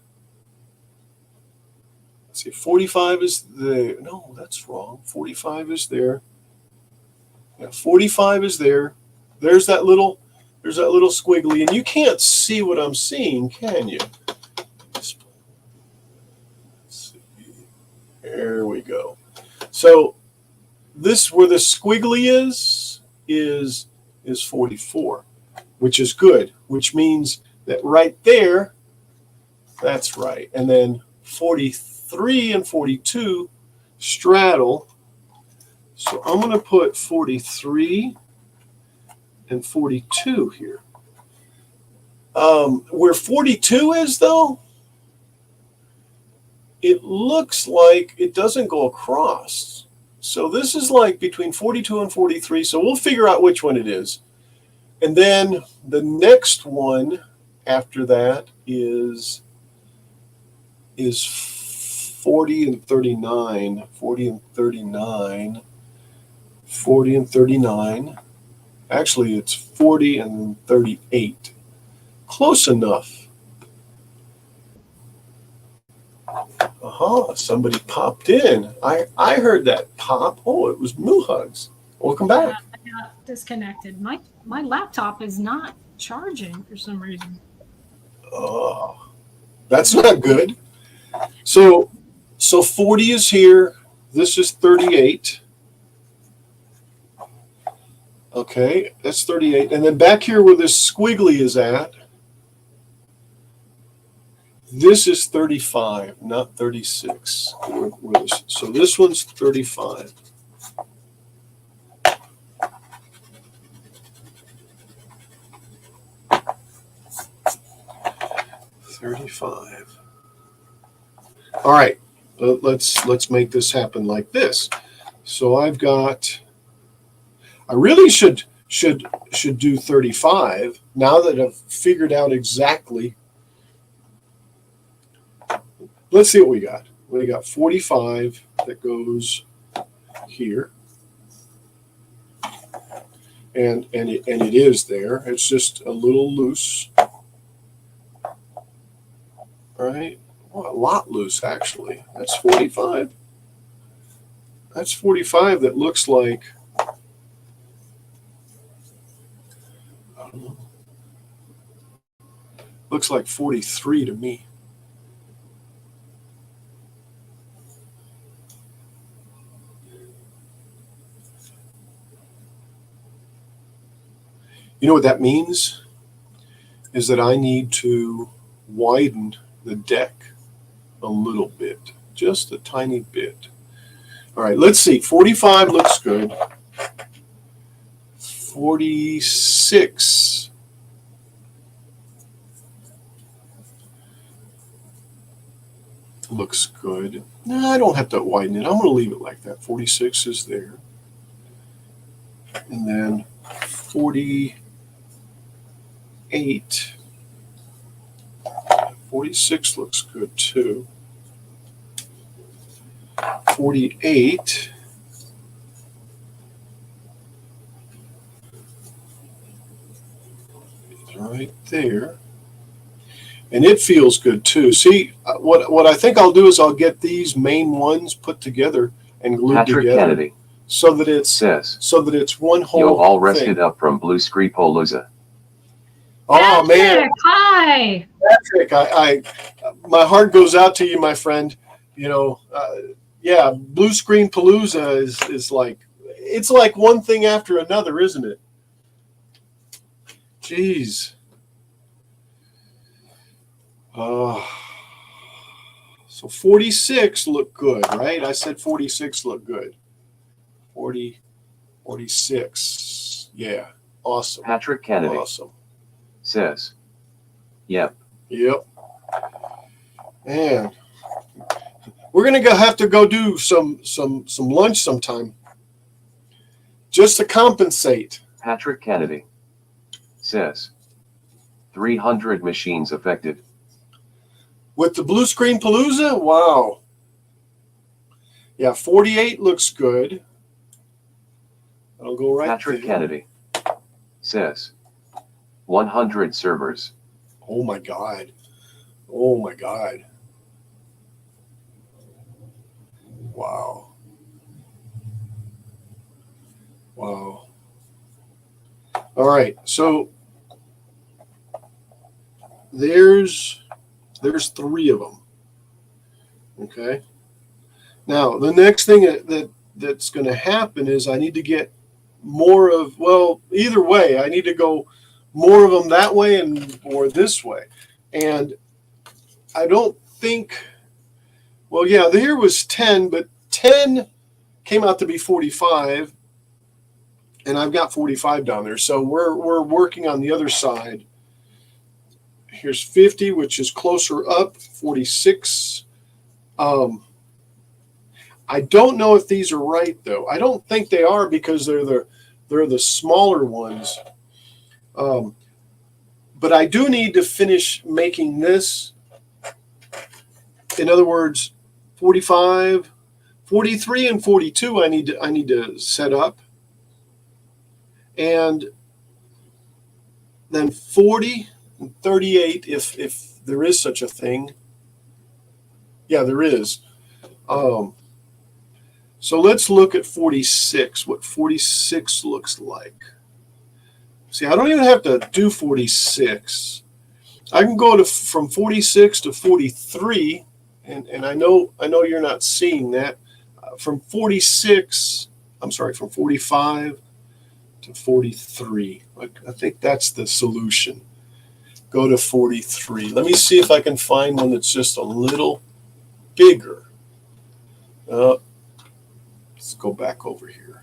let's see, 45 is there. No, that's wrong. 45 is there. Yeah, 45 is there. There's that little squiggly, and you can't see what I'm seeing, can you? Let's see. There we go. So this where the squiggly is 44, which is good, which means that right there, that's right. And then 43 and 42 straddle. So I'm going to put 43 and 42 here. Where 42 is, though, it looks like it doesn't go across. So this is like between 42 and 43. So we'll figure out which one it is. And then the next one after that is 40 and 39. 40 and 39. 40 and 39. Actually, it's 40 and 38. Close enough. Somebody popped in. I heard that pop. Oh, it was Moo Hugs. Welcome back. I got disconnected. My laptop is not charging for some reason. Oh, that's not good. So 40 is here. This is 38. Okay, that's 38. And then back here where this squiggly is at, this is 35, not 36. So this one's 35. All right, let's make this happen like this. So I've got. I really should do 35 now that I've figured out exactly. Let's see what we got. We got 45 that goes here. And it is there. It's just a little loose. Right? Well, a lot loose actually. That's 45. That's 45 that looks like looks like 43 to me. You know what that means? Is that I need to widen the deck a little bit, just a tiny bit. All right, let's see. 45 looks good. 46. Looks good. No, I don't have to widen it. I'm going to leave it like that. 46 is there. And then 48. 46 looks good too. 48. Is right there. And it feels good too. See, what I think I'll do is I'll get these main ones put together and glued Patrick together Kennedy so that it's says, one whole "Yo, all thing. rested up from Blue Screen Palooza." Oh man, Patrick, hi. Patrick, I my heart goes out to you, my friend. You know, yeah, Blue Screen Palooza is like, it's like one thing after another, isn't it? Jeez. So 46 look good, right? I said 46 look good. 46. Yeah. Awesome. Patrick Kennedy Awesome. says, "Yep." Yep. Man. We're gonna have to go do some lunch sometime. Just to compensate. Patrick Kennedy says, 300 machines affected. With the Blue Screen Palooza, wow. Yeah, 48 looks good. That'll go right Patrick there. Kennedy says, 100 servers. Oh my God. Oh my God. Wow. Wow. All right. So there's 3 of them. Okay. Now the next thing that's going to happen is I need to get more of, well, either way, I need to go more of them that way and or this way. And I don't think, well, yeah, here was 10, but 10 came out to be 45, and I've got 45 down there. So we're working on the other side. Here's 50, which is closer up, 46. I don't know if these are right though. I don't think they are because they're the smaller ones. But I do need to finish making this. In other words, 45, 43, and 42 I need to set up. And then 40 and 38, if there is such a thing. Yeah, there is. So let's look at 46, what 46 looks like. See, I don't even have to do 46. I can go to from 46 to 43, and I know you're not seeing that. From 46, I'm sorry, from 45 to 43. I think that's the solution. Go to 43. Let me see if I can find one that's just a little bigger. Let's go back over here.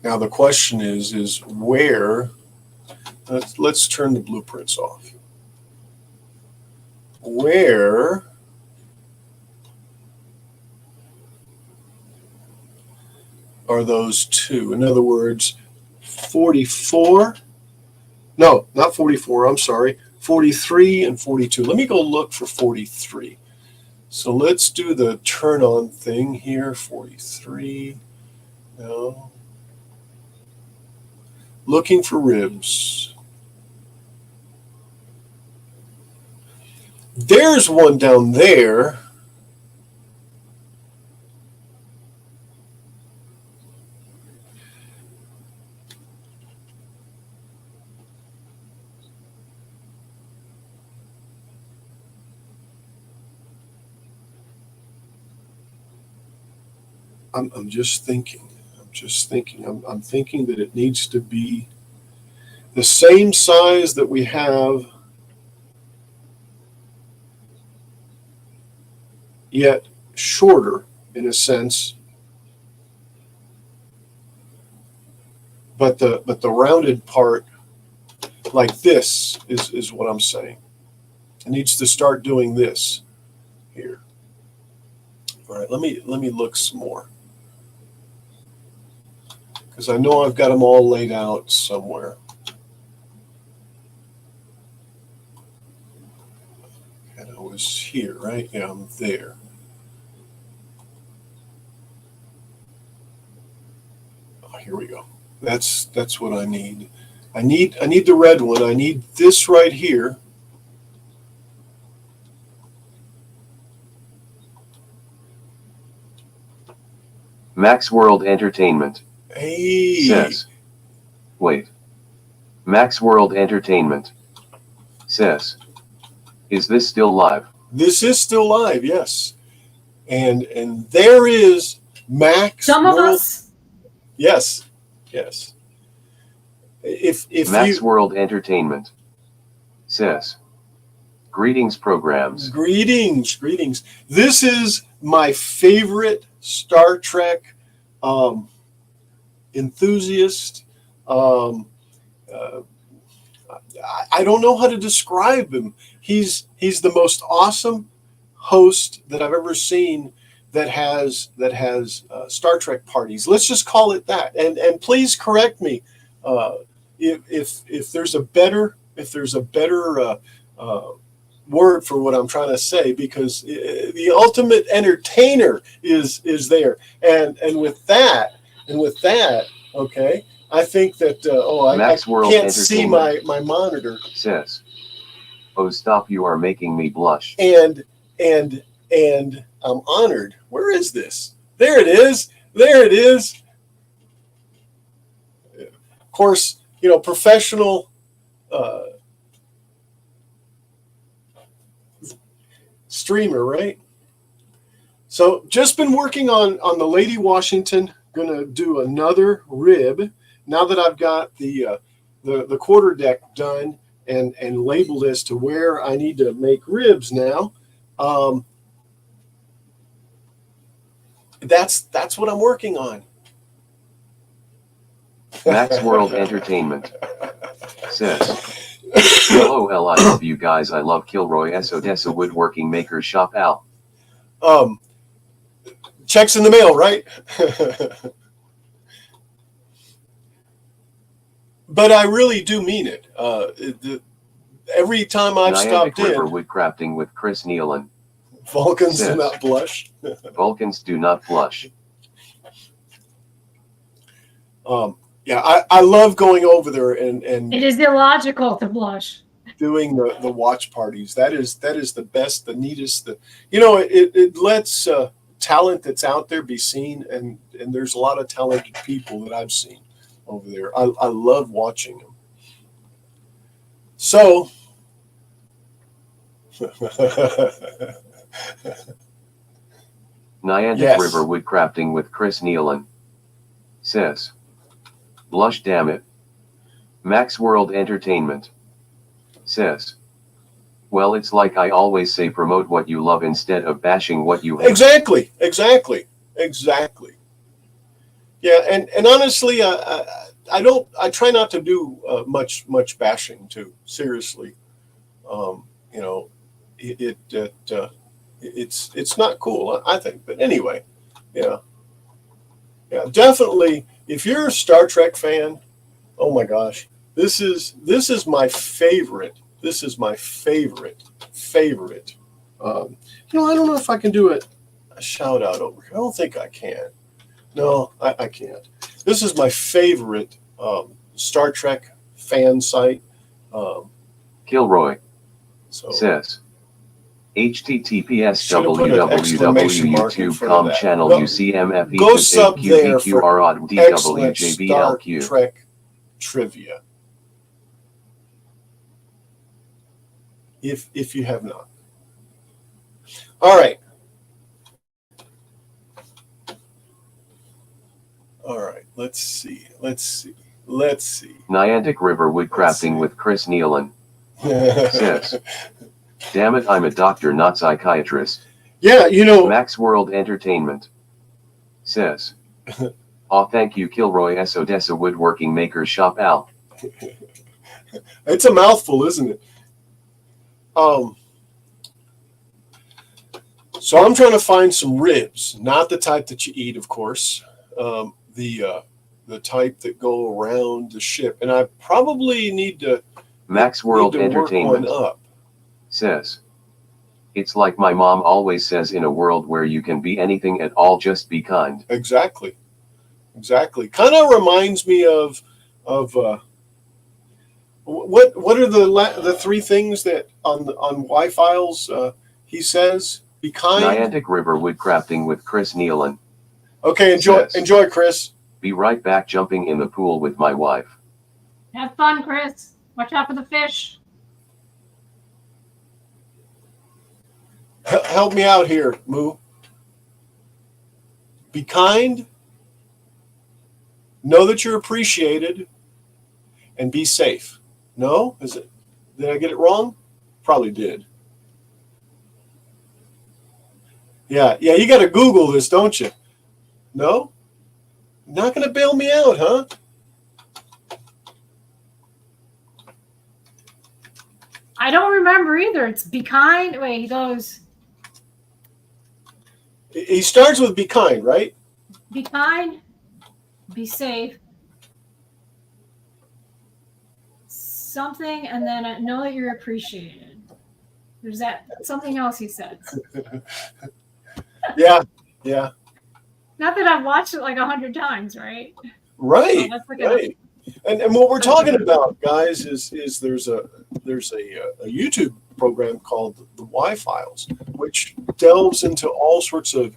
Now the question is where, let's turn the blueprints off. Where are those two? In other words, 44, no, not 44, I'm sorry, 43 and 42. Let me go look for 43. So let's do the turn on thing here, 43, no. Looking for ribs. There's one down there. I'm just thinking. I'm thinking that it needs to be the same size that we have, yet shorter in a sense. But the rounded part, like this, is what I'm saying. It needs to start doing this here. All right, let me look some more, because I know I've got them all laid out somewhere. And I was here, right? Yeah, I'm there. Oh, here we go. That's what I need. I need the red one. I need this right here. Max World Entertainment Hey. says, wait. Max World Entertainment says, is this still live? This is still live, yes. And there is Max. Some of World. us. Yes. If Max you World Entertainment says, greetings programs. greetings. This is my favorite Star Trek enthusiast. I don't know how to describe him. He's the most awesome host that I've ever seen that has Star Trek parties. Let's just call it that. And please correct me if there's a better word for what I'm trying to say, because the ultimate entertainer is there. And with that, okay. I think that I Max World can't see Entertainment my monitor. says, oh stop, you are making me blush. And I'm honored. Where is this? There it is. Of course, professional streamer, right? So just been working on the Lady Washington. Gonna do another rib now that I've got the quarter deck done and labeled as to where I need to make ribs now. That's what I'm working on. Max World Entertainment says, LOL, I love you guys. I love Kilroy S. Odessa Woodworking Makers Shop Al. Checks in the mail, right? But I really do mean it. Every time I've Niantic stopped River in, Woodcrafting with Chris Nealon Vulcans do Sis. not blush. Vulcans do not blush. Yeah, I love going over there and It is illogical to blush. doing the watch parties. That is the best, the neatest. It lets talent that's out there be seen, and there's a lot of talented people that I've seen over there. I love watching them. So. Niantic Yes. River Woodcrafting with Chris Nealon. Sis. Blush damn it. Max World Entertainment. Sis. Well, it's like I always say, promote what you love instead of bashing what you hate. Exactly. Yeah, and honestly, I try not to do much bashing too. Seriously, it's not cool, I think. But anyway, yeah, definitely. If you're a Star Trek fan, oh my gosh, this is my favorite. This is my favorite. I don't know if I can do a shout out over here. I don't think I can. No, I can't. This is my favorite Star Trek fan site. Kilroy. So Sis. https Should've put an exclamation mark in front of www.youtube.com that. channel Go- UCMFE go sub there for excellent Star DWJBLQ. Trek trivia. If you have not. All right. Let's see. Niantic River Woodcrafting with Chris Nealon. Sis. Damn it, I'm a doctor, not psychiatrist. Yeah, Max World Entertainment. Sis. Aw, thank you, Kilroy S. Odessa Woodworking Maker Shop Al. it's a mouthful, isn't it? So I'm trying to find some ribs, not the type that you eat, of course. The type that go around the ship, and I probably need to Max World work Entertainment. one up. Sis. It's like my mom always says, in a world where you can be anything at all, just be kind. Exactly. Kind of reminds me of what are the three things that on Y-Files he says? Be kind. Niantic River Woodcrafting with Chris Nealon. Okay, Yes. enjoy, Chris. Be right back, jumping in the pool with my wife. Have fun, Chris. Watch out for the fish. Help me out here, Moo. Be kind. Know that you're appreciated, and be safe. No, did I get it wrong? Probably did. Yeah. You got to Google this, don't you? No, not going to bail me out, huh? I don't remember either. It's be kind. Wait, he goes, He starts with be kind, right? be kind, be safe, something, and then know that you're appreciated. There's that something else he says. Yeah. Not that I've watched it like 100 times, right? Right. So let's look it up. Right. And what we're talking about, guys, is there's a YouTube program called the Y-Files, which delves into all sorts of,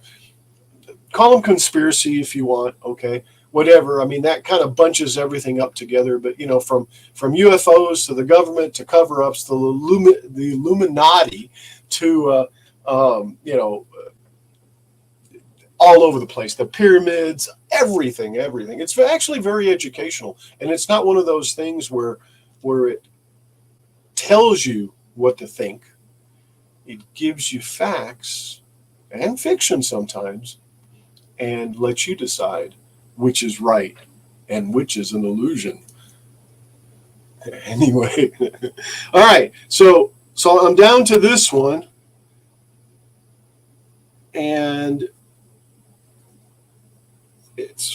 call them conspiracy if you want, okay, whatever. I mean, that kind of bunches everything up together. But from UFOs to the government to cover-ups to the Illuminati to all over the place, the pyramids, everything. It's actually very educational, and it's not one of those things where it tells you what to think. It gives you facts and fiction sometimes and lets you decide which is right and which is an illusion. Anyway, all right, so I'm down to this one, and it's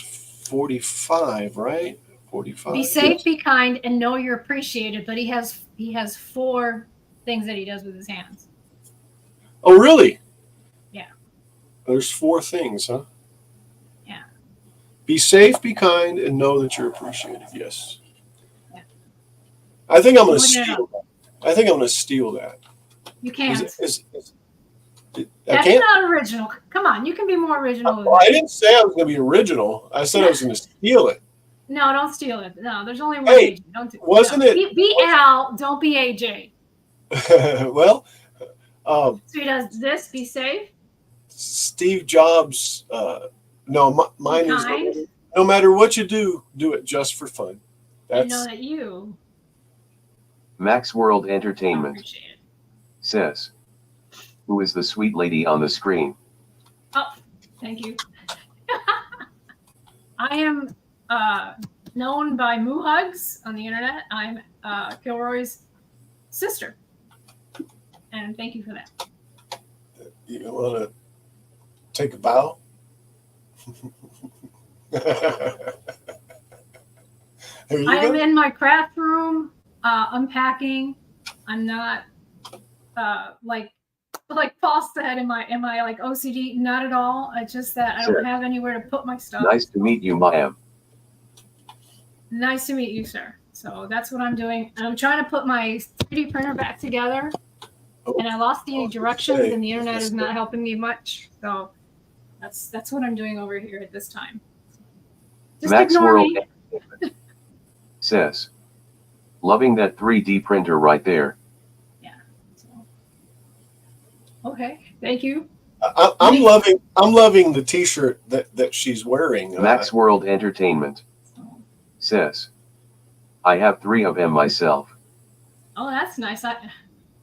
45, right? 45. Be safe, be kind, and know you're appreciated. But he has 4 things that he does with his hands. Oh, really? There's 4 things, huh? Yeah. Be safe, be kind, and know that you're appreciated. Yes. Yeah. I think I'm going to Look it steal that. I think I'm going to steal that. You can't. I That's can't. not original. Come on, you can be more original. Well, I didn't say I was going to be original. I said I was going to steal it. No, don't steal it. No, there's only one Hey, AJ. Don't do, wasn't no. it- Be Al, don't be AJ. Well, So he does this, be safe, Steve Jobs. No, mine be is kind, no matter what you do it just for fun. and know That's that you Max World are Entertainment appreciated. says, who is the sweet lady on the screen? Oh, thank you. I am known by Moo Hugs on the internet. I'm Kilroy's sister. And thank you for that. you want to take a bow. There you I am go. in my craft room unpacking. I'm not like Paul said, am I like OCD? Not at all. It's just that I Sure. don't have anywhere to put my stuff. Nice to meet you, Mayam. Nice to meet you, sir. So that's what I'm doing. And I'm trying to put my 3D printer back together. And I lost the directions, and the internet is not helping me much. So that's what I'm doing over here at this time. Just Max ignore World me. Entertainment says, loving that 3D printer right there. So, okay, thank you. I'm loving the T-shirt that she's wearing. Max World Entertainment So, says, I have 3 of them myself. oh, that's nice.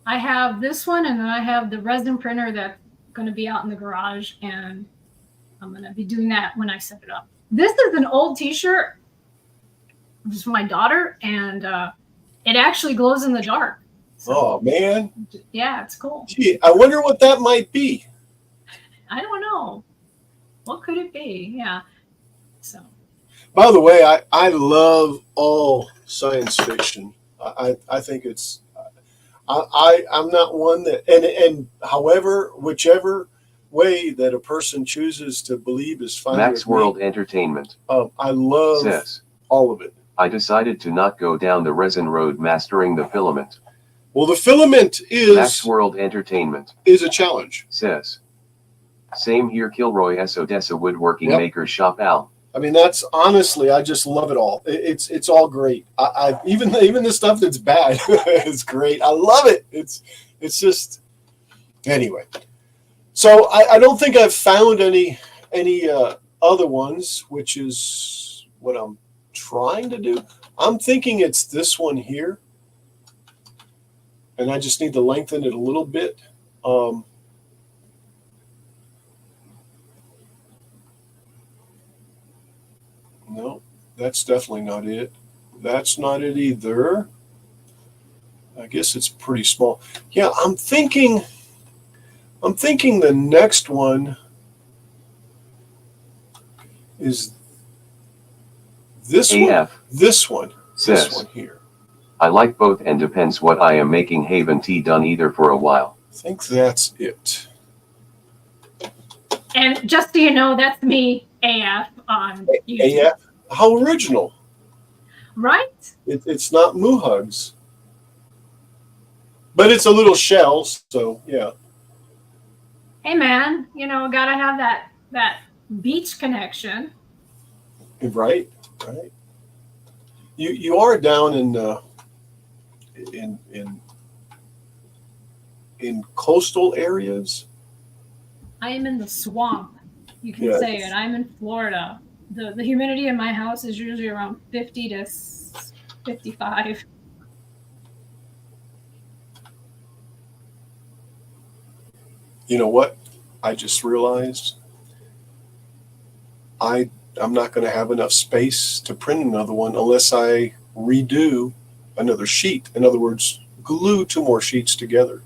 I have this one, and then I have the resin printer that's going to be out in the garage, and I'm going to be doing that when I set it up. This is an old T-shirt. This is for my daughter, and it actually glows in the dark. So, Oh man, yeah, it's cool. gee, I wonder what that might be. I don't know. What could it be? Yeah. So, By the way, I love all science fiction. I think it's I'm not one that and however whichever way that a person chooses to believe is fine. Max with me. World Entertainment I love says, all of it. I decided to not go down the resin road mastering the filament. Well, the filament Max World Entertainment is a challenge. says, same here, Kilroy S. Odessa Woodworking Yep. Maker Shop Al. I mean, that's honestly, I just love it all. It's all great. I even the stuff that's bad is great. I love it. It's just anyway. So I don't think I've found any other ones, which is what I'm trying to do. I'm thinking it's this one here, and I just need to lengthen it a little bit. No, that's definitely not it. That's not it either. I guess it's pretty small. Yeah, I'm thinking the next one is this one. AF This one. This says, one here. I like both and depends what I am making. Haven't done either for a while. I think that's it. and just so you know, that's me, AF, on YouTube. Yeah. How original. Right? It's not Moo Hugs. But it's a little shell, so yeah. Hey, man, gotta have that beach connection. Right. You are down in coastal areas. I am in the swamp. You can Yeah. say it. I'm in Florida. The humidity in my house is usually around 50 to 55. You know what? I just realized I'm not going to have enough space to print another one unless I redo another sheet. In other words, glue 2 more sheets together,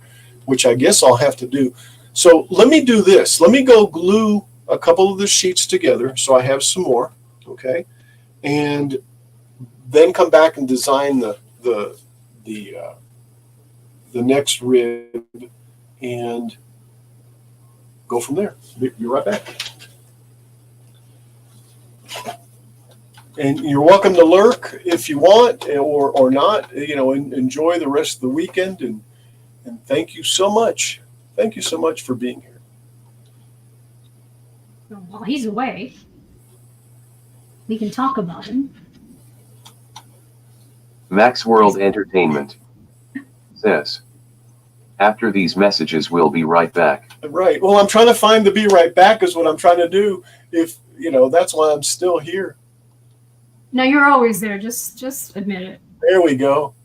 which I guess I'll have to do. So let me do this. Let me go glue a couple of the sheets together so I have some more, okay? And then come back and design the next rib and go from there. Be right back. And you're welcome to lurk if you want or not, enjoy the rest of the weekend. And thank you so much. Thank you so much for being here. While he's away, we can talk about him. Max World Entertainment says, after these messages, we'll be right back. Right. Well, I'm trying to find the be right back is what I'm trying to do. If, that's why I'm still here. No, you're always there. Just admit it. There we go.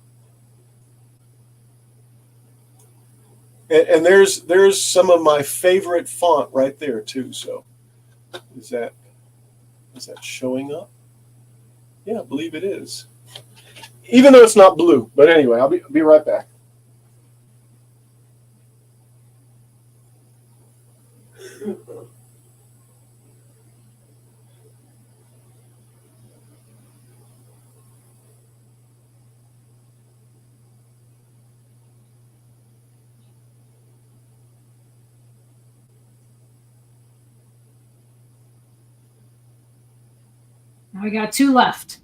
And there's some of my favorite font right there too. So is that showing up? Yeah, I believe it is. Even though it's not blue. But anyway, I'll be right back. Now we got 2 left.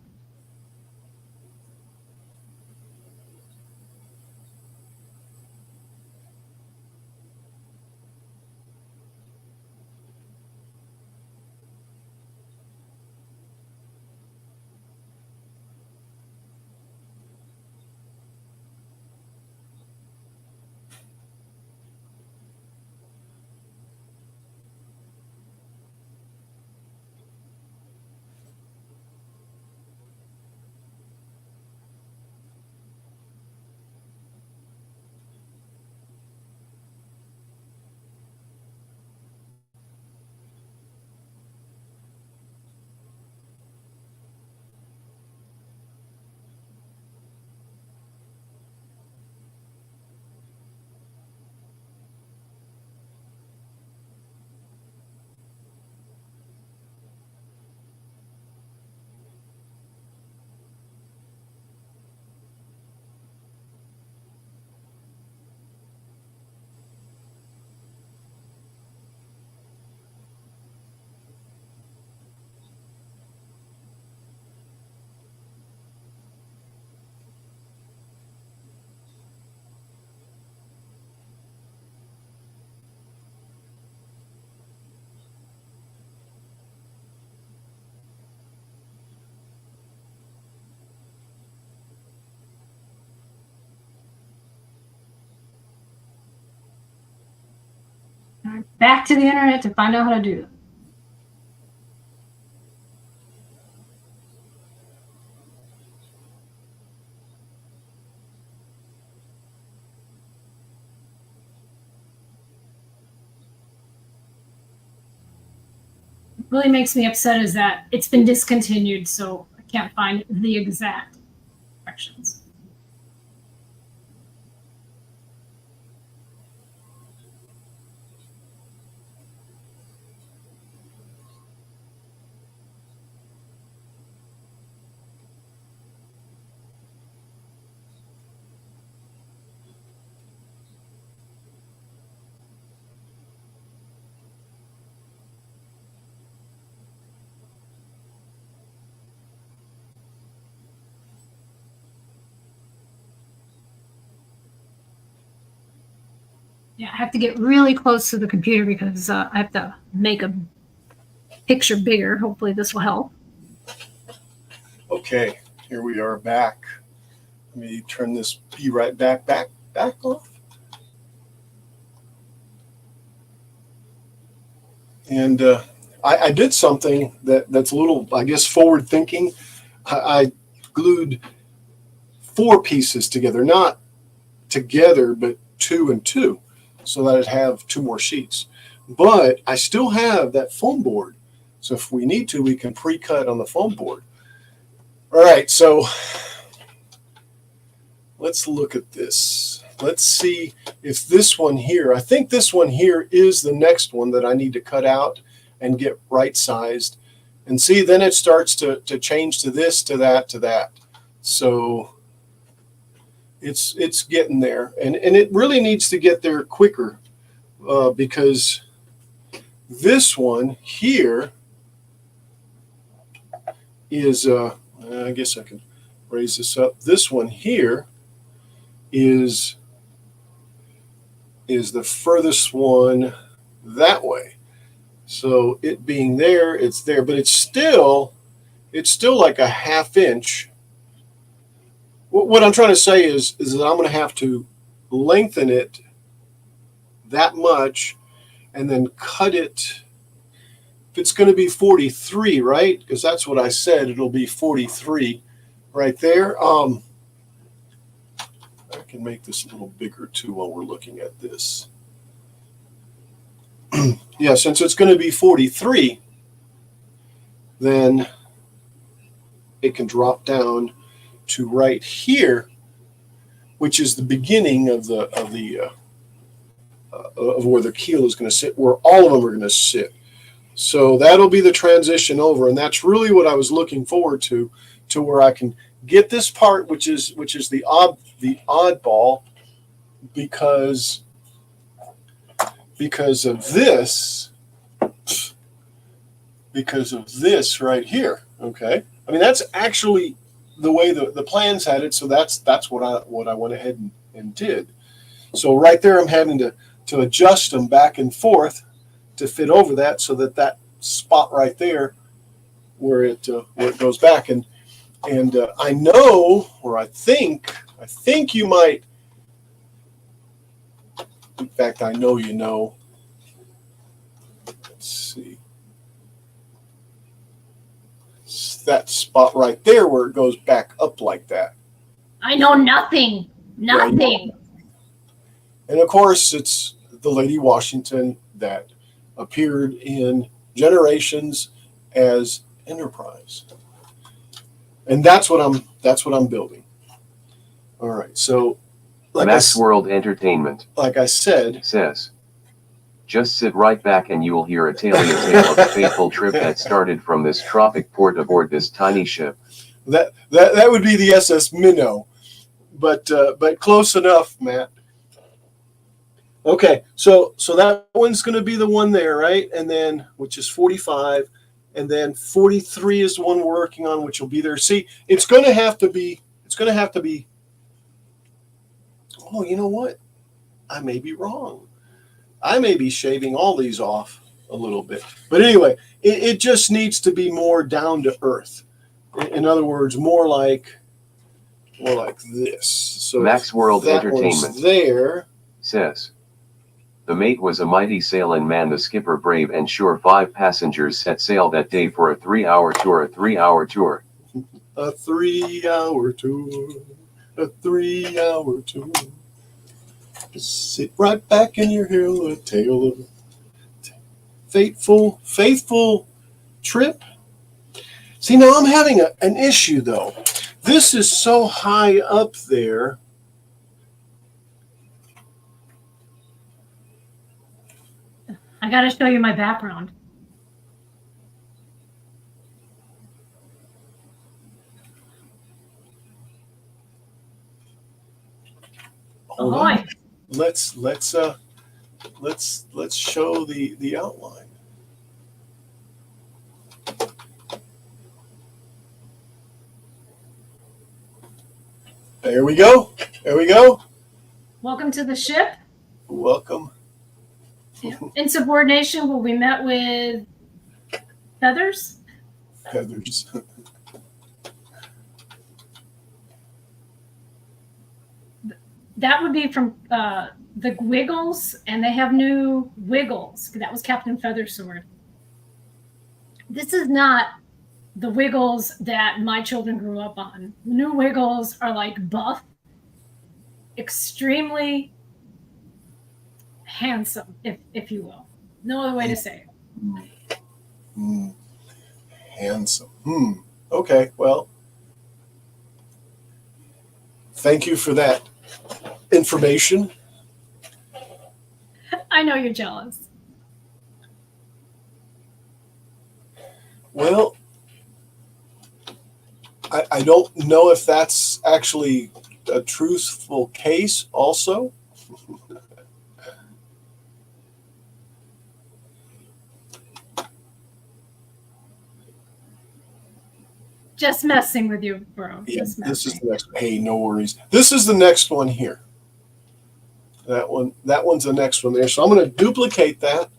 All right, back to the internet to find out how to do it. What really makes me upset is that it's been discontinued, so I can't find the exact directions. Yeah, I have to get really close to the computer because I have to make a picture bigger. Hopefully this will help. Okay, here we are back. Let me turn this be right back off. And I did something that's a little, I guess, forward thinking. I glued 4 pieces together, not together, but 2 and 2, so that I'd have 2 more sheets. But I still have that foam board. So if we need to, we can pre-cut on the foam board. All right, so let's look at this. Let's see if this one here, I think this one here is the next one that I need to cut out and get right sized. And see, then it starts to change to this, to that, to that. So it's getting there. And it really needs to get there quicker because this one here is, I guess I can raise this up. This one here is the furthest one that way. So it being there, it's there, but it's still like a ½ inch. What I'm trying to say is that I'm going to have to lengthen it that much and then cut it. If it's going to be 43, right? Because that's what I said, it'll be 43 right there. I can make this a little bigger too while we're looking at this. Yeah, since it's going to be 43, then it can drop down to right here, which is the beginning of where the keel is going to sit, where all of them are going to sit. So that'll be the transition over, and that's really what I was looking forward to where I can get this part, which is the oddball, because of this right here. Okay, I mean that's actually the way the plans had it, so that's what I went ahead and did. So right there, I'm having to adjust them back and forth to fit over that, so that spot right there where it goes back, and I know, or I think you might. In fact, I know you know. Let's see. It's that spot right there where it goes back up like that. I know nothing. Nothing. And of course, it's the Lady Washington that appeared in Generations as Enterprise. And that's what I'm building. All right. So Max World Entertainment, like I said, says, just sit right back and you will hear a tale of the fateful trip that started from this tropic port aboard this tiny ship. that would be the SS Minnow, but close enough, Matt. Okay, so that one's going to be the one there, right? And then, which is 45, and then 43 is the one we're working on, which will be there. See, it's going to have to be. Oh, you know what? I may be wrong. I may be shaving all these off a little bit, but anyway, it just needs to be more down to earth. In other words, more like this. So Max World that Entertainment one's there. says, the mate was a mighty sailin' man, the skipper brave and sure. 5 passengers set sail that day for a 3-hour tour. A 3-hour tour. A 3-hour tour. Sit right back and you hear a tale of faithful trip. See, now I'm having an issue though. This is so high up there. I got to show you my background. Hold Ahoy. on. Let's show the outline. There we go. There we go. Welcome to the ship. Welcome. Insubordination, where we met with Feathers. Feathers. That would be from the Wiggles, and they have new Wiggles. That was Captain Feathersword. This is not the Wiggles that my children grew up on. New Wiggles are like buff, extremely handsome, if you will. No other way to say it. Handsome. Okay, well, thank you for that information. I know you're jealous. Well, I don't know if that's actually a truthful case also. Just messing with you, bro. Yeah, Just this is messing. the next. Hey, no worries. This is the next one here. That one's the next one there. So I'm going to duplicate that.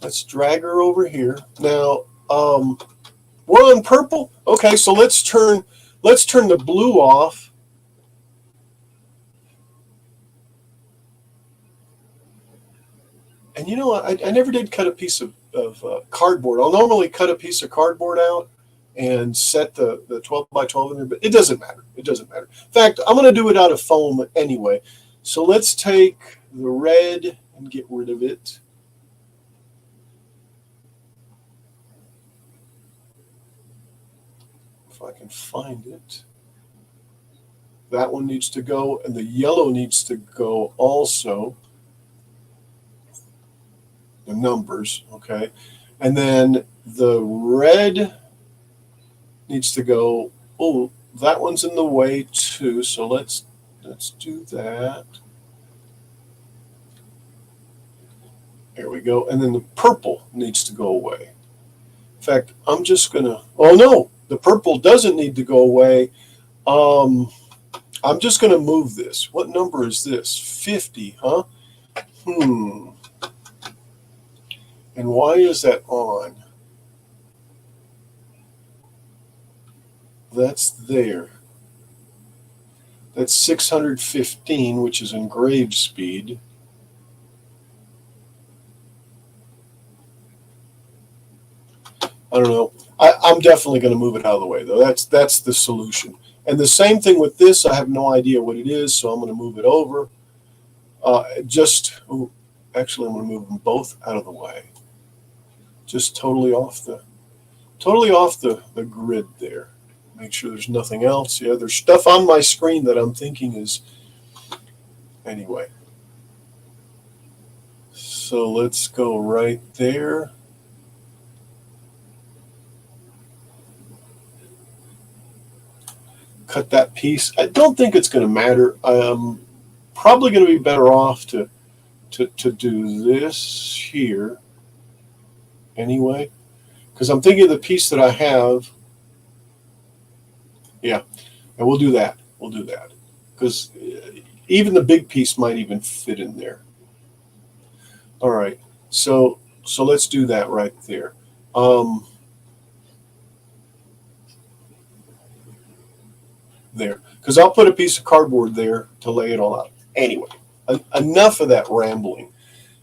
Let's drag her over here. Now, we're on purple. Okay, so let's turn the blue off. And you know what? I never did cut a piece of cardboard. I'll normally cut a piece of cardboard out and set the 12 by 12 in there, but it doesn't matter. It doesn't matter. In fact, I'm going to do it out of foam anyway. So let's take the red and get rid of it. If I can find it. That one needs to go, and the yellow needs to go also. The numbers, okay? And then the red needs to go. Oh, that one's in the way too, so let's do that. There we go. And then the purple needs to go away. In fact, I'm just gonna, oh no, the purple doesn't need to go away. I'm just gonna move this. What number is this? 50, huh? And why is that on? That's there. That's 615, which is engraved speed. I don't know. I'm definitely going to move it out of the way, though. That's the solution. And the same thing with this. I have no idea what it is, so I'm going to move it over. Actually, I'm going to move them both out of the way. Just totally off the grid there. Make sure there's nothing else. Yeah, there's stuff on my screen that I'm thinking is anyway. So let's go right there. Cut that piece. I don't think it's going to matter. I'm probably going to be better off to do this here anyway, because I'm thinking of the piece that I have. Yeah, and we'll do that. We'll do that because even the big piece might even fit in there. All right, so let's do that right there. There, because I'll put a piece of cardboard there to lay it all out. Anyway, enough of that rambling.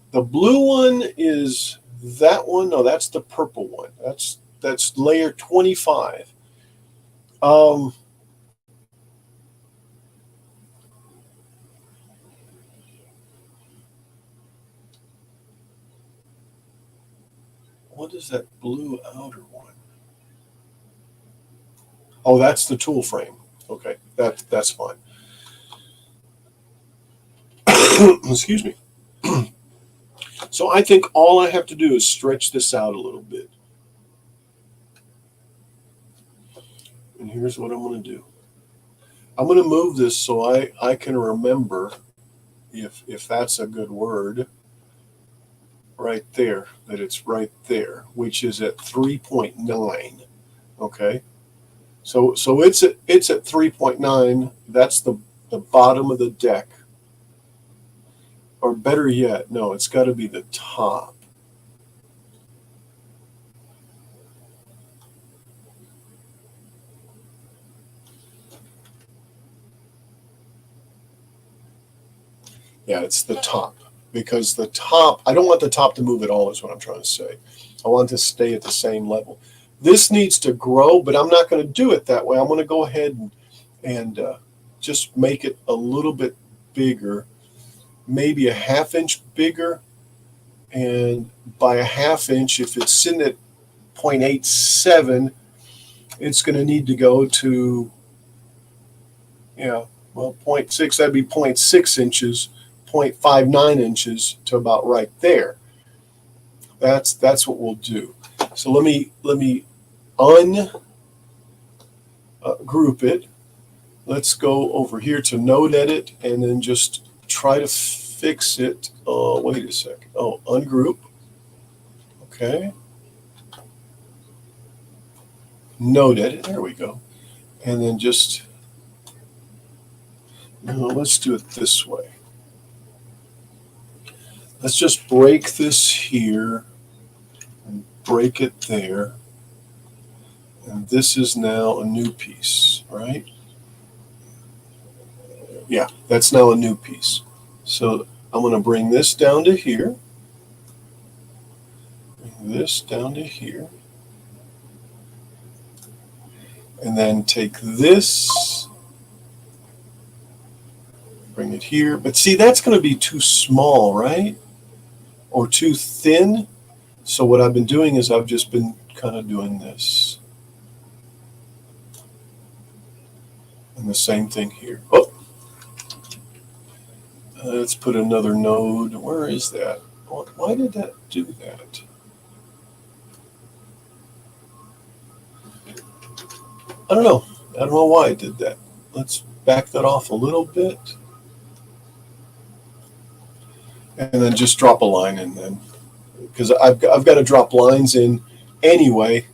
The blue one is that one. No, that's the purple one. That's layer 25. What is that blue outer one? Oh, that's the tool frame. Okay, that's fine. Excuse me. So I think all I have to do is stretch this out a little bit. And here's what I'm going to do. I'm going to move this so I can remember, if that's a good word, right there, that it's right there, which is at 3.9. Okay. So it's at 3.9. That's the bottom of the deck. Or better yet, no, it's got to be the top. Yeah, it's the top. Because the top, I don't want the top to move at all, is what I'm trying to say. I want it to stay at the same level. This needs to grow, but I'm not going to do it that way. I'm going to go ahead and just make it a little bit bigger, maybe a ½ inch bigger. And by a ½ inch, if it's sitting at 0.87, it's going to need to go to, 0.6, that'd be 0.6 inches, 0.59 inches to about right there. That's what we'll do. So let me ungroup it. Let's go over here to node edit and then just try to fix it. Oh, wait a second. Oh, ungroup. Okay. node edit. There we go. And then just, no, let's do it this way. Let's just break this here and break it there. And this is now a new piece, right? Yeah, that's now a new piece. So I'm going to bring this down to here. Bring this down to here. And then take this, bring it here. But see, that's going to be too small, right? Or too thin. So what I've been doing is I've just been kind of doing this. And the same thing here. Oh, let's put another node. Where is that? Why did that do that? I don't know. I don't know why I did that. Let's back that off a little bit. And then just drop a line in then. Because I've got to drop lines in anyway.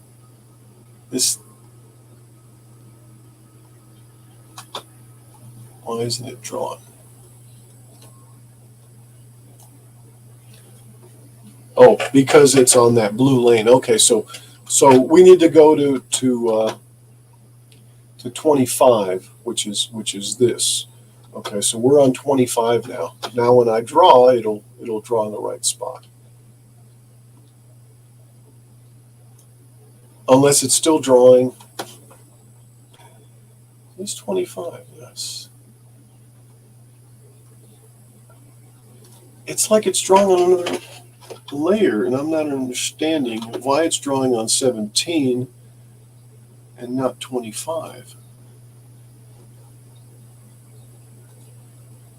Why isn't it drawn? Oh, because it's on that blue lane. Okay, so we need to go to 25, which is this. Okay, so we're on 25 now. Now when I draw, it'll draw in the right spot. Unless it's still drawing. It's 25, yes. It's like it's drawing on another layer, and I'm not understanding why it's drawing on 17 and not 25.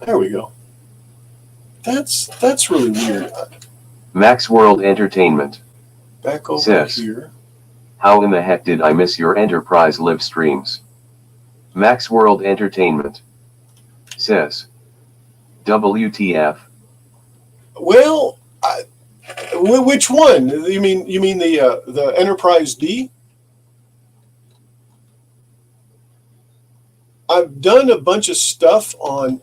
There we go. That's really weird. Max World Entertainment Back over says, here. how in the heck did I miss your Enterprise live streams? Max World Entertainment says, WTF? Well, which one? You mean the Enterprise D? I've done a bunch of stuff on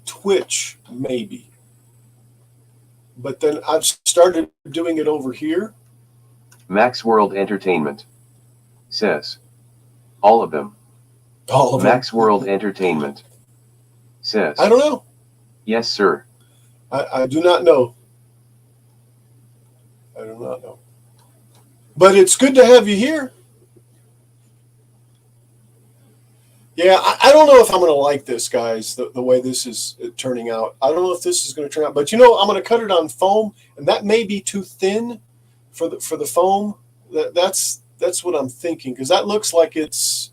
Twitch, maybe, but then I've started doing it over here. Max World Entertainment says, all of them. All of them. Max World Entertainment says, I don't know. yes, sir. I do not know. I do not know. But it's good to have you here. Yeah, I don't know if I'm going to like this, guys, the way this is turning out. I don't know if this is going to turn out. But, I'm going to cut it on foam, and that may be too thin for the foam. That's what I'm thinking, because that looks like it's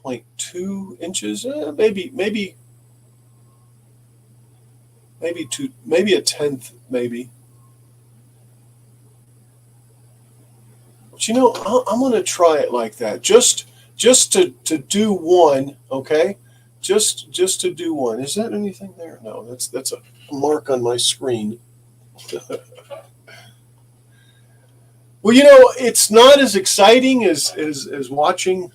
0.2 inches, maybe a tenth, maybe. But I'm going to try it like that, just to do one, okay? Just to do one. Is that anything there? No, that's a mark on my screen. Well, it's not as exciting as watching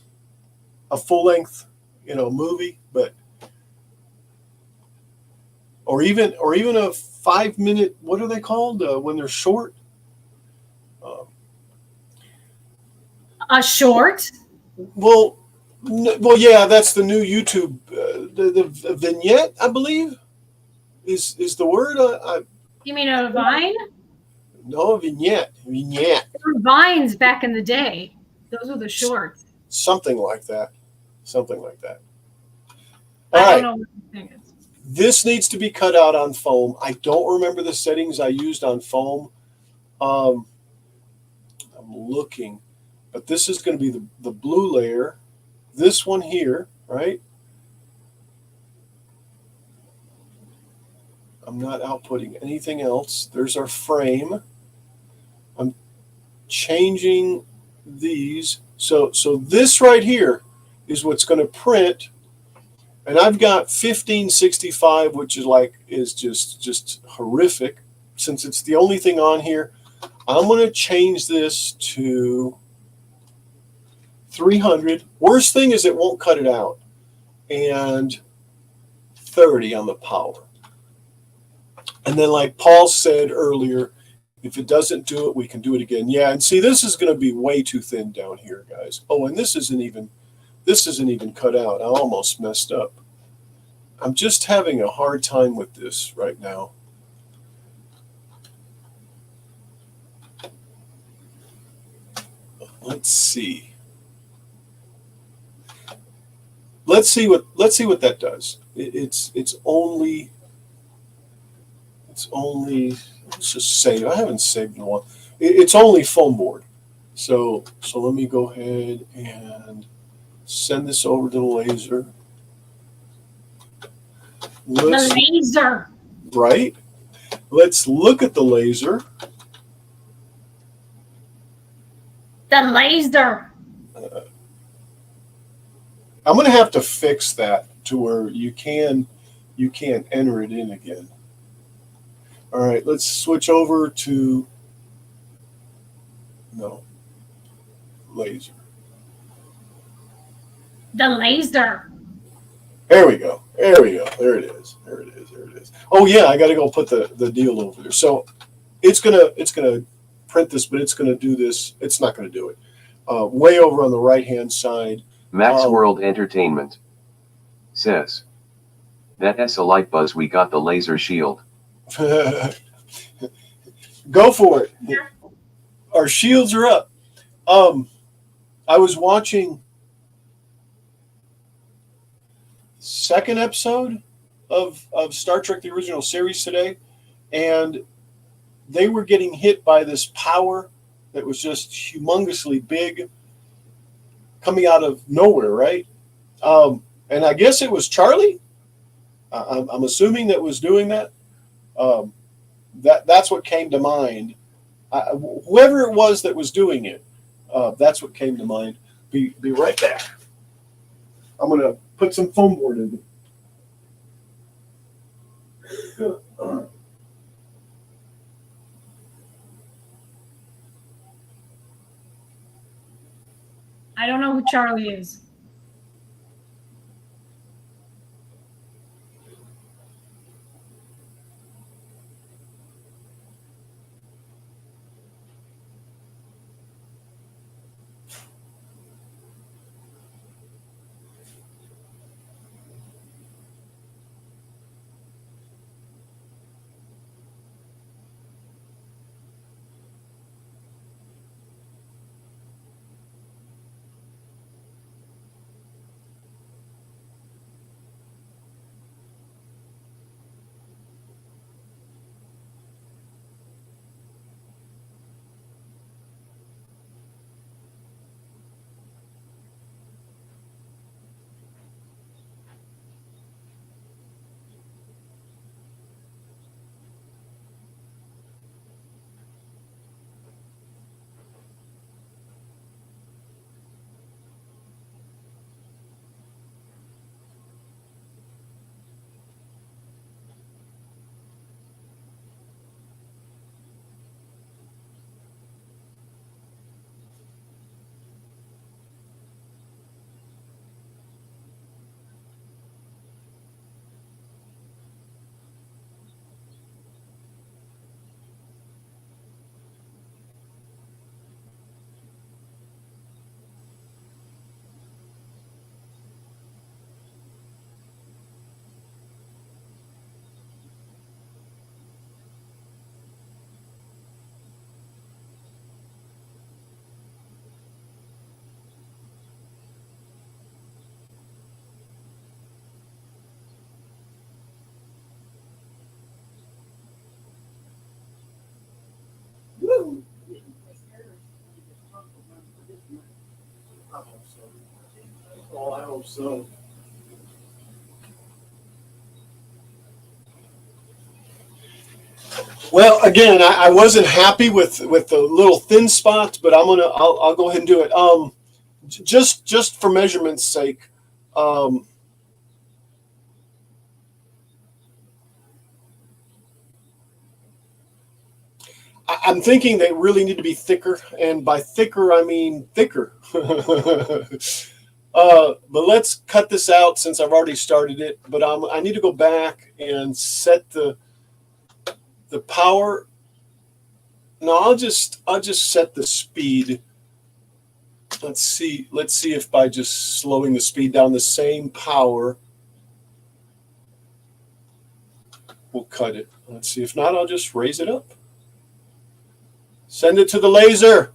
a full-length, movie, but or even a 5-minute. What are they called when they're short? A short. Well, yeah, that's the new YouTube. The vignette, I believe, is the word. You mean a vine? No, vignette. There were vines back in the day. Those were the shorts. Something like that. All I right. don't know what the thing is. This needs to be cut out on foam. I don't remember the settings I used on foam. I'm looking, but this is going to be the blue layer. This one here, right? I'm not outputting anything else. There's our frame. I'm changing these. So this right here is what's going to print. And I've got 1565, which is just horrific. Since it's the only thing on here, I'm going to change this to 300. Worst thing is it won't cut it out. And 30 on the power. And then like Paul said earlier, if it doesn't do it, we can do it again. Yeah, and see, this is going to be way too thin down here, guys. Oh, and this isn't even cut out. I almost messed up. I'm just having a hard time with this right now. Let's see. Let's see what that does. It's only let's just save. I haven't saved in a while. It's only foam board. So let me go ahead and send this over to the laser. The laser. Right. Let's look at the laser. The laser. I'm going to have to fix that to where you can't enter it in again. All right, let's switch over to laser. The laser. There we go. There it is. Oh yeah, I got to go put the deal over there. So it's gonna print this, but it's gonna do this. It's not gonna do it. Way over on the right hand side. Max World Entertainment says, "That's a light buzz. We got the laser shield." Go for it. Our shields are up. I was watching second episode of Star Trek the original series today, and they were getting hit by this power that was just humongously big coming out of nowhere, right? And I guess it was Charlie. I'm assuming that was doing that. That's what came to mind. Whoever it was that was doing it, that's what came to mind. Be right back. I'm gonna put some foam board in it. I don't know who Charlie is. Oh, I hope so. Well, again, I wasn't happy with the little thin spots, but I'll go ahead and do it. Just for measurement's sake, I'm thinking they really need to be thicker, and by thicker I mean thicker. But let's cut this out since I've already started it. But I need to go back and set the power. No, I'll just set the speed. Let's see if by just slowing the speed down the same power will cut it. Let's see. If not, I'll just raise it up. Send it to the laser.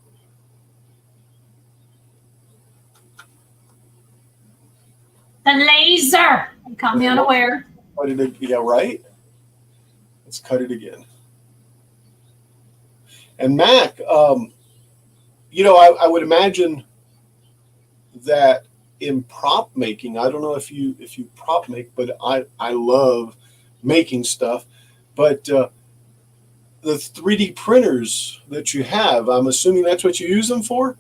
The laser. You caught me unaware. Cut it, yeah, right. Let's cut it again. And Mac, you know, I would imagine that in prop making, I don't know if you prop make, but I love making stuff. But the 3D printers that you have, I'm assuming that's what you use them for?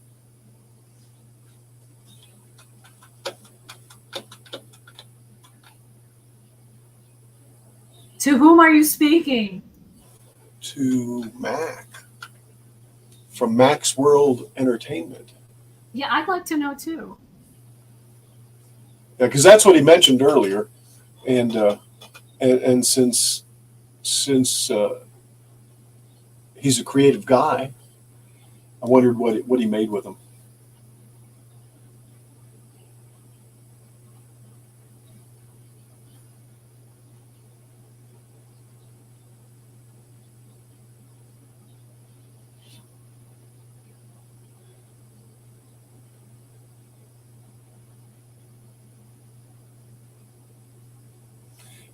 To whom are you speaking? To Mac. From Mac's World Entertainment. Yeah, I'd like to know too. Yeah, because that's what he mentioned earlier. And since he's a creative guy, I wondered what he made with them.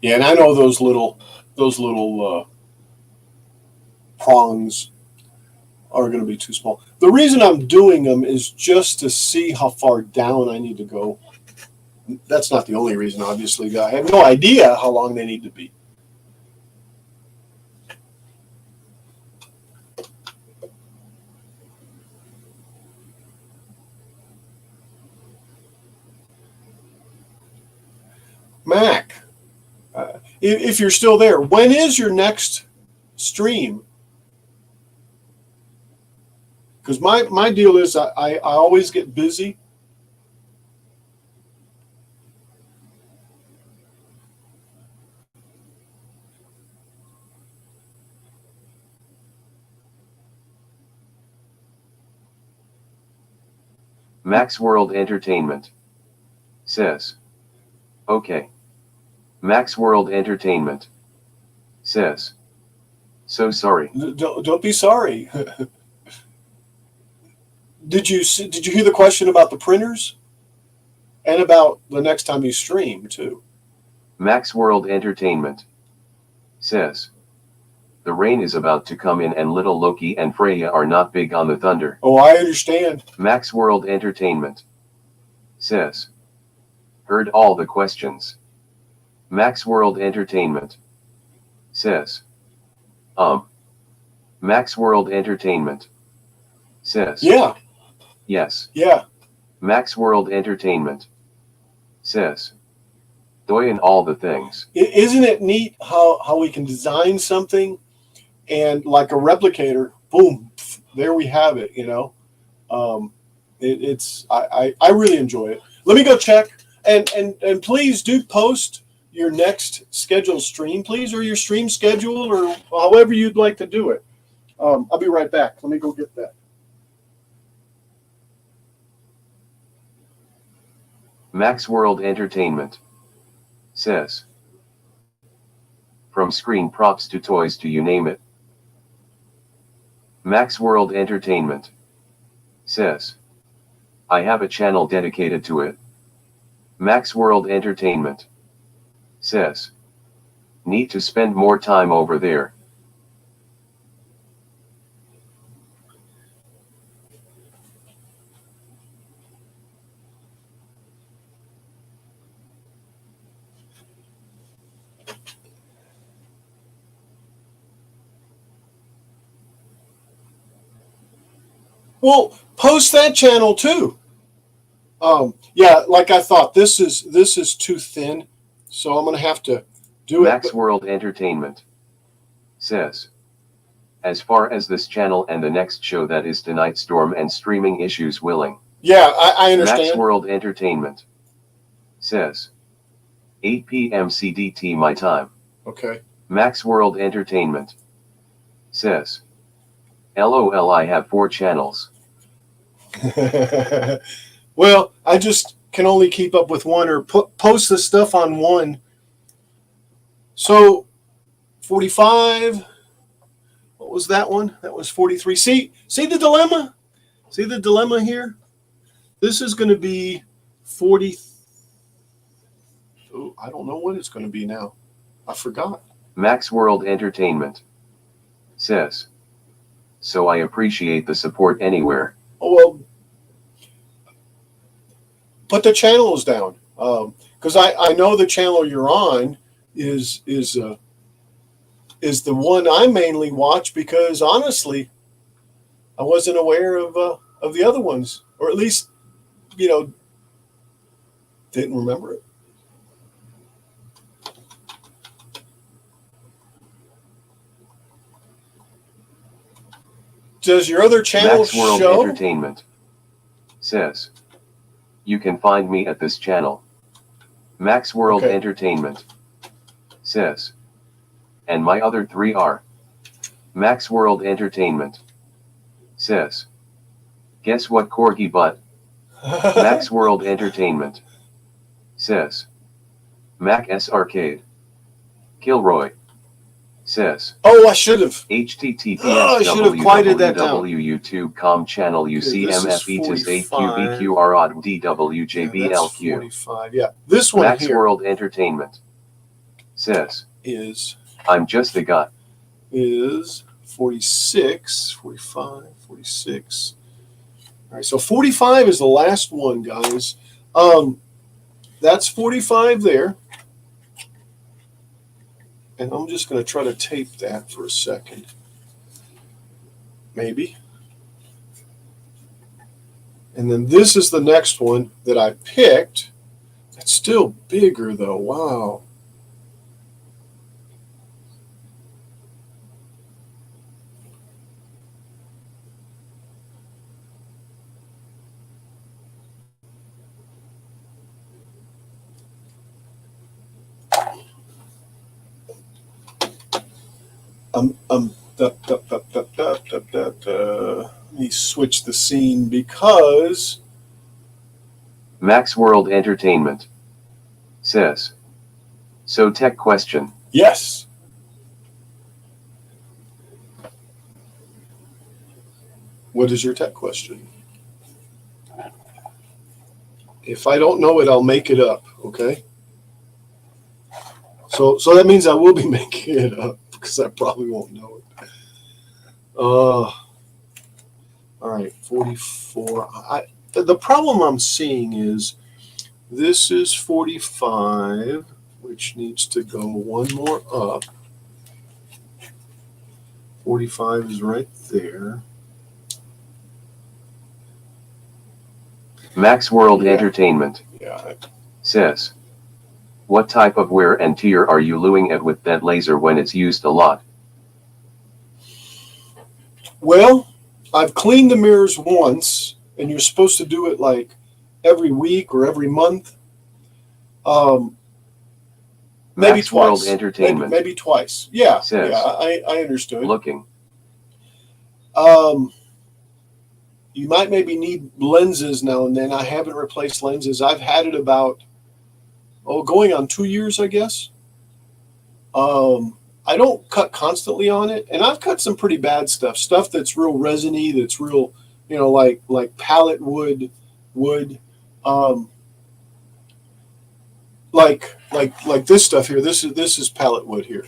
Yeah, and I know those little prongs are going to be too small. The reason I'm doing them is just to see how far down I need to go. That's not the only reason, obviously. I have no idea how long they need to be. Mac, if you're still there, when is your next stream? Because my deal is I always get busy. Max World Entertainment says, okay. Max World Entertainment says, so sorry. Don't be sorry. Did you hear the question about the printers? And about the next time you stream too. Max World Entertainment says, the rain is about to come in and little Loki and Freya are not big on the thunder. Oh, I understand. Max World Entertainment says, heard all the questions. Max World Entertainment says, Max World Entertainment says, Yeah. Yes. Yeah. Max World Entertainment says, doing all the things. Isn't it neat how we can design something and like a replicator, boom, there we have it, you know? I really enjoy it. Let me go check and please do post your next scheduled stream, please, or your stream schedule or however you'd like to do it. I'll be right back. Let me go get that. Max World Entertainment says, from screen props to toys to you name it. Max World Entertainment says, I have a channel dedicated to it. Max World Entertainment says, need to spend more time over there. Well, post that channel too. Yeah, like I thought, this is too thin, so I'm gonna have to do Max it. World Entertainment says, as far as this channel and the next show that is tonight, Storm and streaming issues willing. Yeah, I Max understand. World Entertainment says 8 p.m. CDT my time. Okay. Max World Entertainment says LOL, I have 4 channels. Well, I just can only keep up with one or post the stuff on one. So 45. What was that one? That was 43. See the dilemma? See the dilemma here? This is going to be 40. Oh, I don't know what it's going to be now. I forgot. Max World Entertainment says, so I appreciate the support anywhere. Oh, well, put the channels down. Because I know the channel you're on is the one I mainly watch, because honestly, I wasn't aware of the other ones, or at least, didn't remember it. Does your other channel Max World show? Entertainment says, you can find me at this channel. Max World Okay. Entertainment says, and my other 3 are. Max World Entertainment says, guess what, Corgi butt? Max World Entertainment says, Mac S Arcade. Kilroy says, Oh, I should have. https Oh, I should have quieted that down. www.youtube.com channel this is UCMFETIS 45. AQBQR odd Yeah, that's DWJBLQ. 45. Yeah, this one Max here World Entertainment says, is I'm just a guy. 46, 45, 46. All right, so 45 is the last one, guys. That's 45 there. And I'm just going to try to tape that for a second. Maybe. And then this is the next one that I picked. It's still bigger, though. Wow. Let me switch the scene because Max World Entertainment says, so tech question. yes. What is your tech question? If I don't know it, I'll make it up. Okay. So that means I will be making it up because I probably won't know it. All right, 44. The problem I'm seeing is this is 45, which needs to go one more up. 45 is right there. Max World Yeah. Entertainment Yeah. says, what type of wear and tear are you looking at with that laser when it's used a lot? Well, I've cleaned the mirrors once, and you're supposed to do it like every week or every month. Maybe Max World twice. Entertainment Maybe twice. Yeah. Says, yeah. I understood. looking. You might maybe need lenses now and then. I haven't replaced lenses. I've had it about going on 2 years, I guess. I don't cut constantly on it, and I've cut some pretty bad stuff that's real resiny, that's real, like pallet wood, like this stuff here. This is pallet wood here,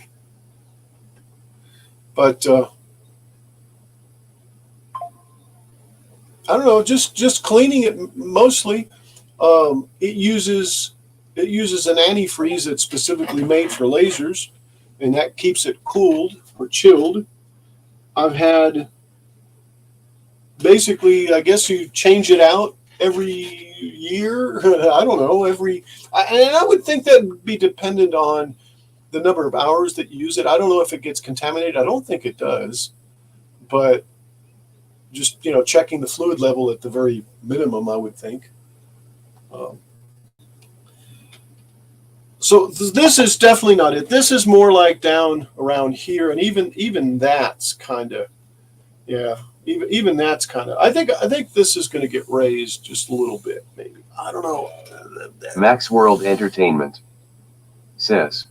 but I don't know. Just cleaning it mostly. It uses an antifreeze that's specifically made for lasers, and that keeps it cooled or chilled. I've had basically, I guess you change it out every year. I don't know, and I would think that would be dependent on the number of hours that you use it. I don't know if it gets contaminated. I don't think it does. but just, checking the fluid level at the very minimum, I would think. So this is definitely not it. This is more like down around here, and even that's kind of, yeah. Even that's kind of. I think this is going to get raised just a little bit, maybe. I don't know. Max World Entertainment says,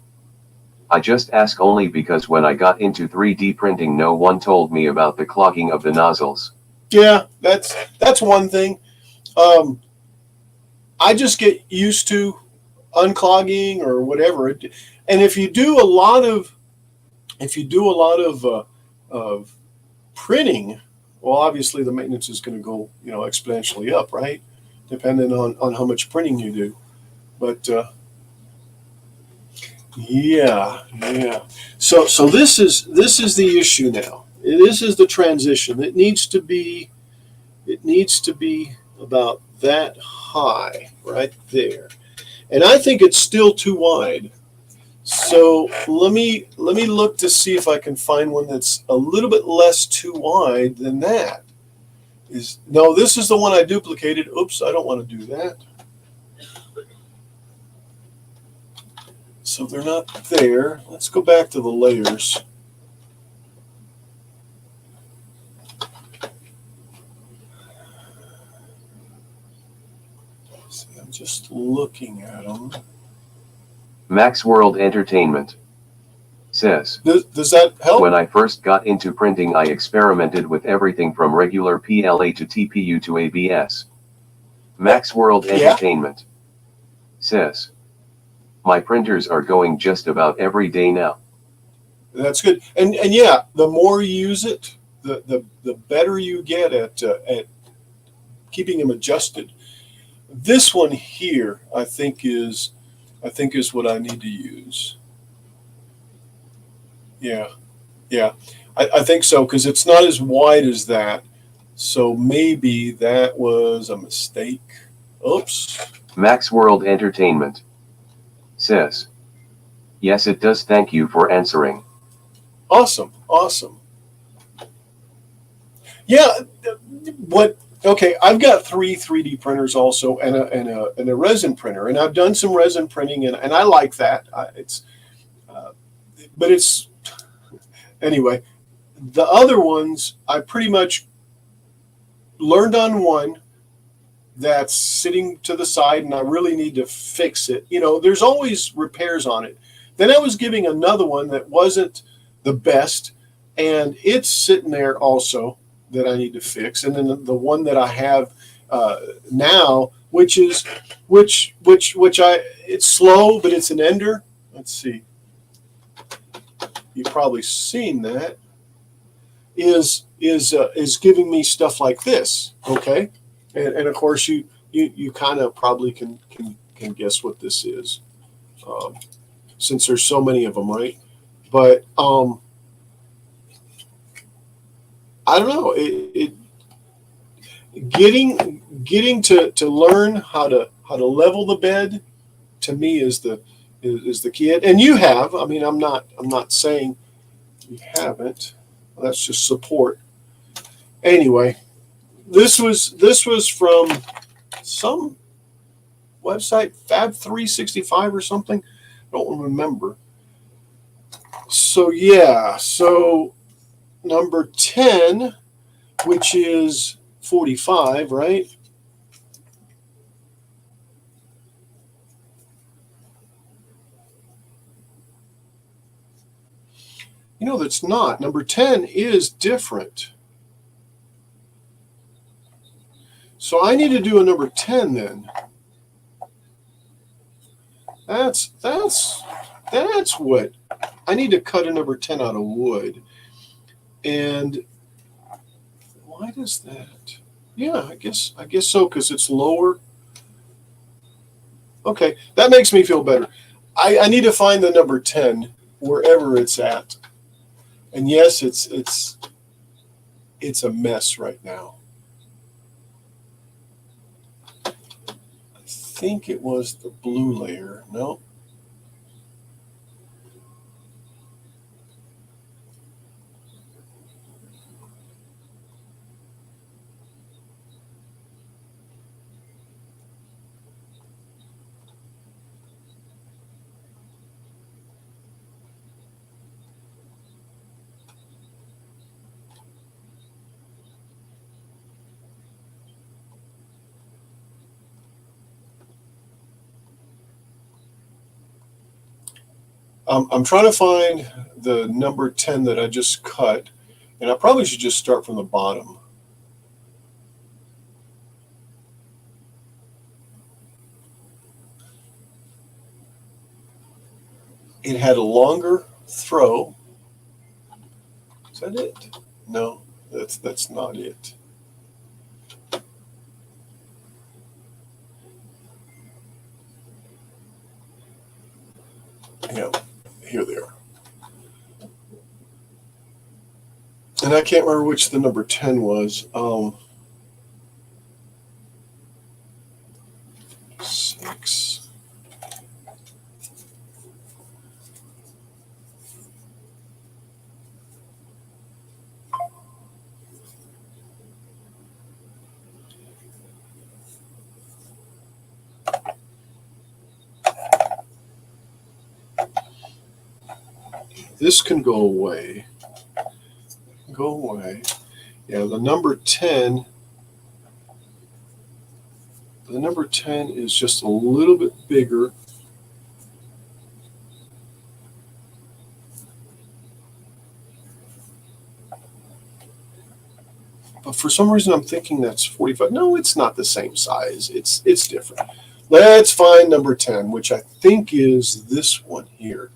I just ask only because when I got into 3D printing, no one told me about the clogging of the nozzles. Yeah, that's one thing. I just get used to unclogging or whatever. And if you do a lot of printing, well, obviously the maintenance is going to go, exponentially up, right? Depending on how much printing you do. But yeah. So this is the issue now. This is the transition. It needs to be about that high right there. And I think it's still too wide. So let me look to see if I can find one that's a little bit less too wide than that. No, this is the one I duplicated. Oops, I don't want to do that. So they're not there. Let's go back to the layers. See, I'm just looking at them. Max World Entertainment says, Does that help? when I first got into printing, I experimented with everything from regular PLA to TPU to ABS. Max World Entertainment says, my printers are going just about every day now. That's good. And yeah, the more you use it, the better you get at keeping them adjusted. This one here, I think is what I need to use. Yeah. I think so, because it's not as wide as that. So maybe that was a mistake. Oops. Max World Entertainment says, yes, it does. Thank you for answering. Awesome. Yeah. Okay, I've got 3 3D printers also, and a resin printer, and I've done some resin printing, and I like that. But it's anyway. The other ones, I pretty much learned on one that's sitting to the side, and I really need to fix it. There's always repairs on it. Then I was giving another one that wasn't the best, and it's sitting there also that I need to fix. And then the one that I have now, it's slow, but it's an Ender. Let's see. You've probably seen that. Is giving me stuff like this. Okay. And of course you kind of probably can guess what this is, since there's so many of them, right? But I don't know. Getting to learn how to level the bed, to me is the key. And you have. I mean, I'm not saying you haven't. That's just support. Anyway, this was from some website, Fab365 or something. I don't remember. So yeah, number 10, which is 45, right? That's not. Number 10 is different. So I need to do a number 10 then. That's what I need to cut a number 10 out of wood. And why does that? Yeah, I guess so, because it's lower. Okay, that makes me feel better. I need to find the number 10 wherever it's at. And yes, it's a mess right now. I think it was the blue layer. No. I'm trying to find the number 10 that I just cut, and I probably should just start from the bottom. It had a longer throw. Is that it? No, that's not it. Yeah, here they are. And I can't remember which the number 10 was. 6. This can go away. Go away. Yeah, the number 10. The number 10 is just a little bit bigger. But for some reason I'm thinking that's 45. No, it's not the same size. It's different. Let's find number 10, which I think is this one here.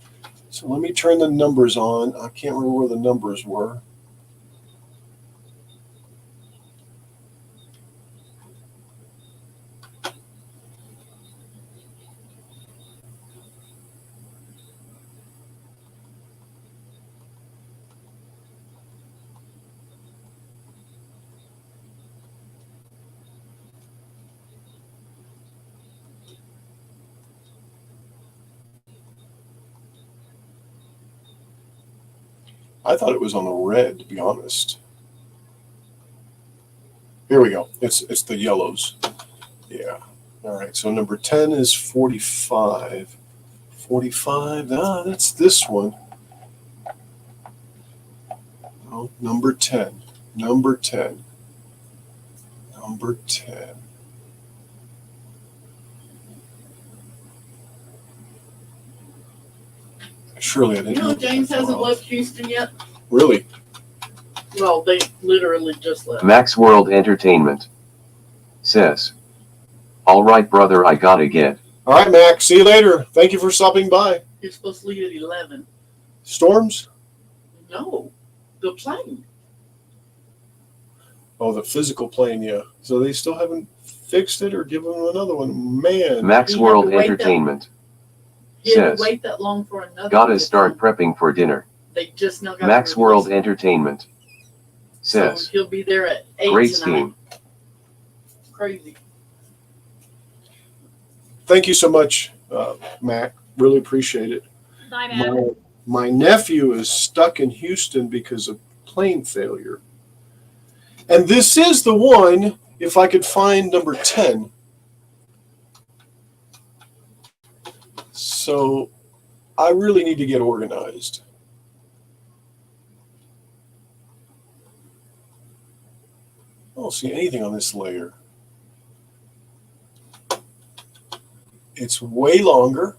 So let me turn the numbers on. I can't remember where the numbers were. I thought it was on the red, to be honest. Here we go. It's the yellows. Yeah. All right. So number 10 is 45. 45. Ah, that's this one. Oh, number 10. Number 10. Number 10. Surely I didn't. You know, James hasn't left Houston yet. Really? Well, they literally just left. Max World Entertainment says, "All right, brother, I gotta get." All right, Mac. See you later. Thank you for stopping by. You're supposed to leave at 11. Storms? No, the plane. Oh, the physical plane, yeah. So they still haven't fixed it or given them another one. Man. Max You have World to wait that- Entertainment You had says, to wait that long for another. "Gotta to start come. prepping for dinner." They just now got Max the World replacement. Entertainment So says, he'll be there at 8 "Great tonight. scheme." Crazy. Thank you so much, Mac. Really appreciate it. Bye, man. My nephew is stuck in Houston because of plane failure. And this is the one, if I could find number 10. So I really need to get organized. I don't see anything on this layer. It's way longer.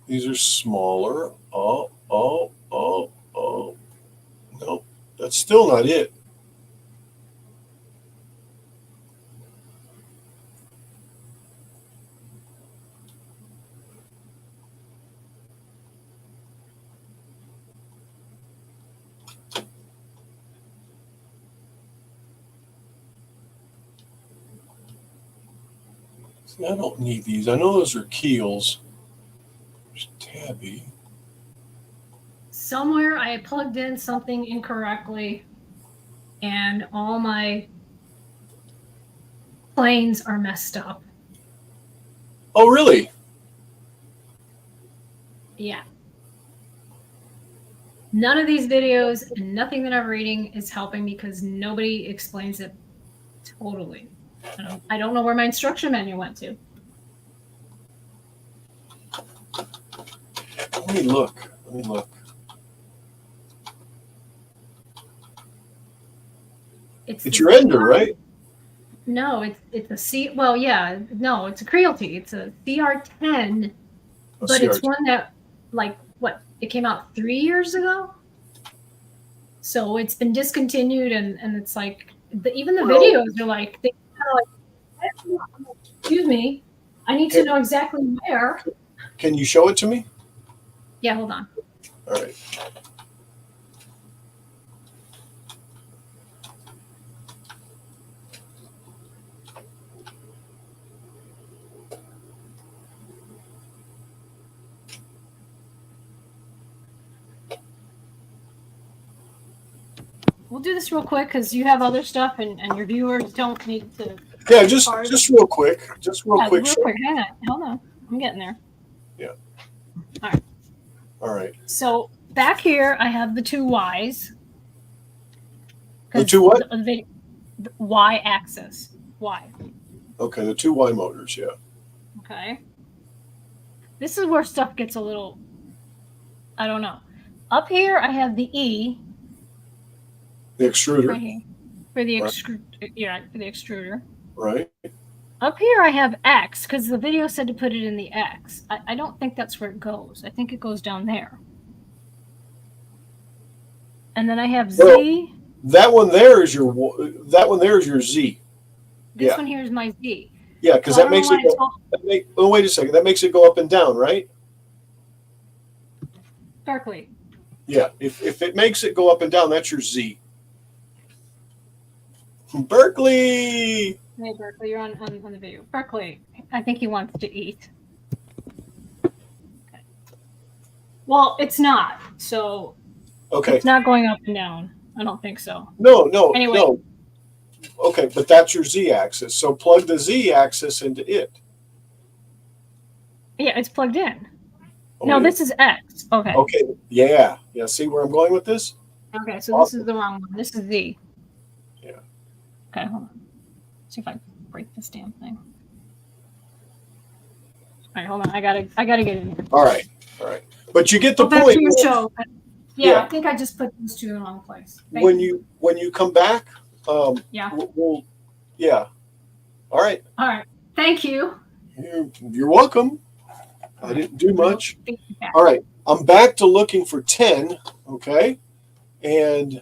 These are smaller. Oh. Nope, that's still not it. See, I don't need these. I know those are keels. There's tabby. Somewhere I plugged in something incorrectly, and all my planes are messed up. Oh, really? Yeah. None of these videos and nothing that I'm reading is helping because nobody explains it Totally. I don't know where my instruction manual went to. Let me look. It's the your Ender, right? No, it's a C. Well, yeah, no, it's a Creality. It's a CR10, A but it's CR10. one that, like, what? It came out 3 years ago. So it's been discontinued, and it's like even the Well- videos are like they kind of like, excuse me, I need to know exactly where. Can you show it to me? Yeah, hold on. All right. We'll do this real quick because you have other stuff, and your viewers don't need to. Yeah, just Sorry. real quick. Just real Yeah, quick. real quick. Hang on. Hold on. I'm getting there. All right. So back here, I have the two Ys. The two what? The Y axis. Y. Okay, the two Y motors, yeah. Okay. This is where stuff gets a little, I don't know. Up here, I have the E The extruder, right here for the Right. for the extruder. right? Up here, I have X because the video said to put it in the X. I don't think that's where it goes. I think it goes down there. And then I have Z. Well, That one there is your Z. This yeah. one here is my Z. Yeah, because So I that don't makes know it why it's go. Oh, wait a second. That makes it go up and down, right? Berkeley. Yeah. If it makes it go up and down, that's your Z. Berkeley. Hey, Berkeley, you're on the video. Berkeley, I think he wants to eat. Okay. Well, it's not. So Okay. it's not going up and down. I don't think so. No. Anyway. No. Okay, but that's your Z axis. So plug the Z axis into it. Yeah, it's plugged in. Oh, No, it this is X. Okay. Okay. Yeah. Yeah. See where I'm going with this? Okay, so this is the wrong one. This is Z. Yeah. Okay, hold on. See if I can break this damn thing. All right, hold on. I gotta get in here. All right. But you get the Go back point. to your show. Yeah, Yeah. I think I just put these two in the wrong place. Thank When you come back, Yeah. we'll yeah. All right. All right. Thank you. You're welcome. I didn't do much. Thank you, Pat. All right. I'm back to looking for 10. Okay. And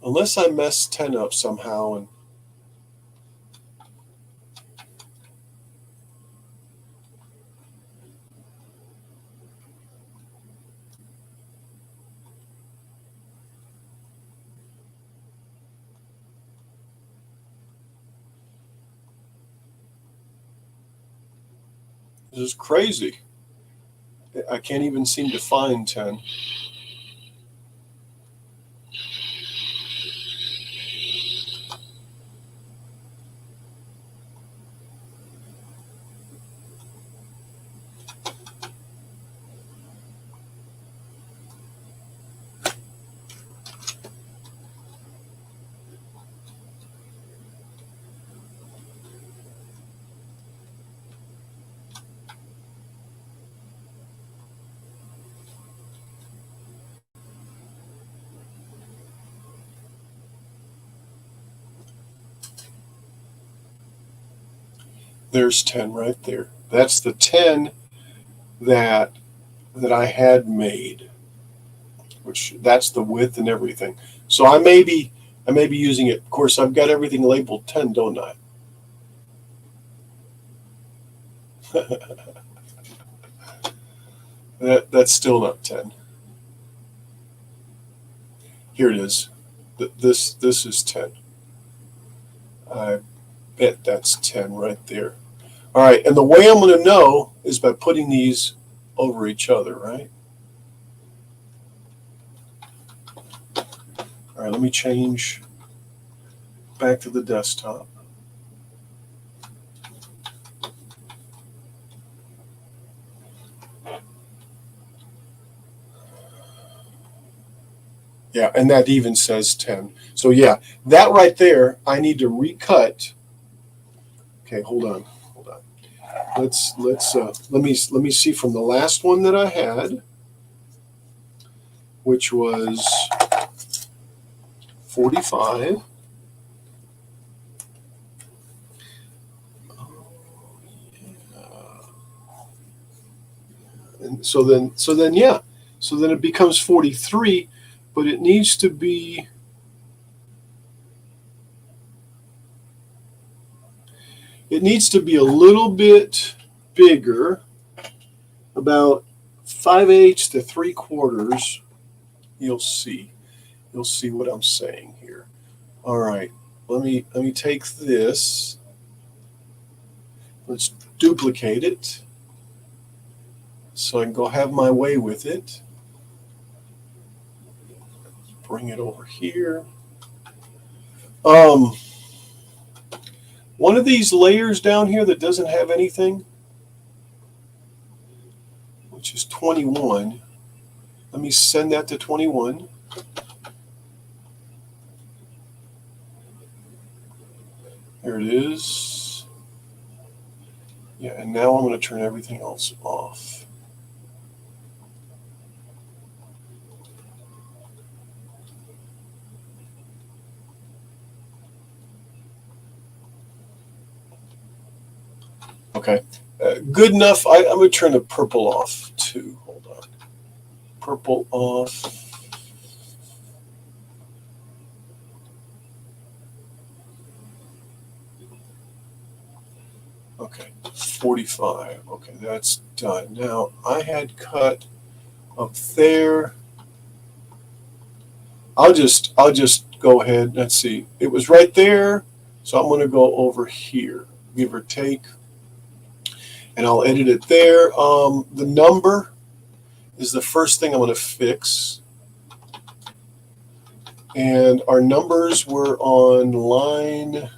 unless I mess 10 up somehow and this is crazy. I can't even seem to find 10. There's 10 right there. That's the 10 that I had made, which that's the width and everything. So I may be using it. Of course, I've got everything labeled 10, don't I? That's still not 10. Here it is. This is 10. I bet that's 10 right there. All right, and the way I'm going to know is by putting these over each other, right? All right, let me change back to the desktop. Yeah, and that even says 10. So yeah, that right there, I need to recut. Okay, hold on. Let me see from the last one that I had, which was 45. And so then yeah, so then it becomes 43, but it needs to be. It needs to be a little bit bigger, about 5/8 to 3/4. You'll see. You'll see what I'm saying here. All right. Let me take this. Let's duplicate it so I can go have my way with it. Bring it over here. One of these layers down here that doesn't have anything, which is 21. Let me send that to 21. There it is. Yeah, and now I'm going to turn everything else off. Okay, good enough. I'm going to turn the purple off too. Hold on. Purple off. Okay, 45. Okay, that's done. Now I had cut up there. I'll just go ahead. Let's see. It was right there, so I'm going to go over here, give or take, and I'll edit it there. The number is the first thing I'm going to fix, and our numbers were on line.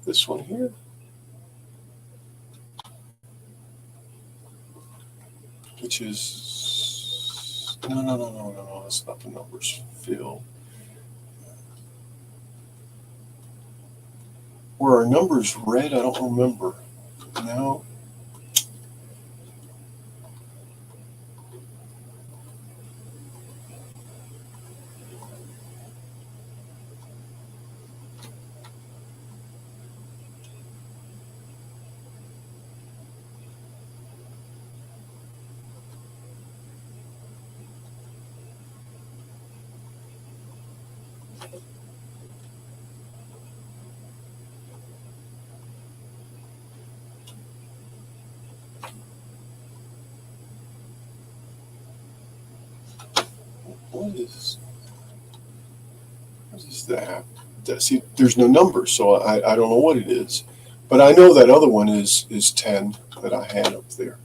This one here. Which is no, that's not the numbers. Fill. Were our numbers red? I don't remember. No. What is that? See, there's no number, so I don't know what it is. But I know that other one is 10 that I had up there.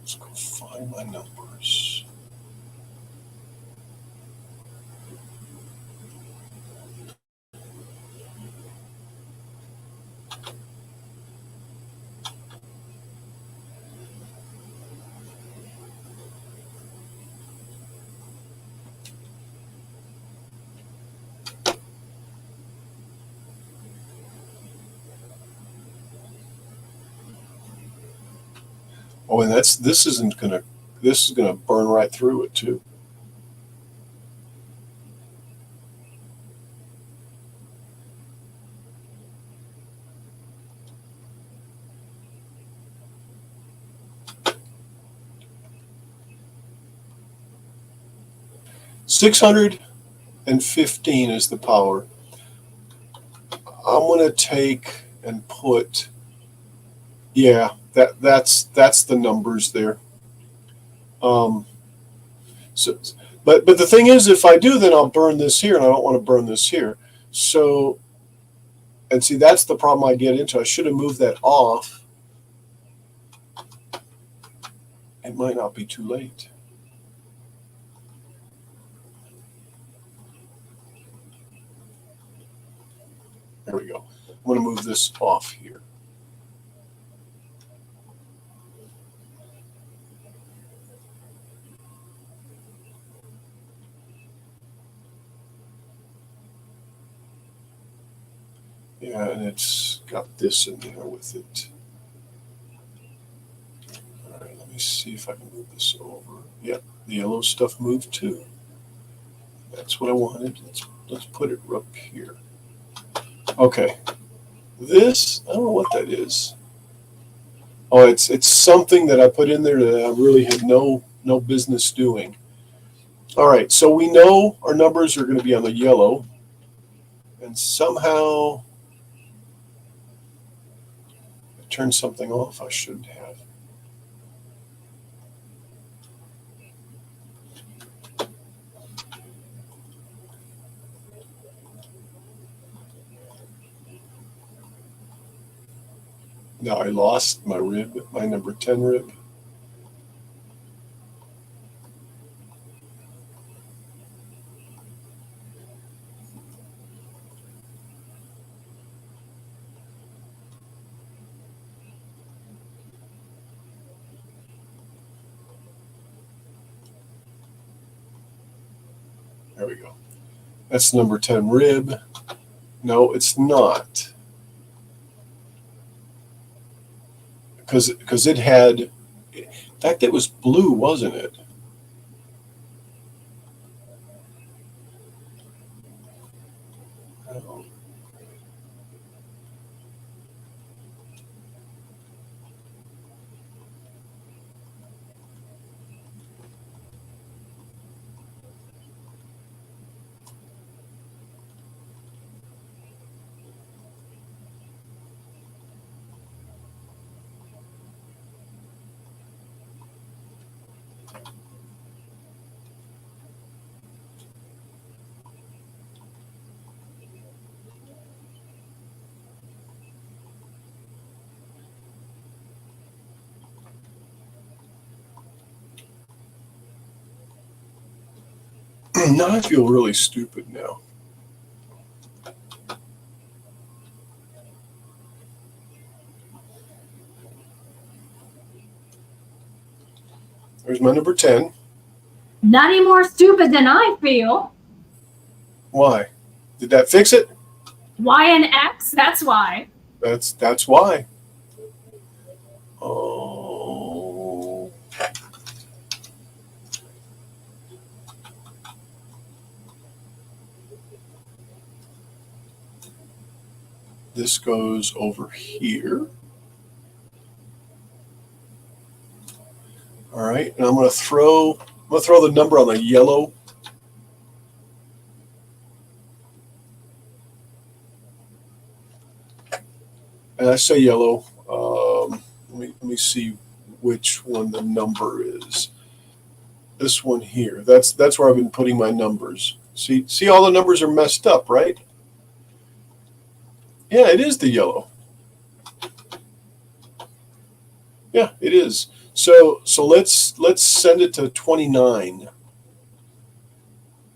Let's go find my numbers. Oh, and this is gonna burn right through it too. $615 is the power. I'm gonna take and put, yeah, that's the numbers there. So, but the thing is, if I do, then I'll burn this here, and I don't want to burn this here. So, and see, that's the problem I get into. I should have moved that off. It might not be too late. There we go. I'm going to move this off here. Yeah, and it's got this in there with it. All right, let me see if I can move this over. Yep, the yellow stuff moved too. That's what I wanted. Let's put it up here. Okay. This, I don't know what that is. Oh, it's something that I put in there that I really had no business doing. All right, so we know our numbers are going to be on the yellow, and somehow I turned something off I shouldn't have. Now I lost my rib, my number 10 rib. There we go. That's number 10 rib. No, it's not. Because it had, in fact, it was blue, wasn't it? Oh. Now I feel really stupid now. There's my number 10. Not any more stupid than I feel. Why? Did that fix it? Y and X, that's why. That's why. Oh. This goes over here. All right, and I'm going to throw the number on the yellow. And I say yellow. Let me see which one the number is. This one here. That's where I've been putting my numbers. See, all the numbers are messed up, right? Yeah, it is the yellow. Yeah, it is. So let's send it to 29.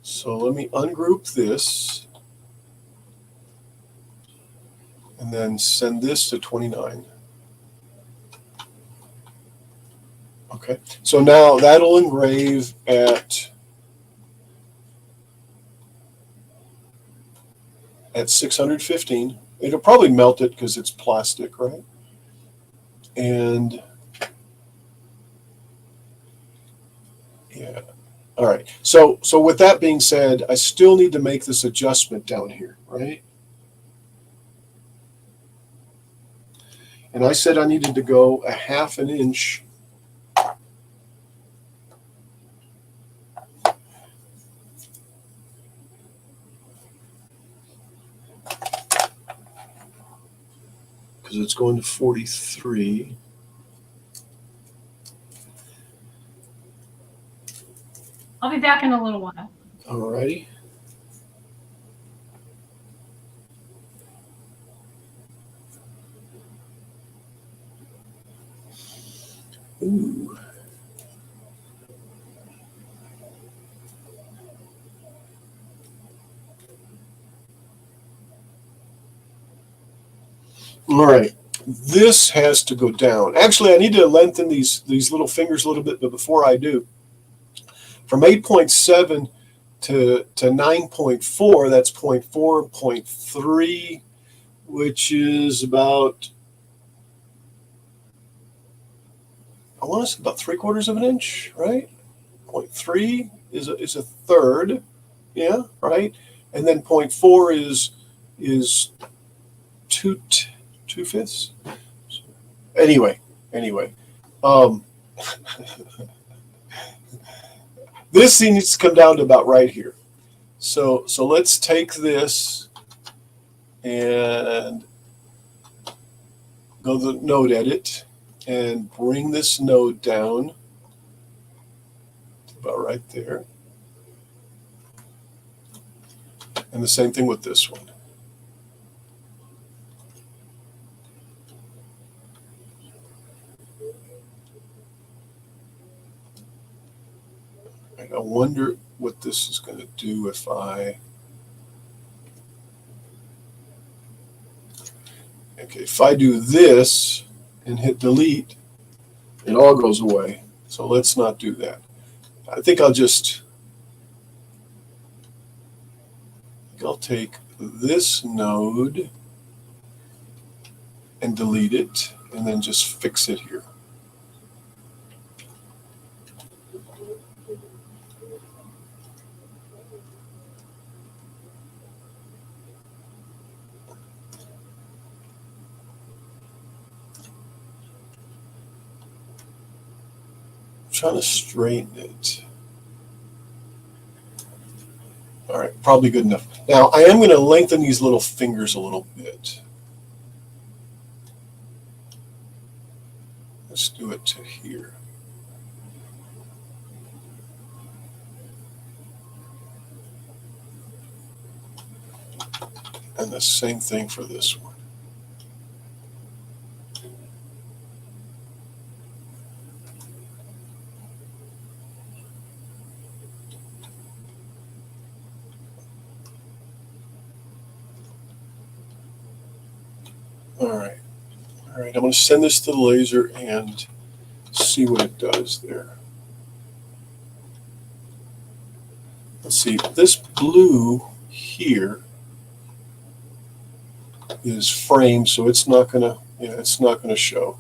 So let me ungroup this and then send this to 29. Okay, so now that'll engrave at 615. It'll probably melt it because it's plastic, right? And yeah. All right. So with that being said, I still need to make this adjustment down here, right? And I said I needed to go a half an inch. Because it's going to 43. I'll be back in a little while. All righty. Ooh. All right, this has to go down. Actually, I need to lengthen these little fingers a little bit, but before I do, from 8.7 to 9.4, that's 0.4, 0.3, which is about, I want to say about 3/4 of an inch, right? 0.3 is a third, yeah, right. And then 0.4 is two fifths. Anyway, um, this needs to come down to about right here. So let's take this and go to the node edit and bring this node down to about right there. And the same thing with this one. And I wonder what this is going to do if if I do this and hit delete, it all goes away. So let's not do that. I think I'll take this node and delete it and then just fix it here. Trying to straighten it. All right, probably good enough. Now I am going to lengthen these little fingers a little bit. Let's do it to here. And the same thing for this one. All right. I'm going to send this to the laser and see what it does there. Let's see. This blue here is framed, so it's not going to, it's not going to show.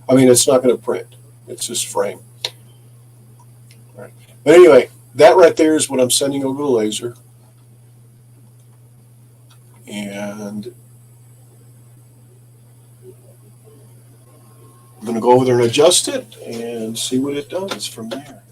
I mean, it's not going to print. It's just frame. All right. But anyway, that right there is what I'm sending over the laser. And I'm going to go over there and adjust it and see what it does from there.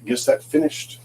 I guess that finished.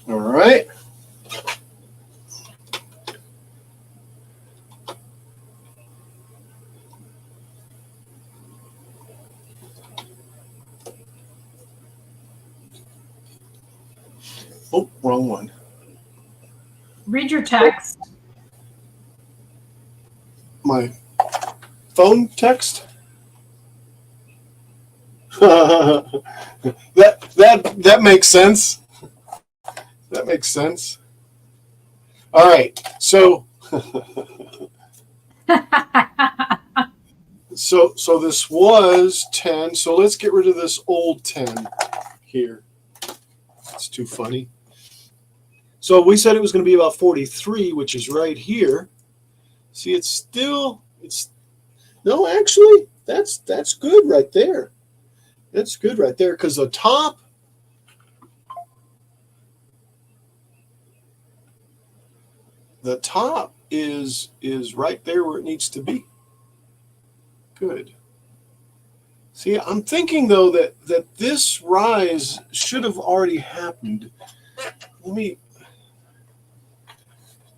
All right. Oh, wrong one. Read your text. My phone text. that makes sense. That makes sense. All right. So so this was 10. So let's get rid of this old 10 here. It's too funny. So we said it was going to be about 43, which is right here. See, it's no, actually, that's good right there. That's good right there because the top is right there where it needs to be. Good. See, I'm thinking though that this rise should have already happened. Let me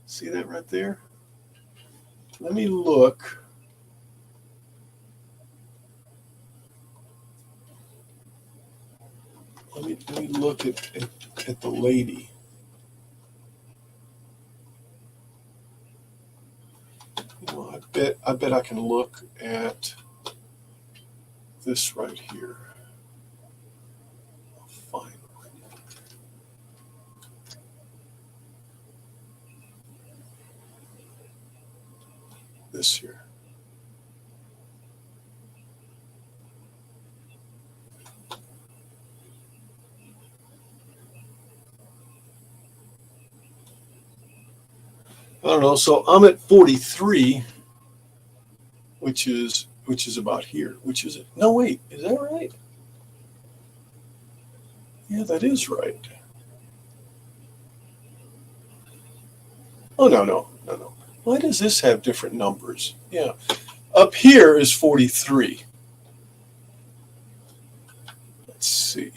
see that right there. Let me look. Let me look at the lady. You know, I bet I can look at this right here. I'll find this here. I don't know. So I'm at 43, which is about here. Which is it? No, wait. Is that right? Yeah, that is right. Oh no. Why does this have different numbers? Yeah, up here is 43. Let's see.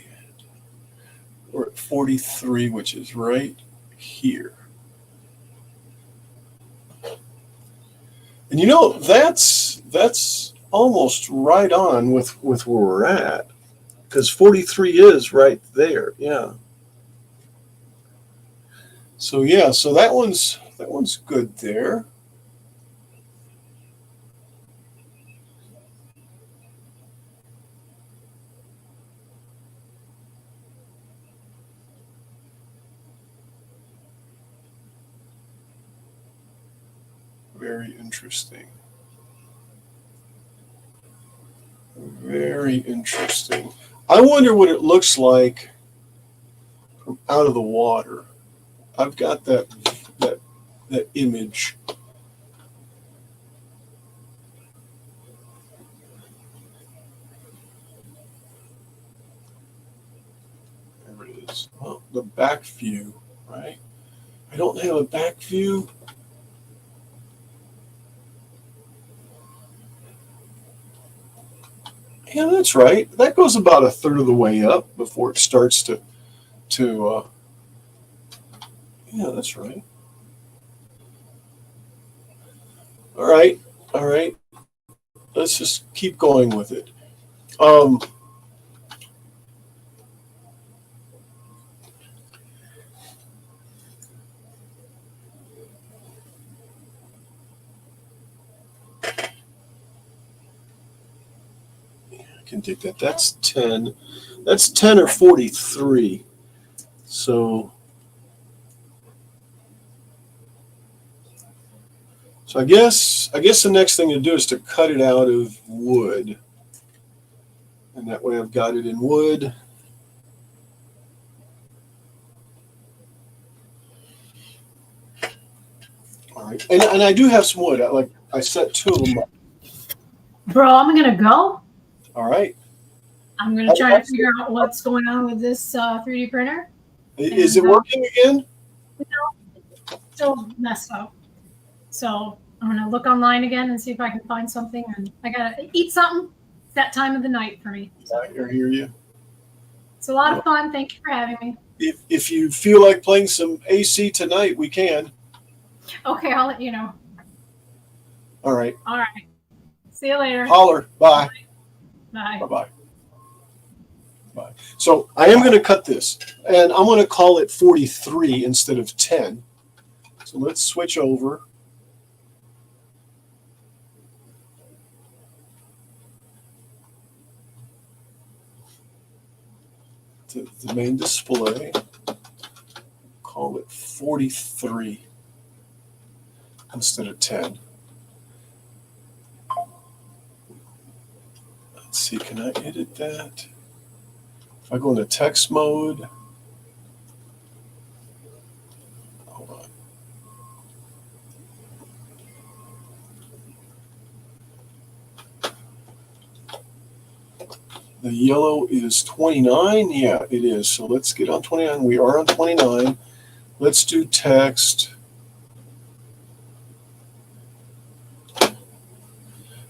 We're at 43, which is right here. And you know, that's almost right on with where we're at, because 43 is right there. Yeah. So yeah, so that one's good there. Very interesting. Very interesting. I wonder what it looks like from out of the water. I've got that image. There it is. Well, the back view, right? I don't have a back view. Yeah, that's right. That goes about a third of the way up before it starts to yeah, that's right. All right. Let's just keep going with it. I can take that. That's 10. That's 10 or 43. So I guess the next thing to do is to cut it out of wood. And that way I've got it in wood. All right. And I do have some wood. I set 2 of them up. Bro, I'm gonna go. All right. I'm gonna try to figure out what's going on with this 3D printer. Is it working again? Still messed up. So I'm gonna look online again and see if I can find something. And I gotta eat something. It's that time of the night for me. I hear you. It's a lot of fun. Thank you for having me. If you feel like playing some AC tonight, we can. Okay, I'll let you know. All right. All right. See you later. Holler. Bye. Bye. Bye-bye. Bye. So I am going to cut this, and I'm going to call it 43 instead of 10. So let's switch over. To the main display. Call it 43 instead of 10. Let's see, can I edit that? If I go into text mode, hold on. The yellow is 29. Yeah, it is. So let's get on 29. We are on 29. Let's do text.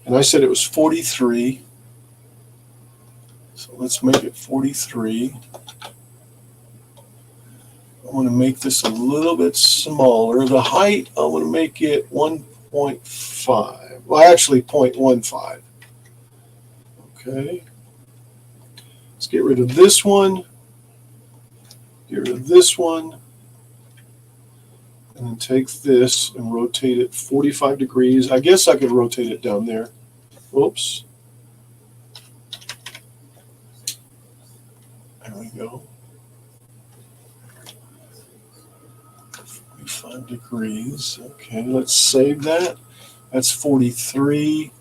And I said it was 43. let's make it 43. I want to make this a little bit smaller. The height, I want to make it 1.5. Well, actually 0.15. Okay. Let's get rid of this one. Get rid of this one. And then take this and rotate it 45 degrees. I guess I could rotate it down there. Oops. There we go. 45 degrees. Okay, let's save that. That's 43.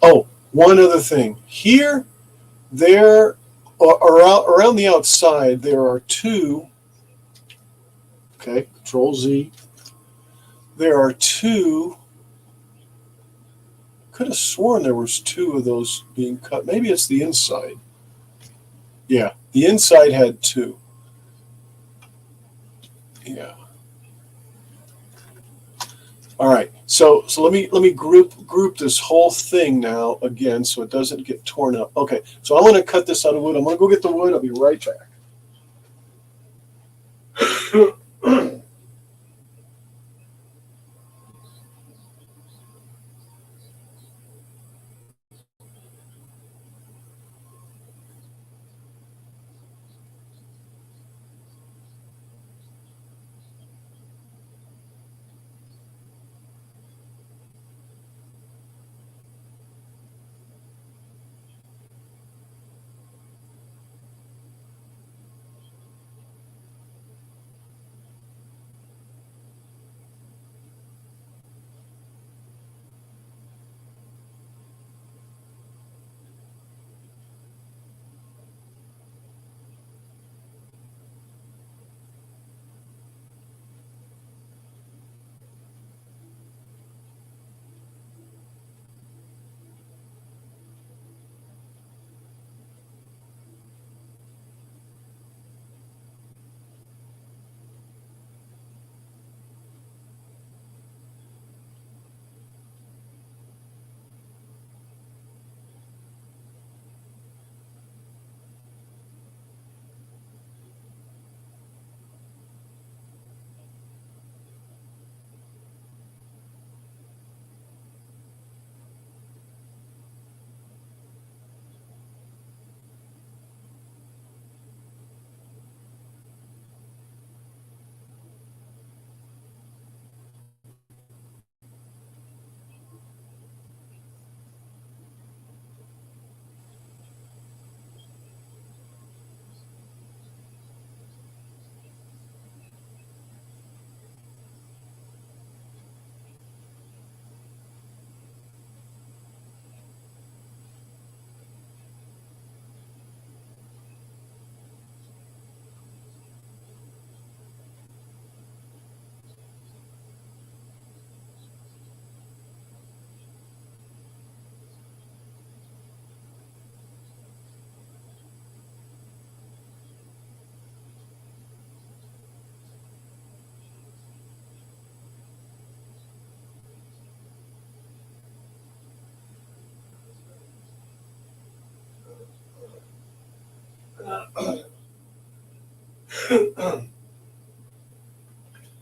Oh, one other thing. Here, there, around the outside, there are two. Okay, Control Z. There are two. Could have sworn there was two of those being cut. Maybe it's the inside. Yeah, the inside had two. Yeah. All right. So let me group this whole thing now again so it doesn't get torn up. Okay. So I'm going to cut this out of wood. I'm going to go get the wood. I'll be right back.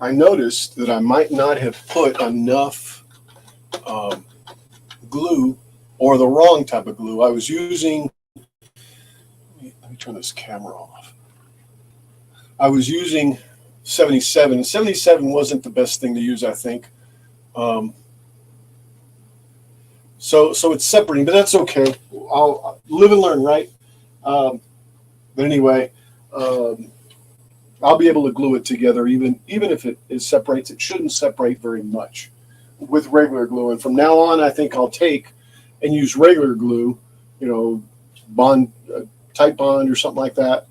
I noticed that I might not have put enough glue or the wrong type of glue. I was using, let me turn this camera off. I was using 77. 77 wasn't the best thing to use, I think. So it's separating, but that's okay. I'll live and learn, right? But anyway, I'll be able to glue it together, even if it separates. It shouldn't separate very much with regular glue. And from now on, I think I'll take and use regular glue, bond, type bond or something like that,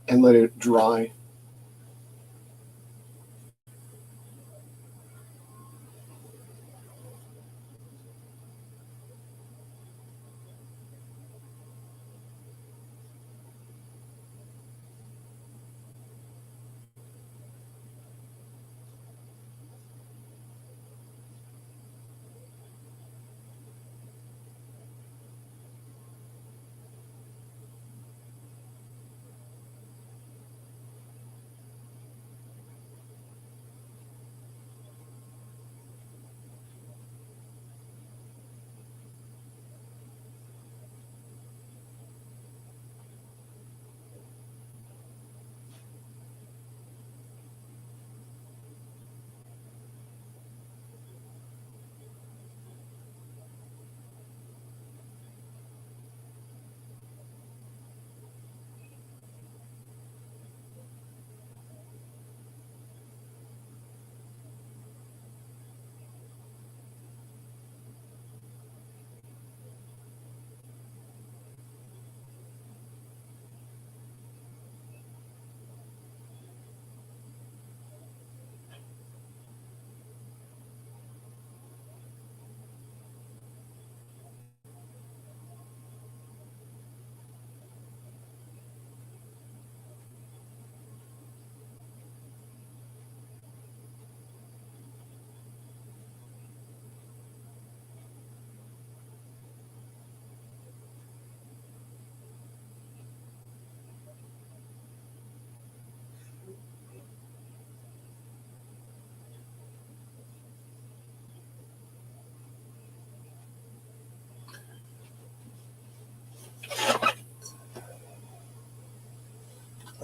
and let it dry.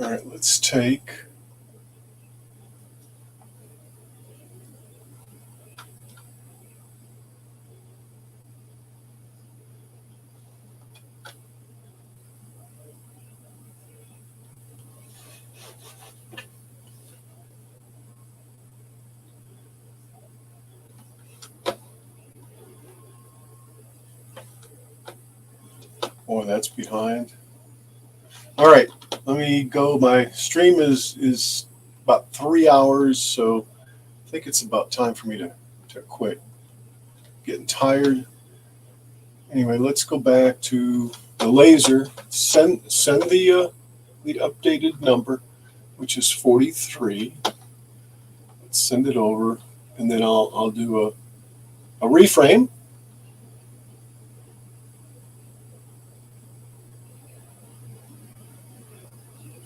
All right, let's take. Boy, that's behind. All right, let me go. My stream is about 3 hours, so I think it's about time for me to quit. Getting tired. Anyway, let's go back to the laser. Send the updated number, which is 43. Let's send it over, and then I'll do a reframe.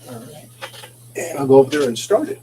All right, and I'll go over there and start it.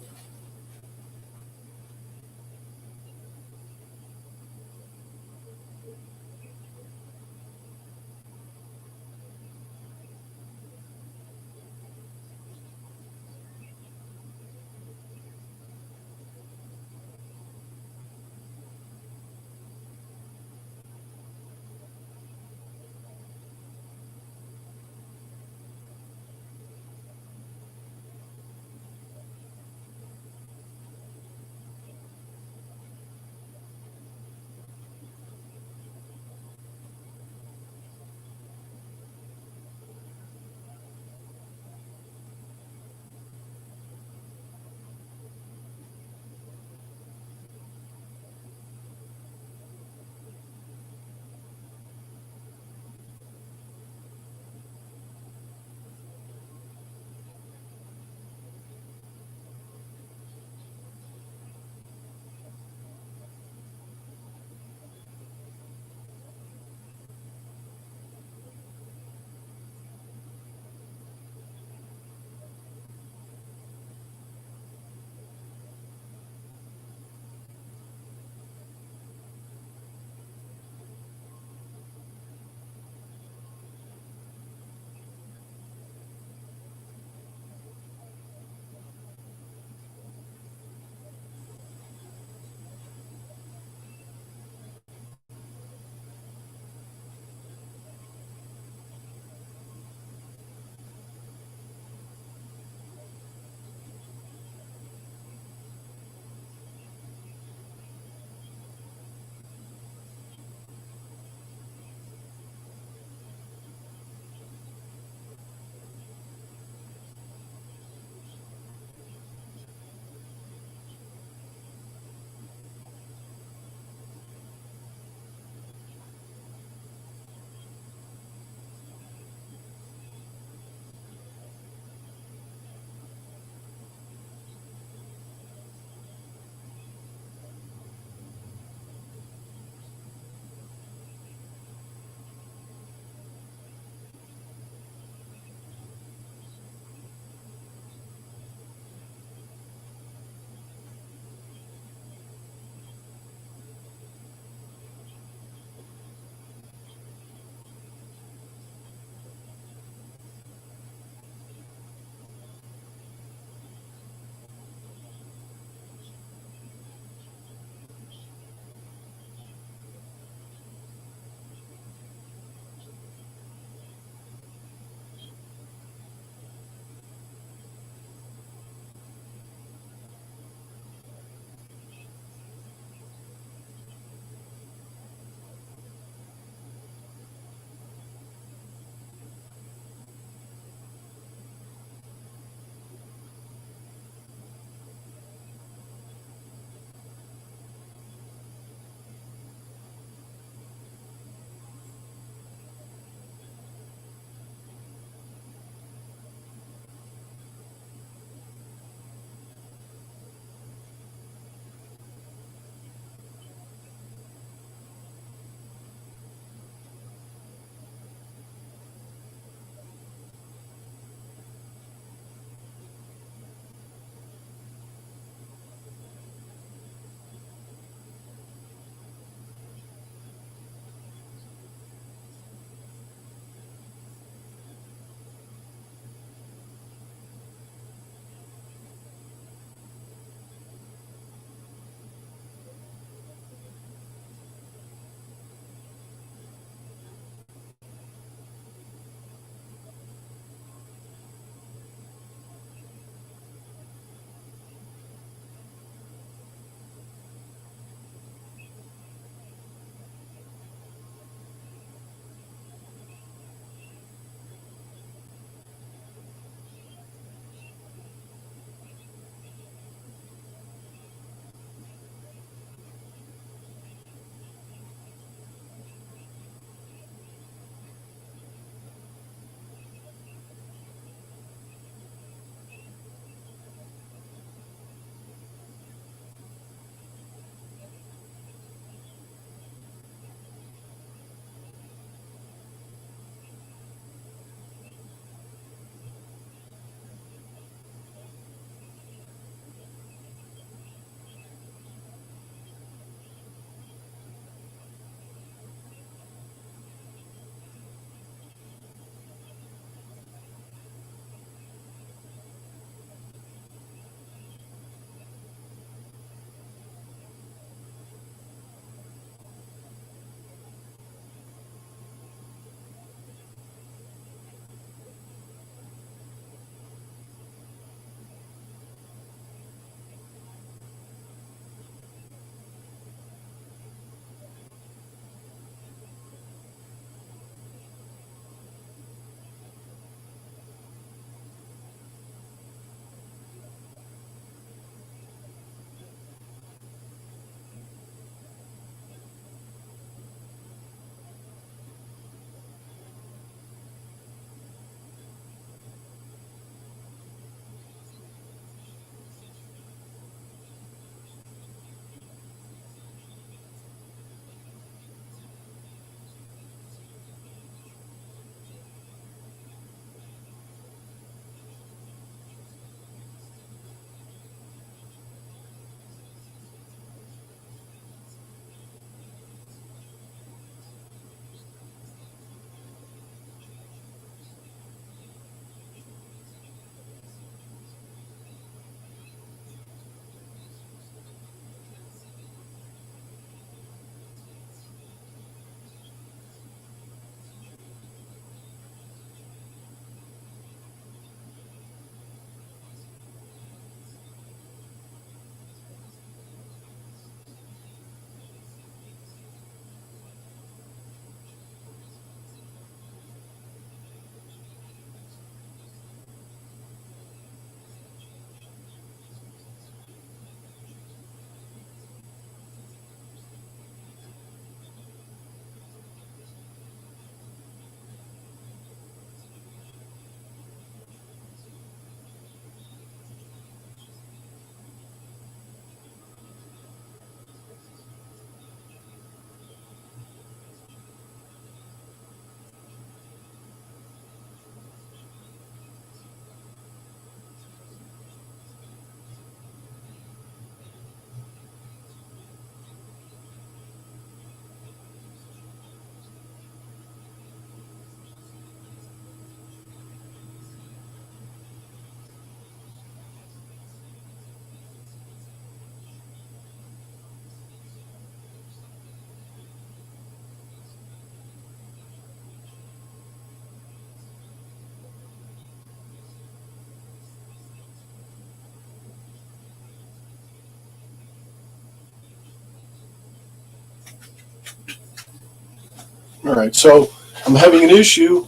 All right, so I'm having an issue,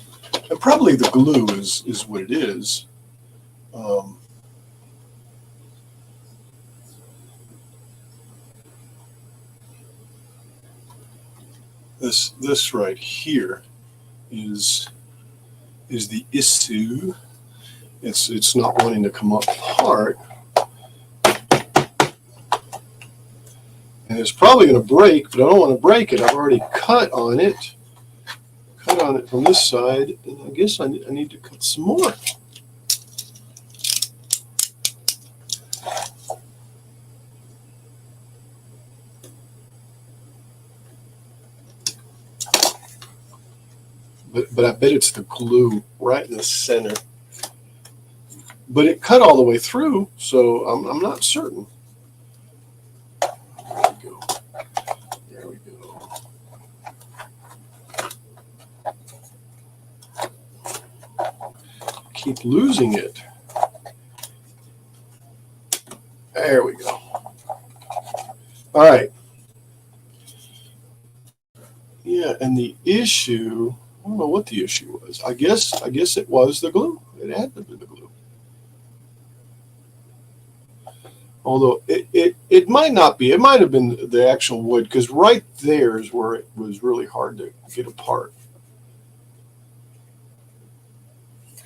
and probably the glue is what it is. This right here is the issue. It's not wanting to come apart, and it's probably going to break, but I don't want to break it. I've already cut on it from this side, and I guess I need to cut some more. But I bet it's the glue right in the center. But it cut all the way through, so I'm not certain. There we go. There we go. Keep losing it. There we go. All right. Yeah, and the issue, I don't know what the issue was. I guess it was the glue. It had to be the glue. Although it might not be. It might have been the actual wood, because right there is where it was really hard to get apart.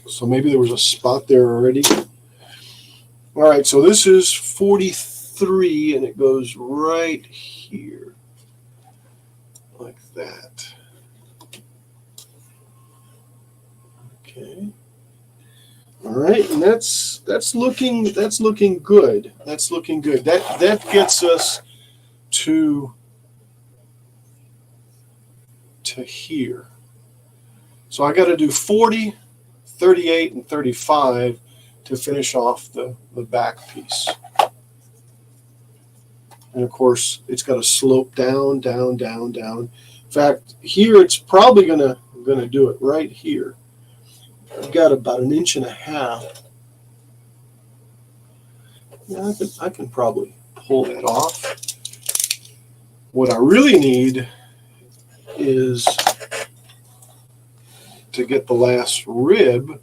So maybe there was a spot there already. All right, so this is 43, and it goes right here, like that. Okay. All right, and that's looking good. That's looking good. That gets us to here. So I got to do 40, 38, and 35 to finish off the back piece. And of course, it's got to slope down, down, down, down. In fact, here it's probably gonna do it right here. I've got about 1.5 inches. Yeah, I can probably pull that off. What I really need is to get the last rib,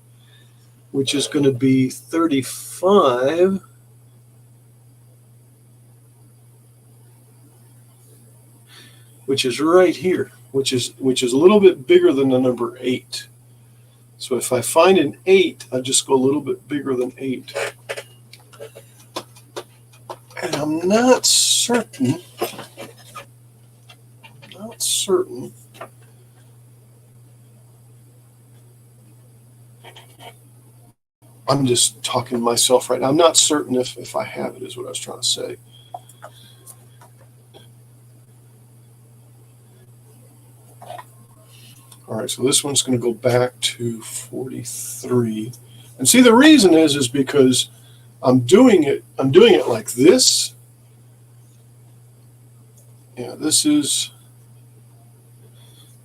which is going to be 35. Which is right here, which is a little bit bigger than the number 8. So if I find an 8, I just go a little bit bigger than 8. And I'm not certain. I'm just talking to myself right now. I'm not certain if I have it, is what I was trying to say. All right, so this one's going to go back to 43. And see, the reason is because I'm doing it like this. Yeah, this is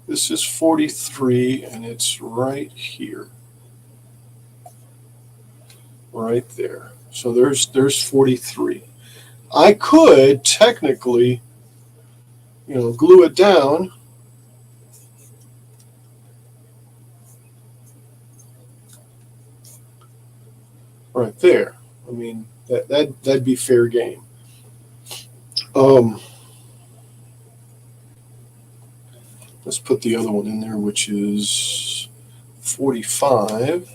43, and it's right here. Right there. So there's 43. I could technically, glue it down. Right there. I mean, that'd be fair game. Let's put the other one in there, which is 45.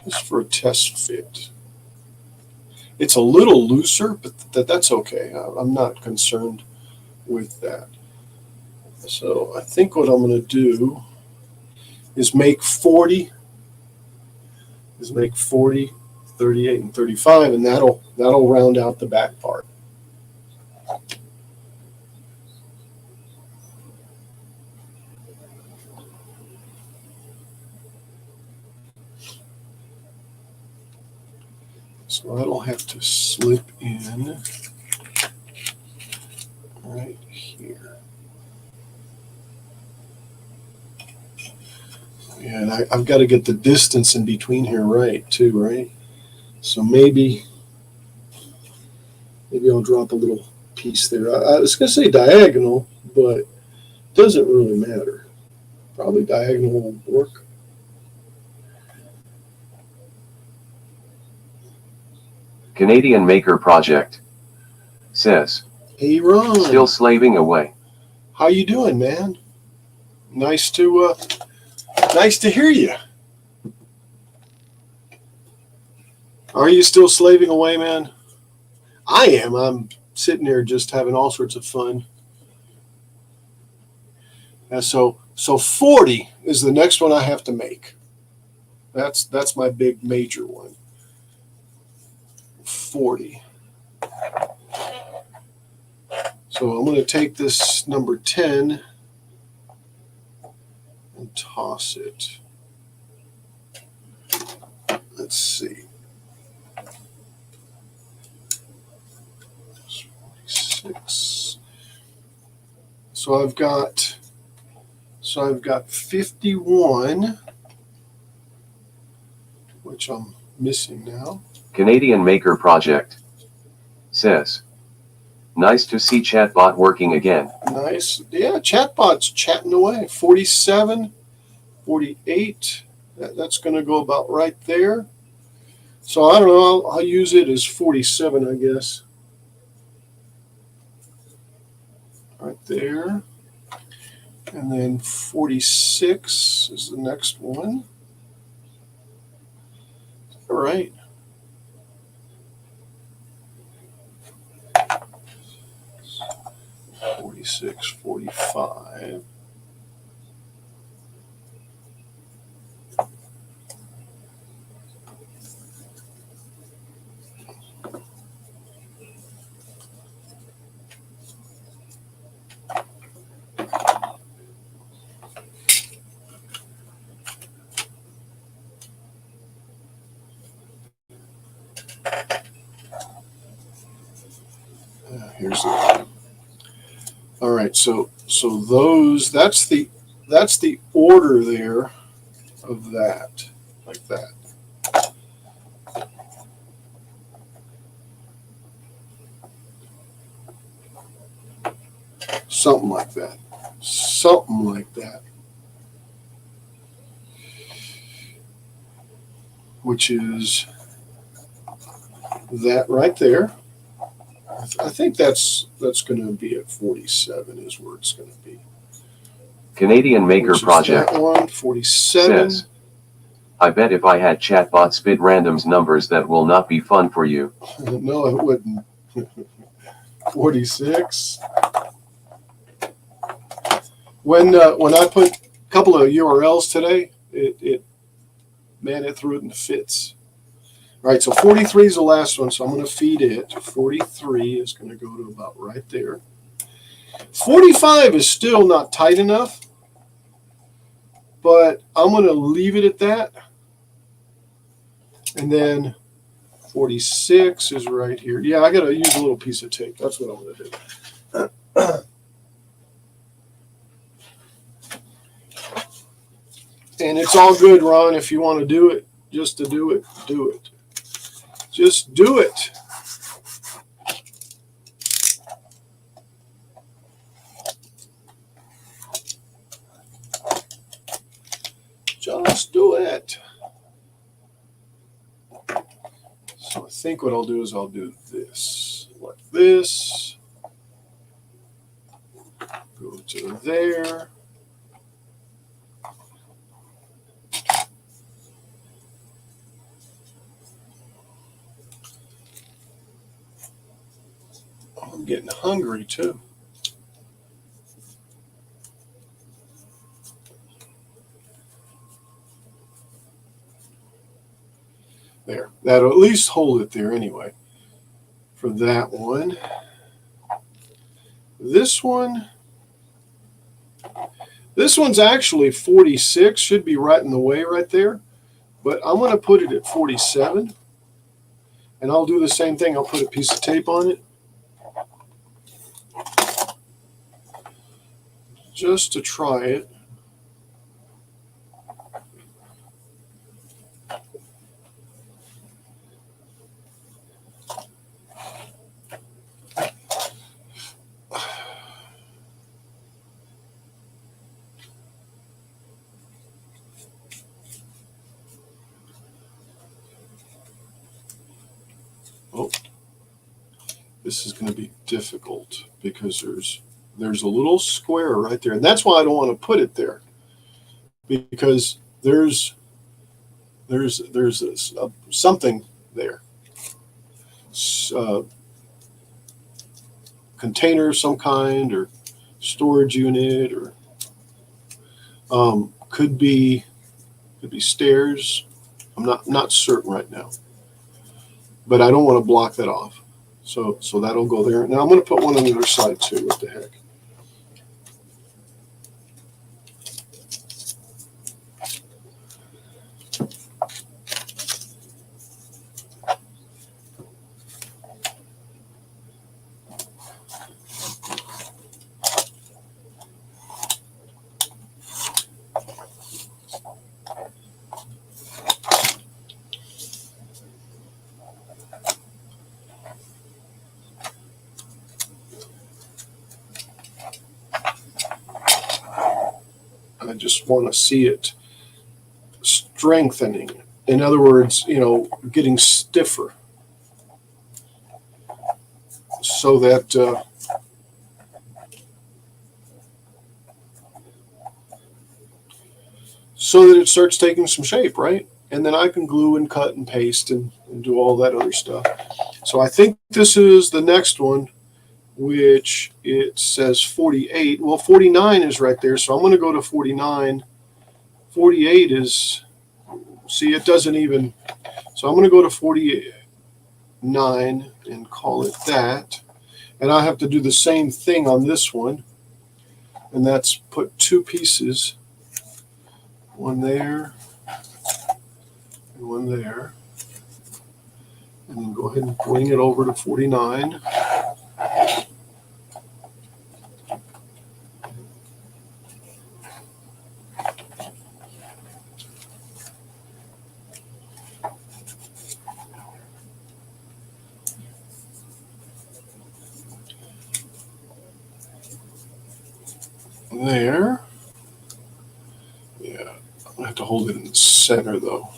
Just for a test fit. It's a little looser, but that's okay. I'm not concerned with that. So I think what I'm going to do is make 40. 38, and 35, and that'll round out the back part. So that'll have to slip in right here. Yeah, and I've got to get the distance in between here right, too, right? So maybe I'll drop a little piece there. I was going to say diagonal, but Doesn't really matter. Probably diagonal will work. Canadian Maker Project says, Hey, Ron. still slaving away. How you doing, man? Nice to hear you. Are you still slaving away, man? I am. I'm sitting there just having all sorts of fun. And so 40 is the next one I have to make. That's my big major one. 40. So I'm going to take this number 10 and toss it. Let's see. 46. So I've got 51, which I'm missing now. Canadian Maker Project says, nice to see chatbot working again. Nice. Yeah, chatbot's chatting away. 47, 48. That's going to go about right there. So I don't know. I'll use it as 47, I guess. Right there. And then 46 is the next one. All right. Forty-six, 45. Here's the. All right, so those that's the order there of that, like that. Something like that. Something like that. Which is that right there. I think that's going to be at 47 is where it's going to be. Canadian Maker Which is Project that one, 47. says, I bet if I had chatbot spit randoms numbers that will not be fun for you. No, it wouldn't. 46. When I put a couple of URLs today, it threw it into fits. All right, so 43 is the last one, so I'm going to feed it. 43 is going to go to about right there. 45 is still not tight enough, but I'm going to leave it at that. And then 46 is right here. Yeah, I got to use a little piece of tape. That's what I'm going to do. And it's all good, Ron. If you want to do it, just to do it, do it. Just do it. Just do it. So I think what I'll do is I'll do this, like this. Go to there. I'm getting hungry too. There. That'll at least hold it there anyway. For that one. This one's actually 46. Should be right in the way right there. But I'm going to put it at 47. And I'll do the same thing. I'll put a piece of tape on it. Just to try it. Oh, this is going to be difficult because there's a little square right there, and that's why I don't want to put it there, because there's something there, container of some kind, or storage unit, or could be stairs. I'm not certain right now, but I don't want to block that off. So that'll go there. Now I'm going to put one on the other side too. What the heck? I just want to see it strengthening. In other words, getting stiffer, so that it starts taking some shape, right? And then I can glue and cut and paste and do all that other stuff. So I think this is the next one, which it says 48. Well, 49 is right there, so I'm going to go to 49. 48 is, see, it doesn't even, so I'm going to go to 49 and call it that. And I have to do the same thing on this one, and that's put two pieces, one there and one there, and then go ahead and bring it over to 49. There. Yeah, I have to hold it in the center though.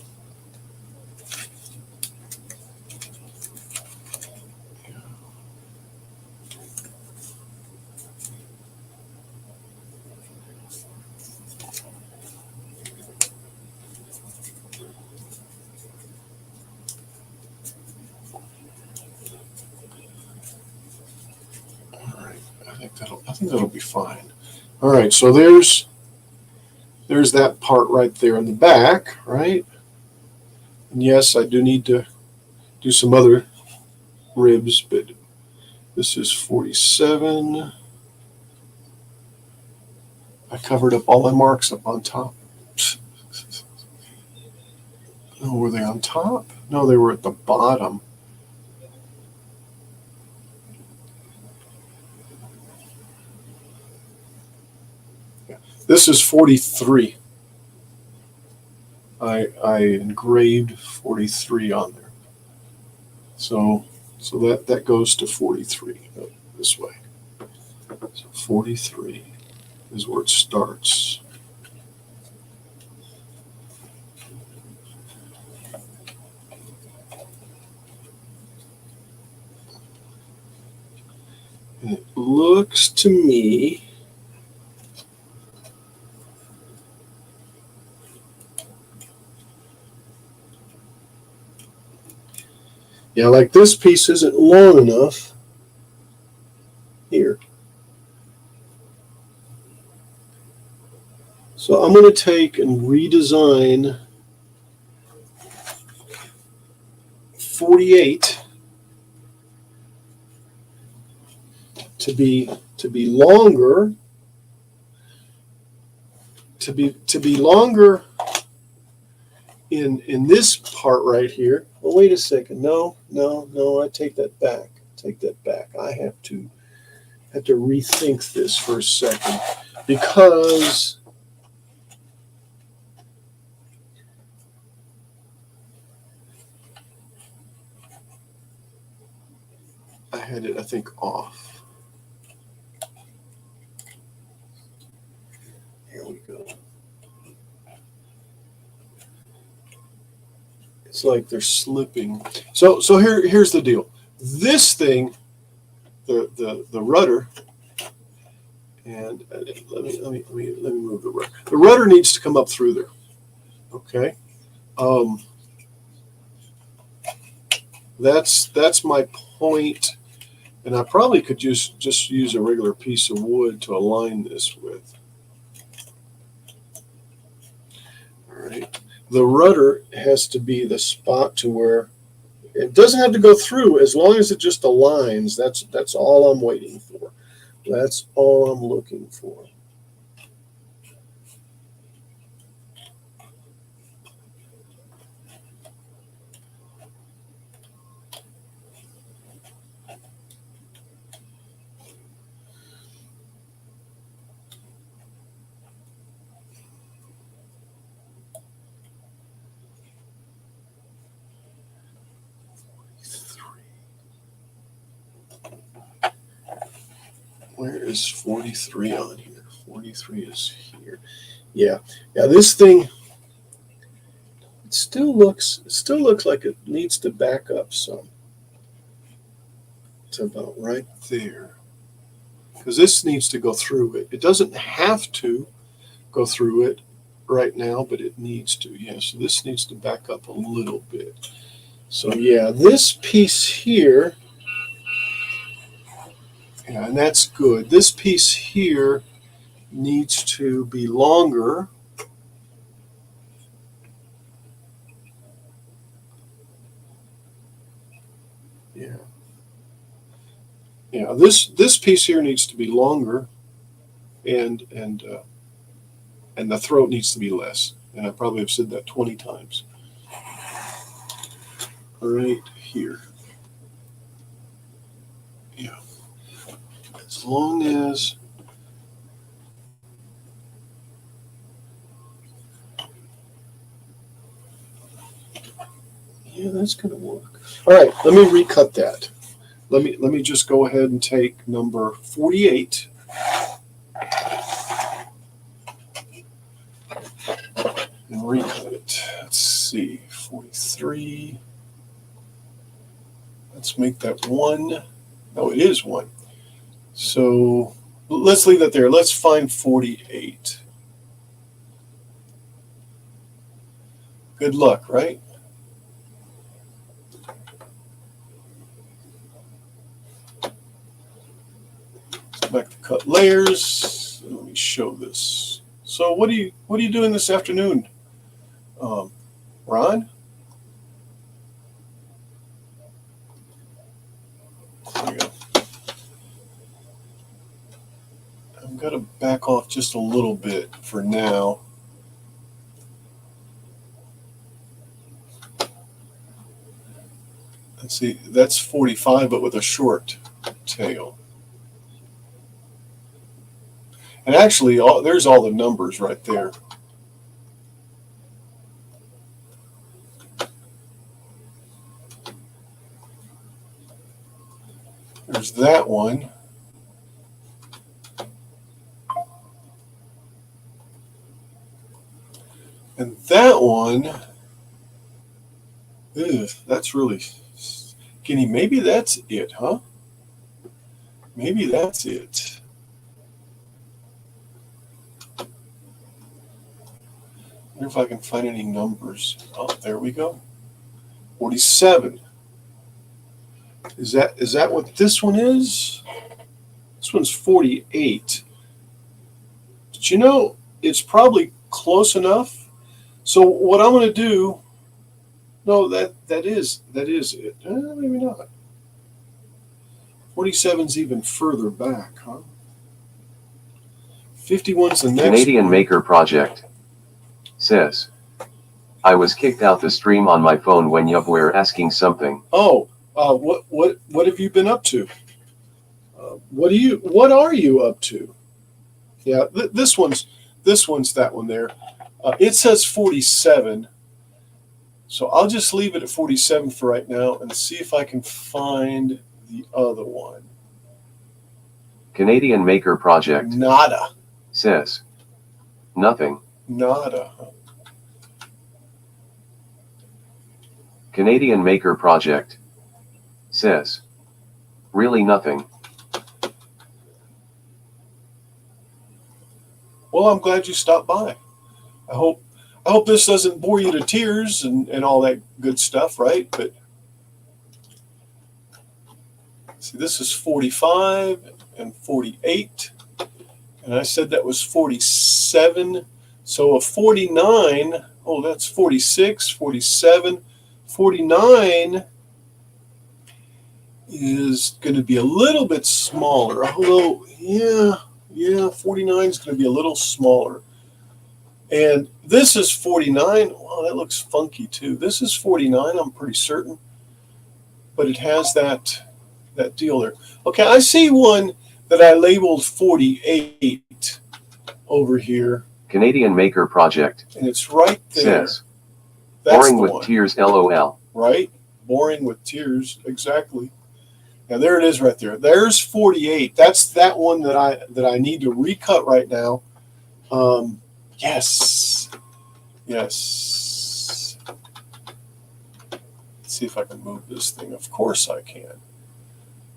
All right, I think that'll be fine. All right, so there's that part right there in the back, right? And yes, I do need to do some other ribs, but this is 47. I covered up all my marks up on top. Oh, were they on top? No, they were at the bottom. This is 43. I engraved 43 on there. So that goes to 43 this way. So 43 is where it starts. And it looks to me like this piece isn't long enough here. So I'm going to take and redesign 48 to be longer, to be longer in this part right here. Oh, wait a second. No, I take that back. I have to rethink this for a second, because I had it, I think, off. Here we go. It's like they're slipping. So here's the deal. This thing, the rudder, and let me move the rudder. The rudder needs to come up through there. Okay. That's my point, and I probably could just use a regular piece of wood to align this with. All right. The rudder has to be the spot to where it doesn't have to go through, as long as it just aligns. That's all I'm waiting for. That's all I'm looking for. Where is 43 on here? 43 is here. Yeah. This thing, it still looks like it needs to back up some. It's about right there, because this needs to go through it. It doesn't have to go through it right now, but it needs to. Yeah. So this needs to back up a little bit. So yeah, this piece here. Yeah, and that's good. This piece here needs to be longer. Yeah. Yeah, this piece here needs to be longer, and the throat needs to be less. And I probably have said that 20 times. Right here. Yeah. As long as yeah, that's gonna work. All right, let me recut that. Let me just go ahead and take number 48 and recut it. Let's see, 43. Let's make that 1. No, it is 1. So let's leave that there. Let's find 48. Good luck, right? Go back to cut layers. Let me show this. So what are you doing this afternoon, Ron? There you go. I'm gonna back off just a little bit for now. Let's see, that's 45, but with a short tail. And actually, there's all the numbers right there. There's that one. And that one, that's really skinny. Maybe that's it, huh? Maybe that's it. I wonder if I can find any numbers. Oh, there we go. 47. Is that what this one is? This one's 48. But you know, it's probably close enough. So what I'm going to do, no, that is it. Maybe not. 47's even further back, huh? 51's the next Canadian one. Maker Project says, I was kicked out the stream on my phone when you were asking something. Oh, what have you been up to? What are you up to? Yeah, this one's that one there. It says 47, so I'll just leave it at 47 for right now and see if I can find the other one. Canadian Maker Project Nada. says, nothing. Nada. Canadian Maker Project says, really nothing. Well, I'm glad you stopped by. I hope this doesn't bore you to tears and all that good stuff, right? But see, this is 45 and 48. And I said that was 47. So a 49, oh, that's 46, 47, 49 is going to be a little bit smaller. Although, yeah, 49 is going to be a little smaller. And this is 49. Wow, that looks funky too. This is 49, I'm pretty certain. But it has that deal there. Okay, I see one that I labeled 48 over here. Canadian Maker Project And it's right there. says, That's boring the with one, tears LOL. right? Boring with tears, exactly. Now there it is right there. There's 48. That's that one that I need to recut right now. Yes. Let's see if I can move this thing. Of course I can.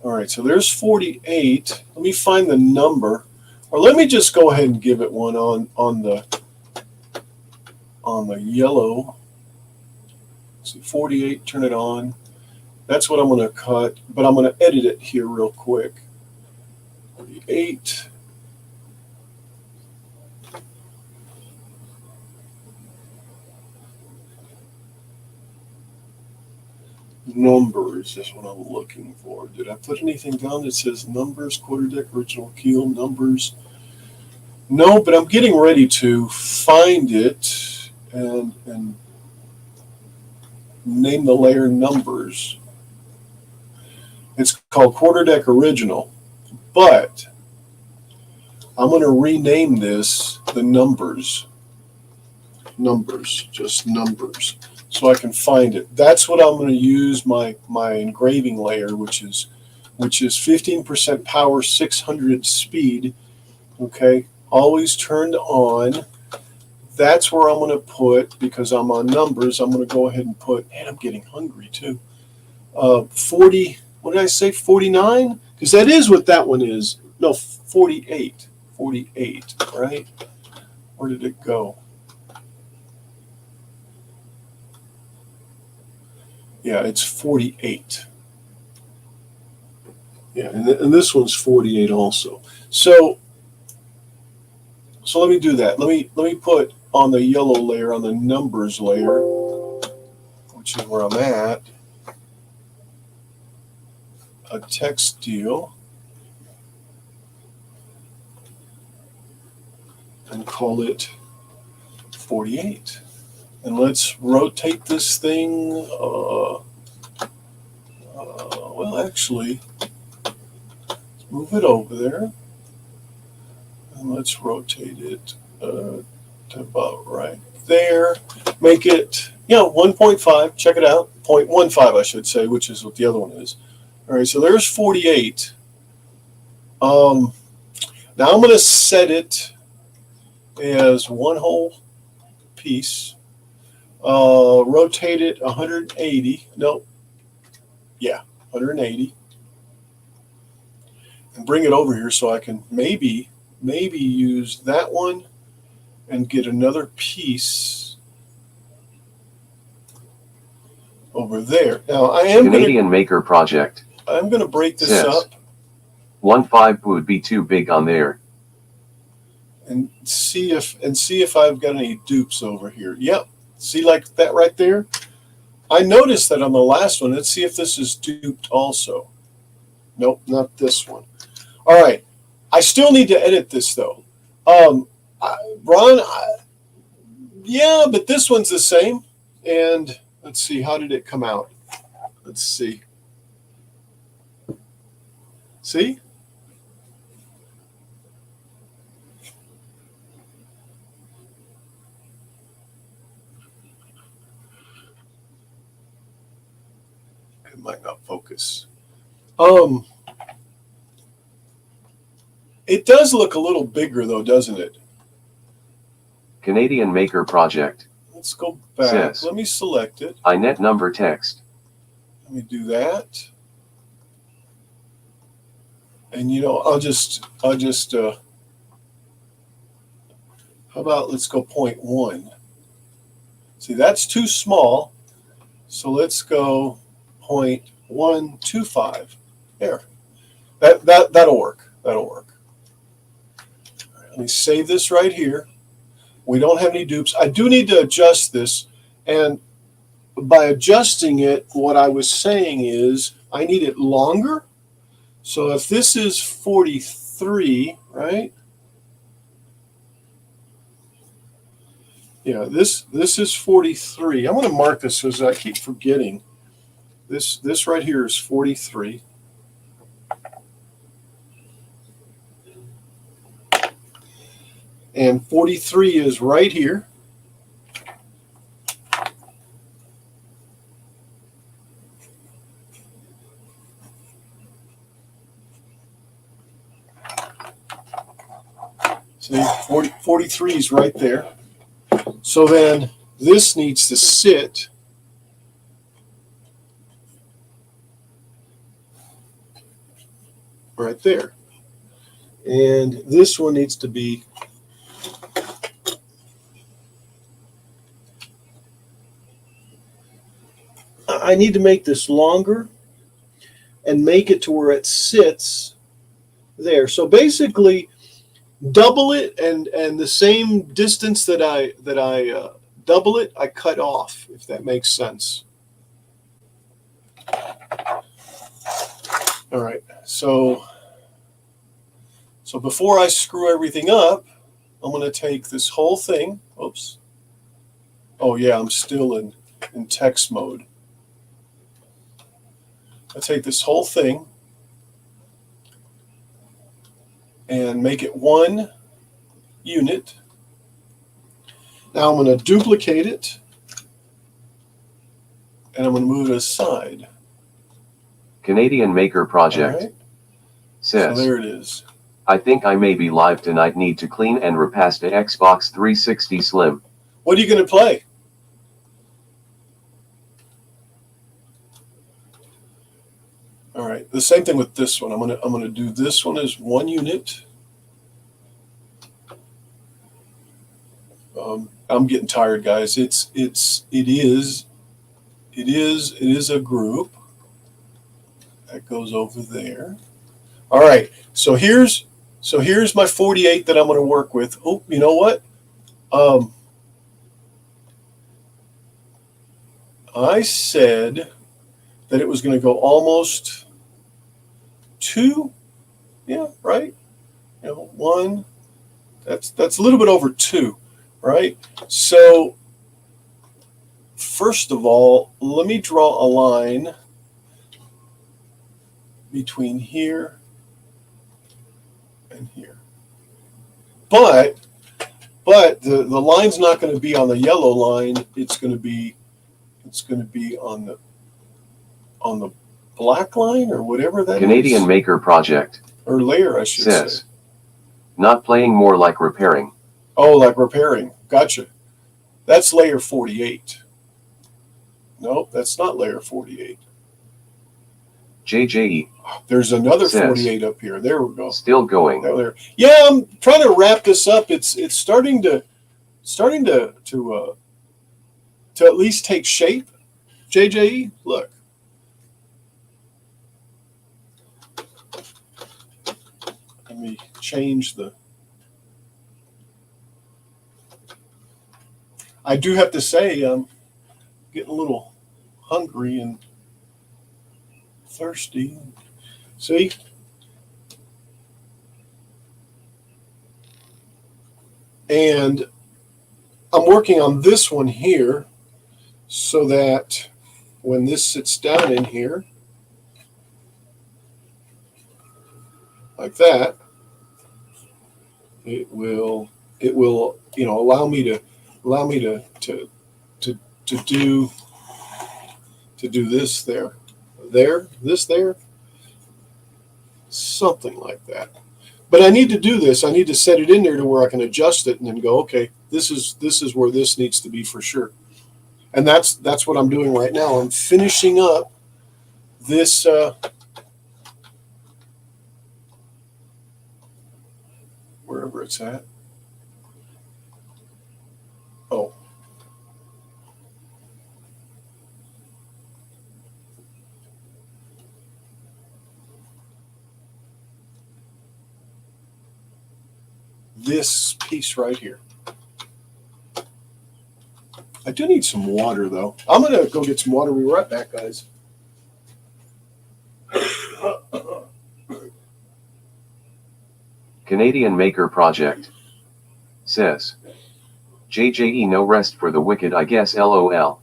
All right, so there's 48. Let me find the number. Or let me just go ahead and give it one on the yellow. See, 48, turn it on. That's what I'm going to cut, but I'm going to edit it here real quick. 48. Numbers is what I'm looking for. Did I put anything down that says numbers, quarterdeck, original keel, numbers? No, but I'm getting ready to find it and name the layer numbers. It's called quarterdeck original, but I'm going to rename this the numbers. Numbers, just numbers. So I can find it. That's what I'm going to use my engraving layer, which is 15% power, 600 speed. Okay, always turned on. That's where I'm going to put, because I'm on numbers, I'm going to go ahead and put, and I'm getting hungry too. 40, what did I say, 49? Because that is what that one is. No, 48. 48, right? Where did it go? Yeah, it's 48. Yeah, and this one's 48 also. So let me do that. Let me put on the yellow layer, on the numbers layer, which is where I'm at, a text deal, and call it 48. And let's rotate this thing. Well, actually, let's move it over there. And let's rotate it to about right there. Make it, 1.5. Check it out. 0.15, I should say, which is what the other one is. All right, so there's 48. Now I'm going to set it as one whole piece. Rotate it 180. Nope. Yeah, 180. And bring it over here so I can maybe use that one and get another piece over there. Now I am Canadian Maker Project I'm going to break this says, up 1.5 would be too big on there. and see if I've got any dupes over here. Yep. See, like that right there? I noticed that on the last one. Let's see if this is duped also. Nope, not this one. All right. I still need to edit this, though. Ron, yeah, but this one's the same. And let's see, how did it come out? Let's see. See? It might not focus. It does look a little bigger though, doesn't it? Canadian Maker Project Let's go back. Says. Let me select it. INET number text. Let me do that. And I'll just how about let's go 0.1. See, that's too small. So let's go 0.125. There. That'll work. That'll work. All right, let me save this right here. We don't have any dupes. I do need to adjust this, and by adjusting it, what I was saying is I need it longer. So if this is 43, right? Yeah, this is 43. I'm going to mark this because I keep forgetting. This right here is 43. And 43 is right here. See, 43 is right there. So then this needs to sit right there. And this one needs to be I need to make this longer and make it to where it sits there. So basically double it, and the same distance that I double it, I cut off, if that makes sense. All right, so before I screw everything up, I'm going to take this whole thing. Oops. Oh yeah, I'm still in text mode. I take this whole thing and make it one unit. Now I'm going to duplicate it, and I'm going to move it aside. Canadian Maker Project. All right. Says. So there it is. I think I may be live tonight. Need to clean and repass the Xbox 360 Slim. What are you going to play? All right, the same thing with this one. I'm gonna do this one as one unit. I'm getting tired, guys. It is a group that goes over there. All right, so here's my 48 that I'm going to work with. Oh, you know what? I said that it was going to go almost 2, yeah, right? One, that's a little bit over 2, right? So first of all, let me draw a line between here and here. But the line's not going to be on the yellow line. It's going to be on the black line, or whatever that Canadian is. Maker Project. Or layer, I should Says. say. Not playing, more like repairing. Oh, like repairing. Gotcha. That's layer 48. Nope, that's not layer 48. JJE. There's another Says. 48 up here. There we go. Still going. There. Yeah, I'm trying to wrap this up. It's starting to at least take shape. JJE, look. Let me change the. I do have to say, I'm getting a little hungry and thirsty. See? And I'm working on this one here so that when this sits down in here, like that, it will allow me to do this there, something like that. but I need to do this. I need to set it in there to where I can adjust it and then go, okay, this is where this needs to be for sure. And that's what I'm doing right now. I'm finishing up this wherever it's at. Oh. This piece right here. I do need some water though. I'm gonna go get some water. We'll be right back, guys. Canadian Maker Project says, JJE no rest for the wicked I guess LOL.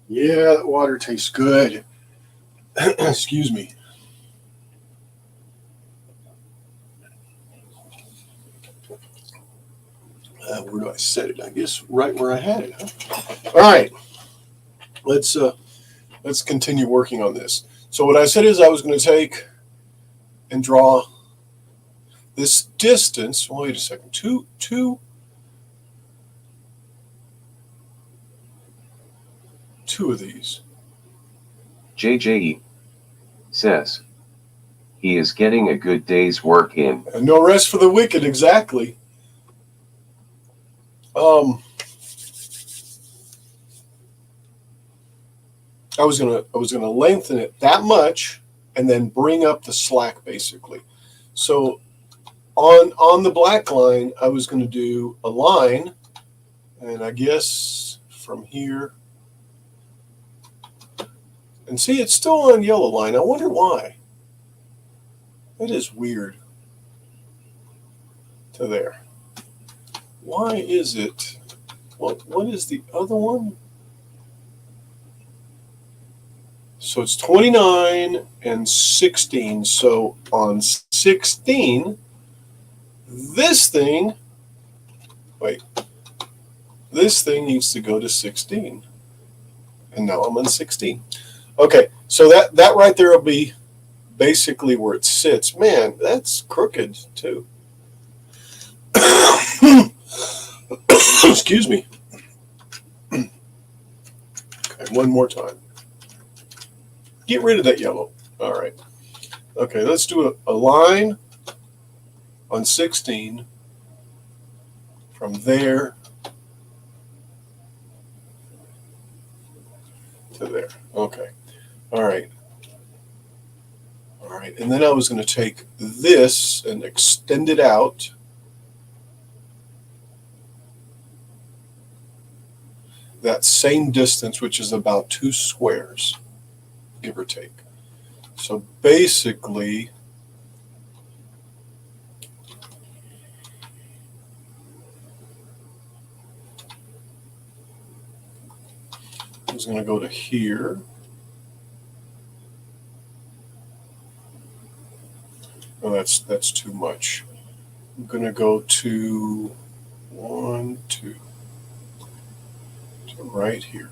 Yeah, that water tastes good. Excuse me. Where do I set it? I guess right where I had it. Huh? All right. Let's continue working on this. So what I said is I was going to take and draw this distance. Wait a second. Two of these. JJE says, he is getting a good day's work in. And no rest for the wicked, exactly. I was gonna lengthen it that much and then bring up the slack basically. So on the black line, I was gonna do a line, and I guess from here, and see it's still on yellow line. I wonder why. It is weird. To there. Why is it? What is the other one? So it's 29 and 16. So on 16, this thing needs to go to 16. And now I'm on 16. Okay, so that right there will be basically where it sits. Man, that's crooked too. Excuse me. Okay, one more time. Get rid of that yellow. All right. Okay, let's do a line on 16 from there to there. Okay. All right. All right. And then I was going to take this and extend it out. That same distance, which is about 2 squares, give or take. So basically, I was going to go to here. Oh, that's too much. I'm going to go to 1, 2, to right here.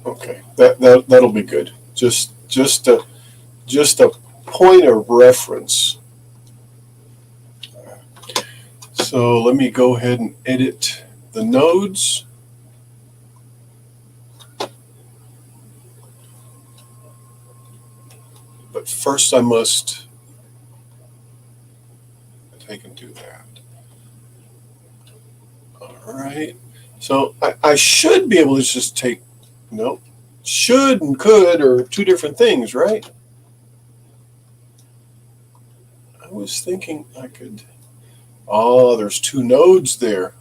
Okay, that'll be good. Just a point of reference. So let me go ahead and edit the nodes. But first I must take and do that. All right. So I should be able to just take, nope, should and could are two different things, right? I was thinking I could, oh, there's two nodes there.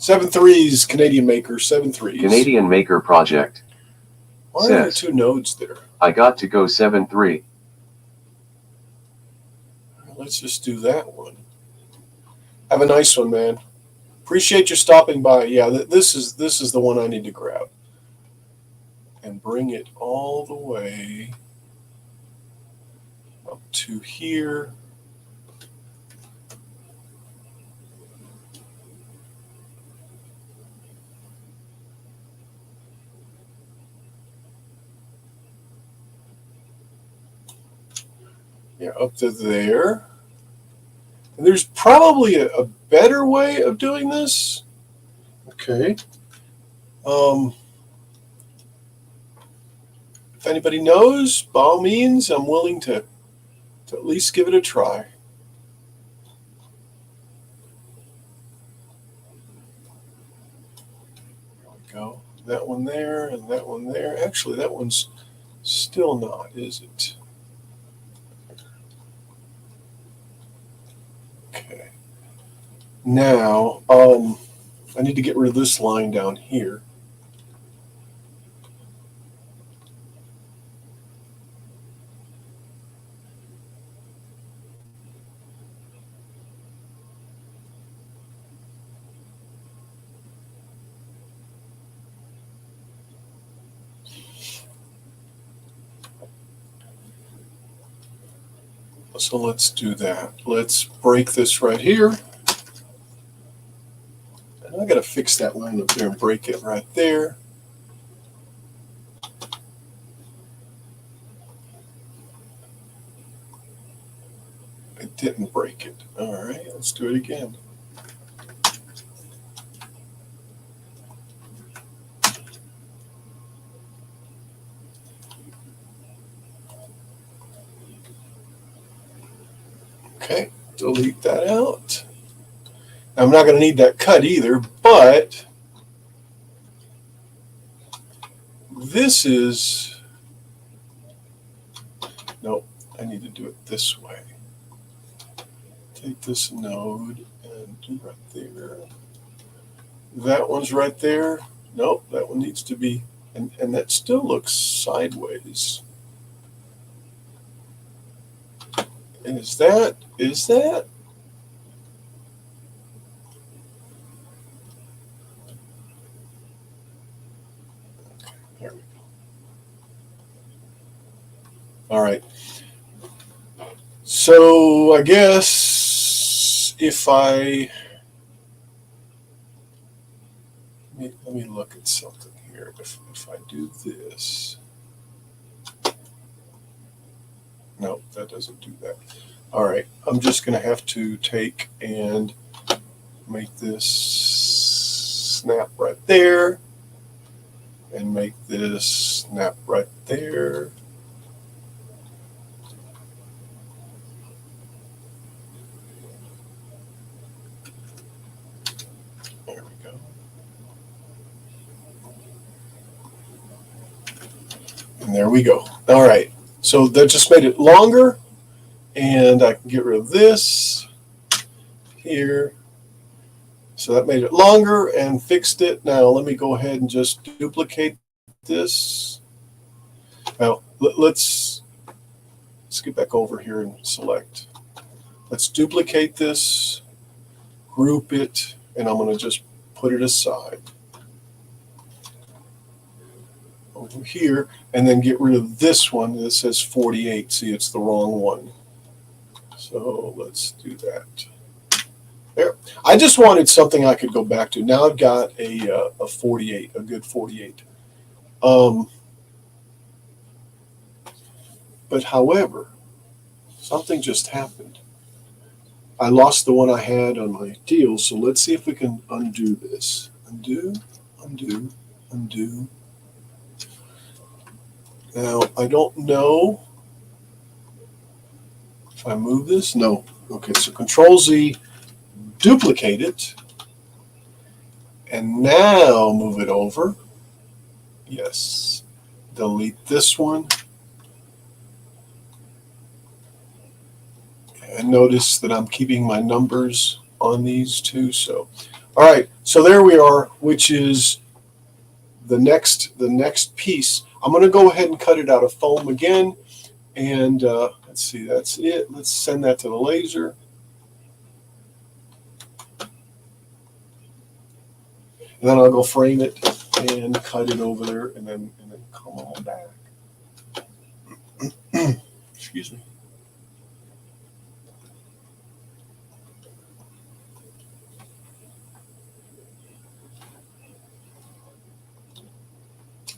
7.3s, Canadian maker, 7.3s. Canadian Maker Project. Why are there says- two nodes there? I got to go 7-3. Let's just do that one. Have a nice one, man. Appreciate you stopping by. Yeah, this is the one I need to grab and bring it all the way up to here. Yeah, up to there. And there's probably a better way of doing this. Okay. If anybody knows, by all means, I'm willing to at least give it a try. There we go. That one there and that one there. Actually, that one's still not, is it? Okay. Now, I need to get rid of this line down here. So let's do that. Let's break this right here. And I got to fix that line up there and break it right there. I didn't break it. All right, let's do it again. Okay, delete that out. Now, I'm not going to need that cut either, but this is, nope, I need to do it this way. Take this node and do right there. That one's right there. Nope, that one needs to be, and that still looks sideways. Is that? All right. So I guess if let me look at something here. If I do this. No, that doesn't do that. All right, I'm just going to have to take and make this snap right there and make this snap right there. There we go. And there we go. All right. So that just made it longer, and I can get rid of this here. So that made it longer and fixed it. Now let me go ahead and just duplicate this. Well, let's get back over here and select. Let's duplicate this, group it, and I'm going to just put it aside over here, and then get rid of this one that says 48. See, it's the wrong one. So let's do that. There. I just wanted something I could go back to. Now I've got a 48, a good 48. But however, something just happened. I lost the one I had on my deal, so let's see if we can undo this. Undo, undo, undo. Now, I don't know if I move this. No. Okay, so Control Z, duplicate it. And now move it over. Yes. Delete this one. And notice that I'm keeping my numbers on these two. So, all right. So there we are, which is the next piece. I'm going to go ahead and cut it out of foam again. And let's see, that's it. Let's send that to the laser. And then I'll go frame it and cut it over there and then come on back. Excuse me.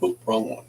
Oh, wrong one.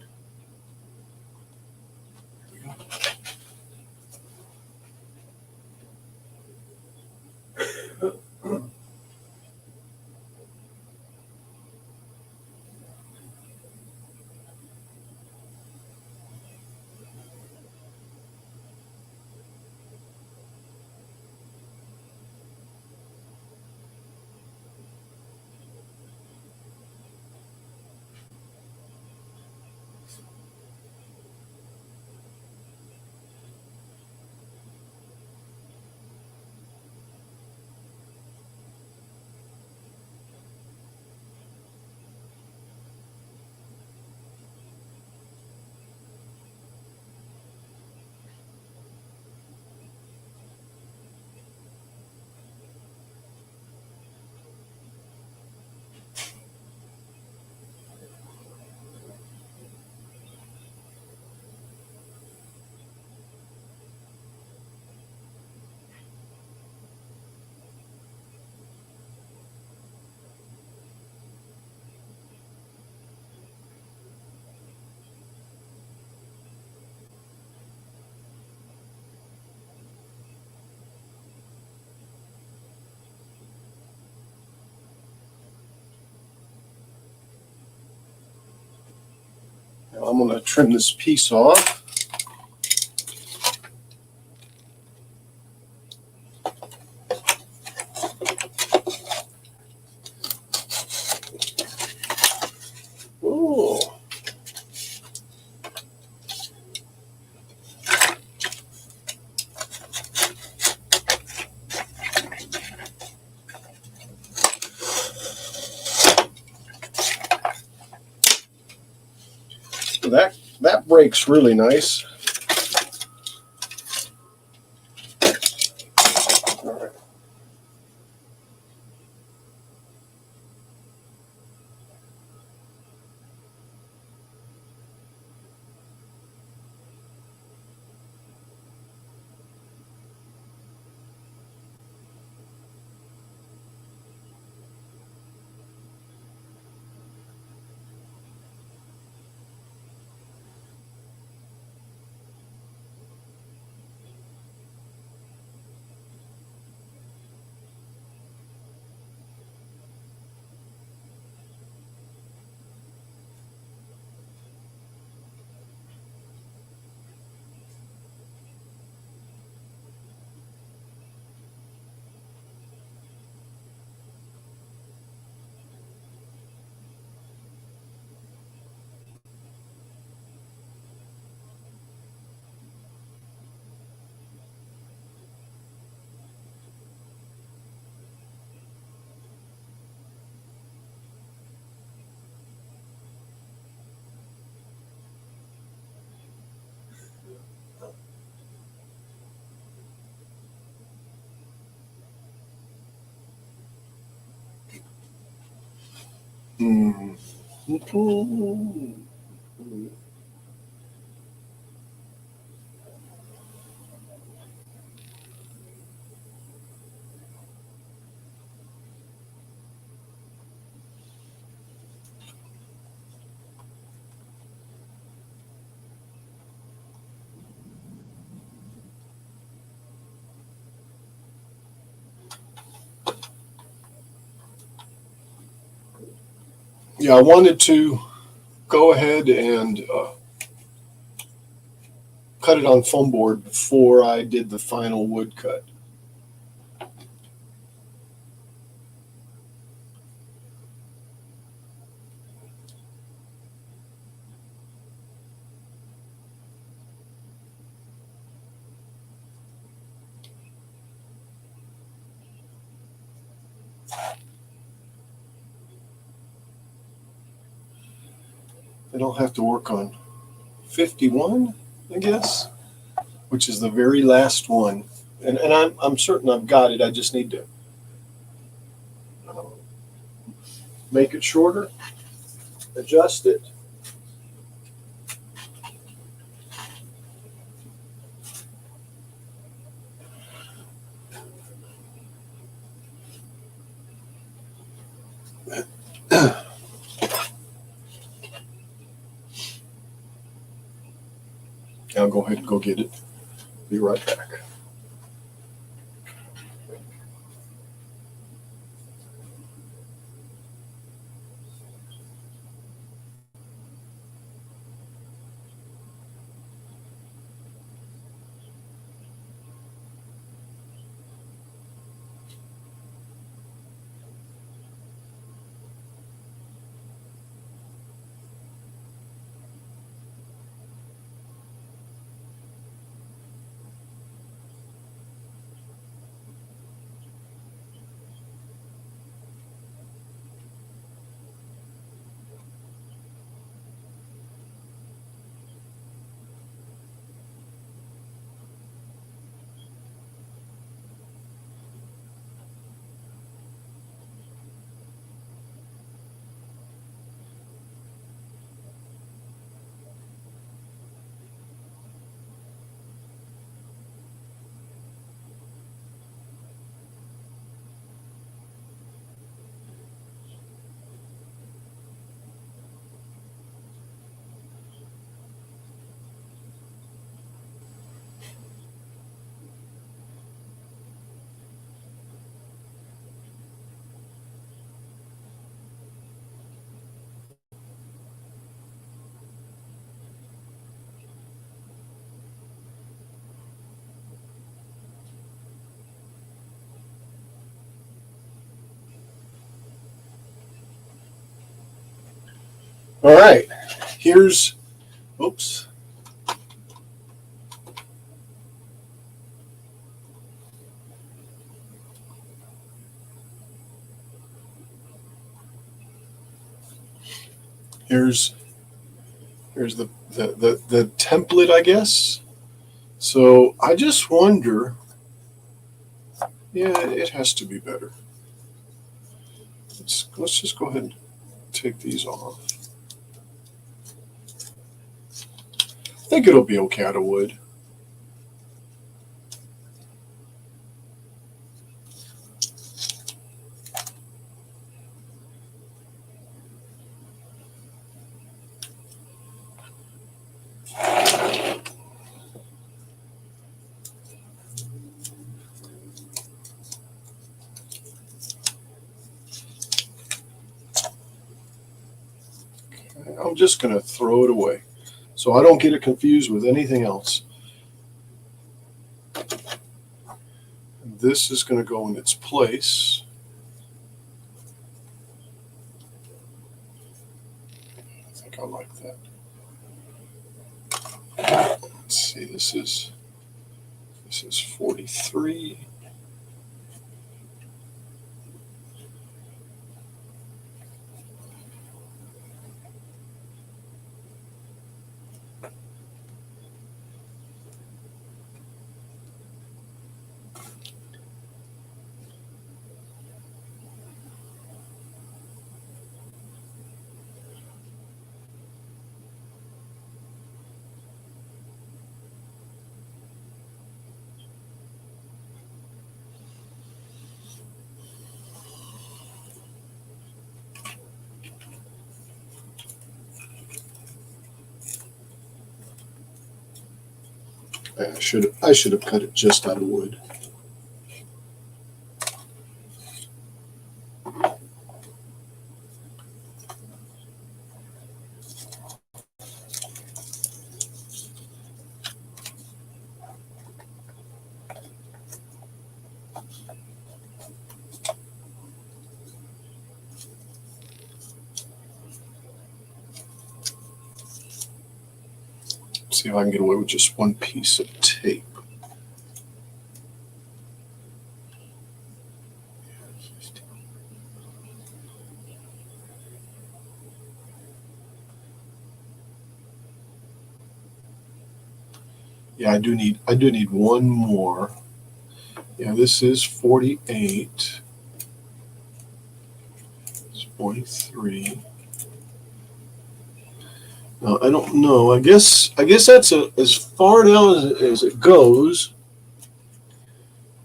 Now I'm going to trim this piece off. Oh. That breaks really nice. All right. Mm. Yeah, I wanted to go ahead and cut it on foam board before I did the final wood cut. Then I'll have to work on 51, I guess, which is the very last one. And I'm certain I've got it. I just need to make it shorter, adjust it. I'll go ahead and go get it. Be right back. All right, here's, oops. Here's the template, I guess. So I just wonder, yeah, it has to be better. Let's just go ahead and take these off. I think it'll be okay out of wood. I'm just going to throw it away so I don't get it confused with anything else. And this is going to go in its place. I think I like that. Let's see, this is 43. I should have cut it just out of wood. See if I can get away with just one piece of tape. Yeah, I do need one more. Yeah, this is 48. It's 43. No, I don't know. I guess that's as far down as it goes.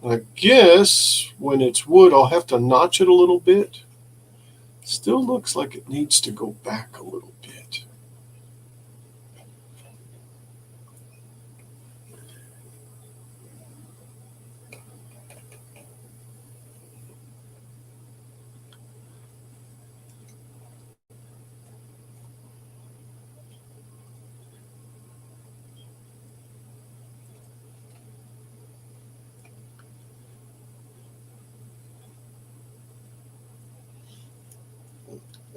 I guess when it's wood, I'll have to notch it a little bit. Still looks like it needs to go back a little bit.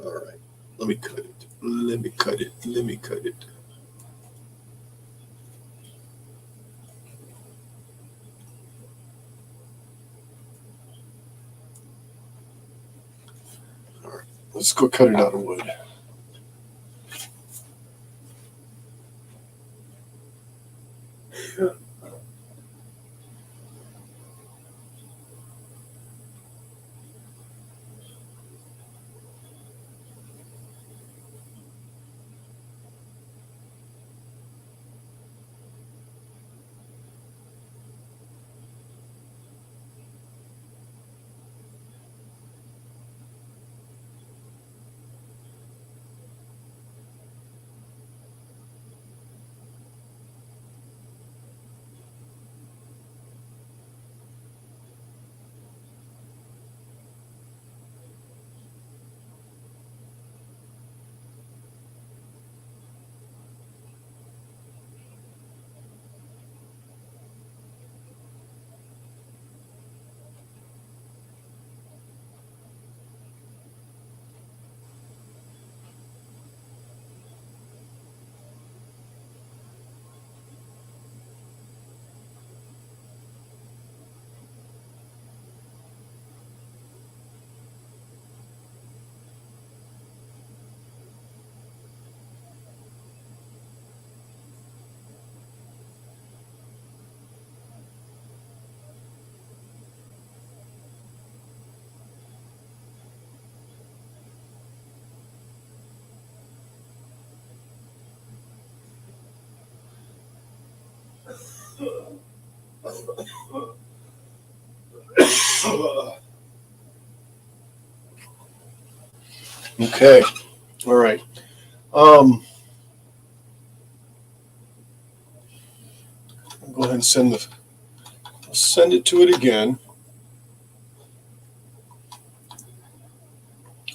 All right, let me cut it. Let me cut it. Let me cut it. All right, let's go cut it out of wood. Okay. All right. I'll go ahead and send it to it again.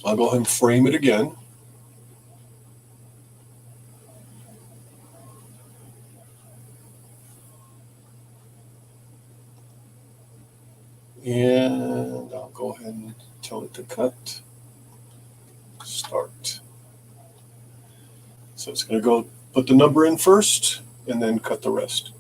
I'll go ahead and frame it again. And I'll go ahead and tell it to cut. Start. So it's going to go put the number in first and then cut the rest.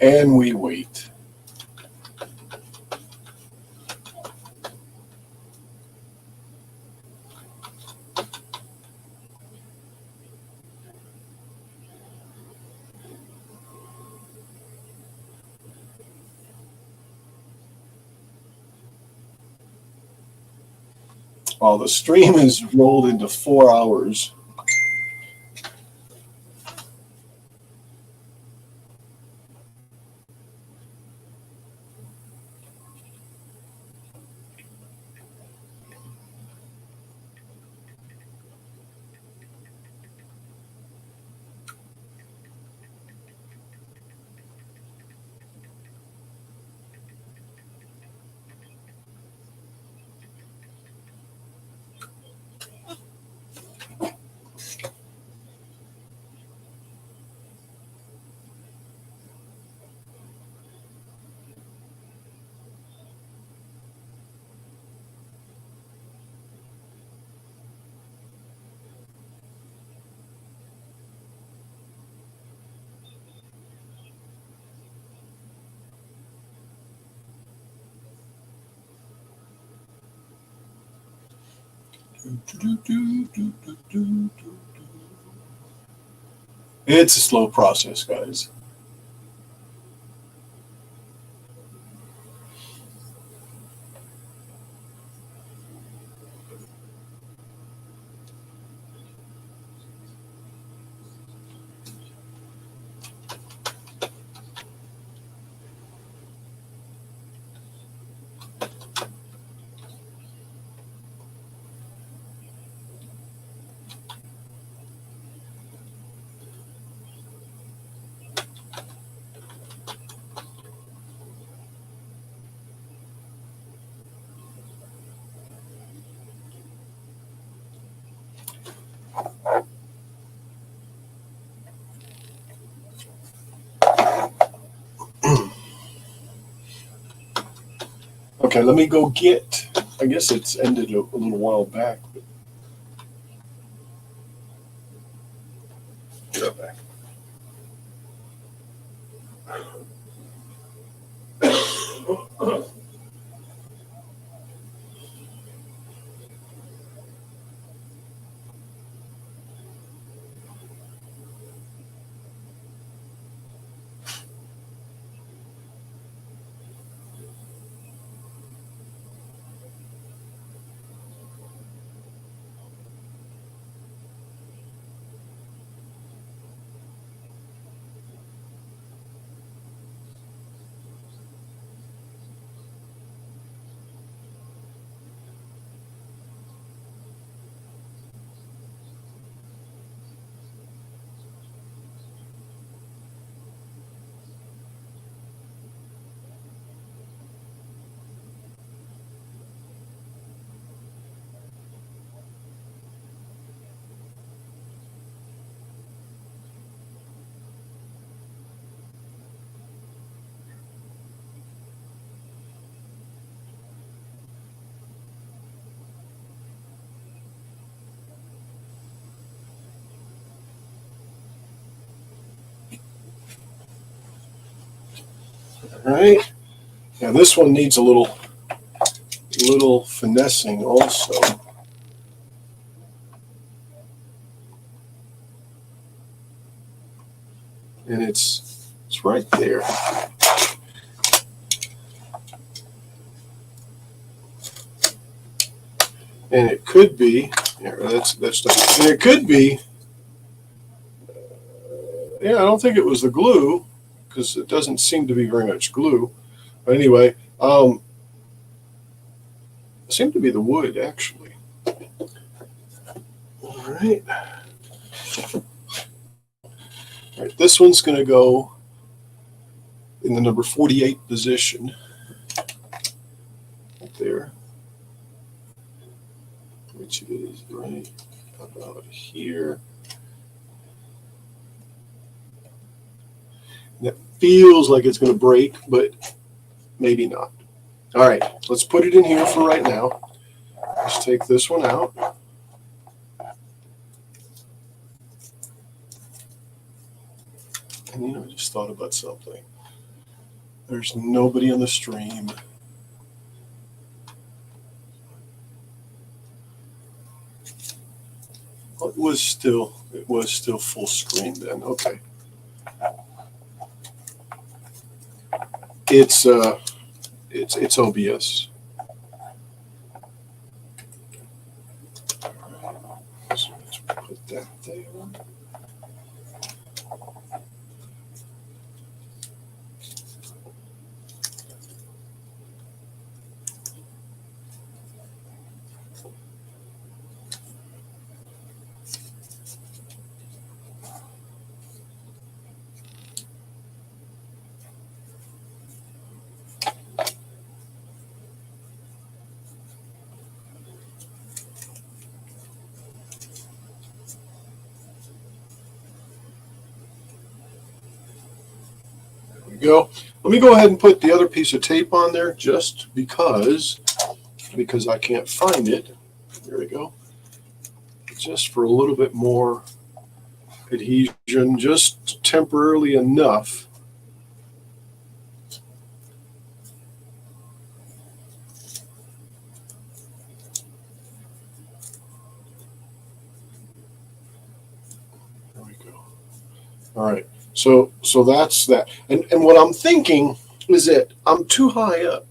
And we wait. Well, the stream is rolled into 4 hours. It's a slow process, guys. Okay, let me go get. I guess it's ended a little while back. Be right back. All right. Yeah, this one needs a little finessing also. And it's right there. And it could be, yeah, that's stuff. And it could be, yeah, I don't think it was the glue because it doesn't seem to be very much glue. But anyway, it seemed to be the wood actually. All right. All right, this one's going to go in the number 48 position. Right there. Which is right about here. And that feels like it's going to break, but maybe not. All right, let's put it in here for right now. Let's take this one out. And I just thought about something. There's nobody on the stream. It was still full screen then. Okay. It's OBS. So let's put that there. Go. Let me go ahead and put the other piece of tape on there just because I can't find it. There we go. Just for a little bit more adhesion, just temporarily enough. All right. So that's that. And what I'm thinking is that I'm too high up.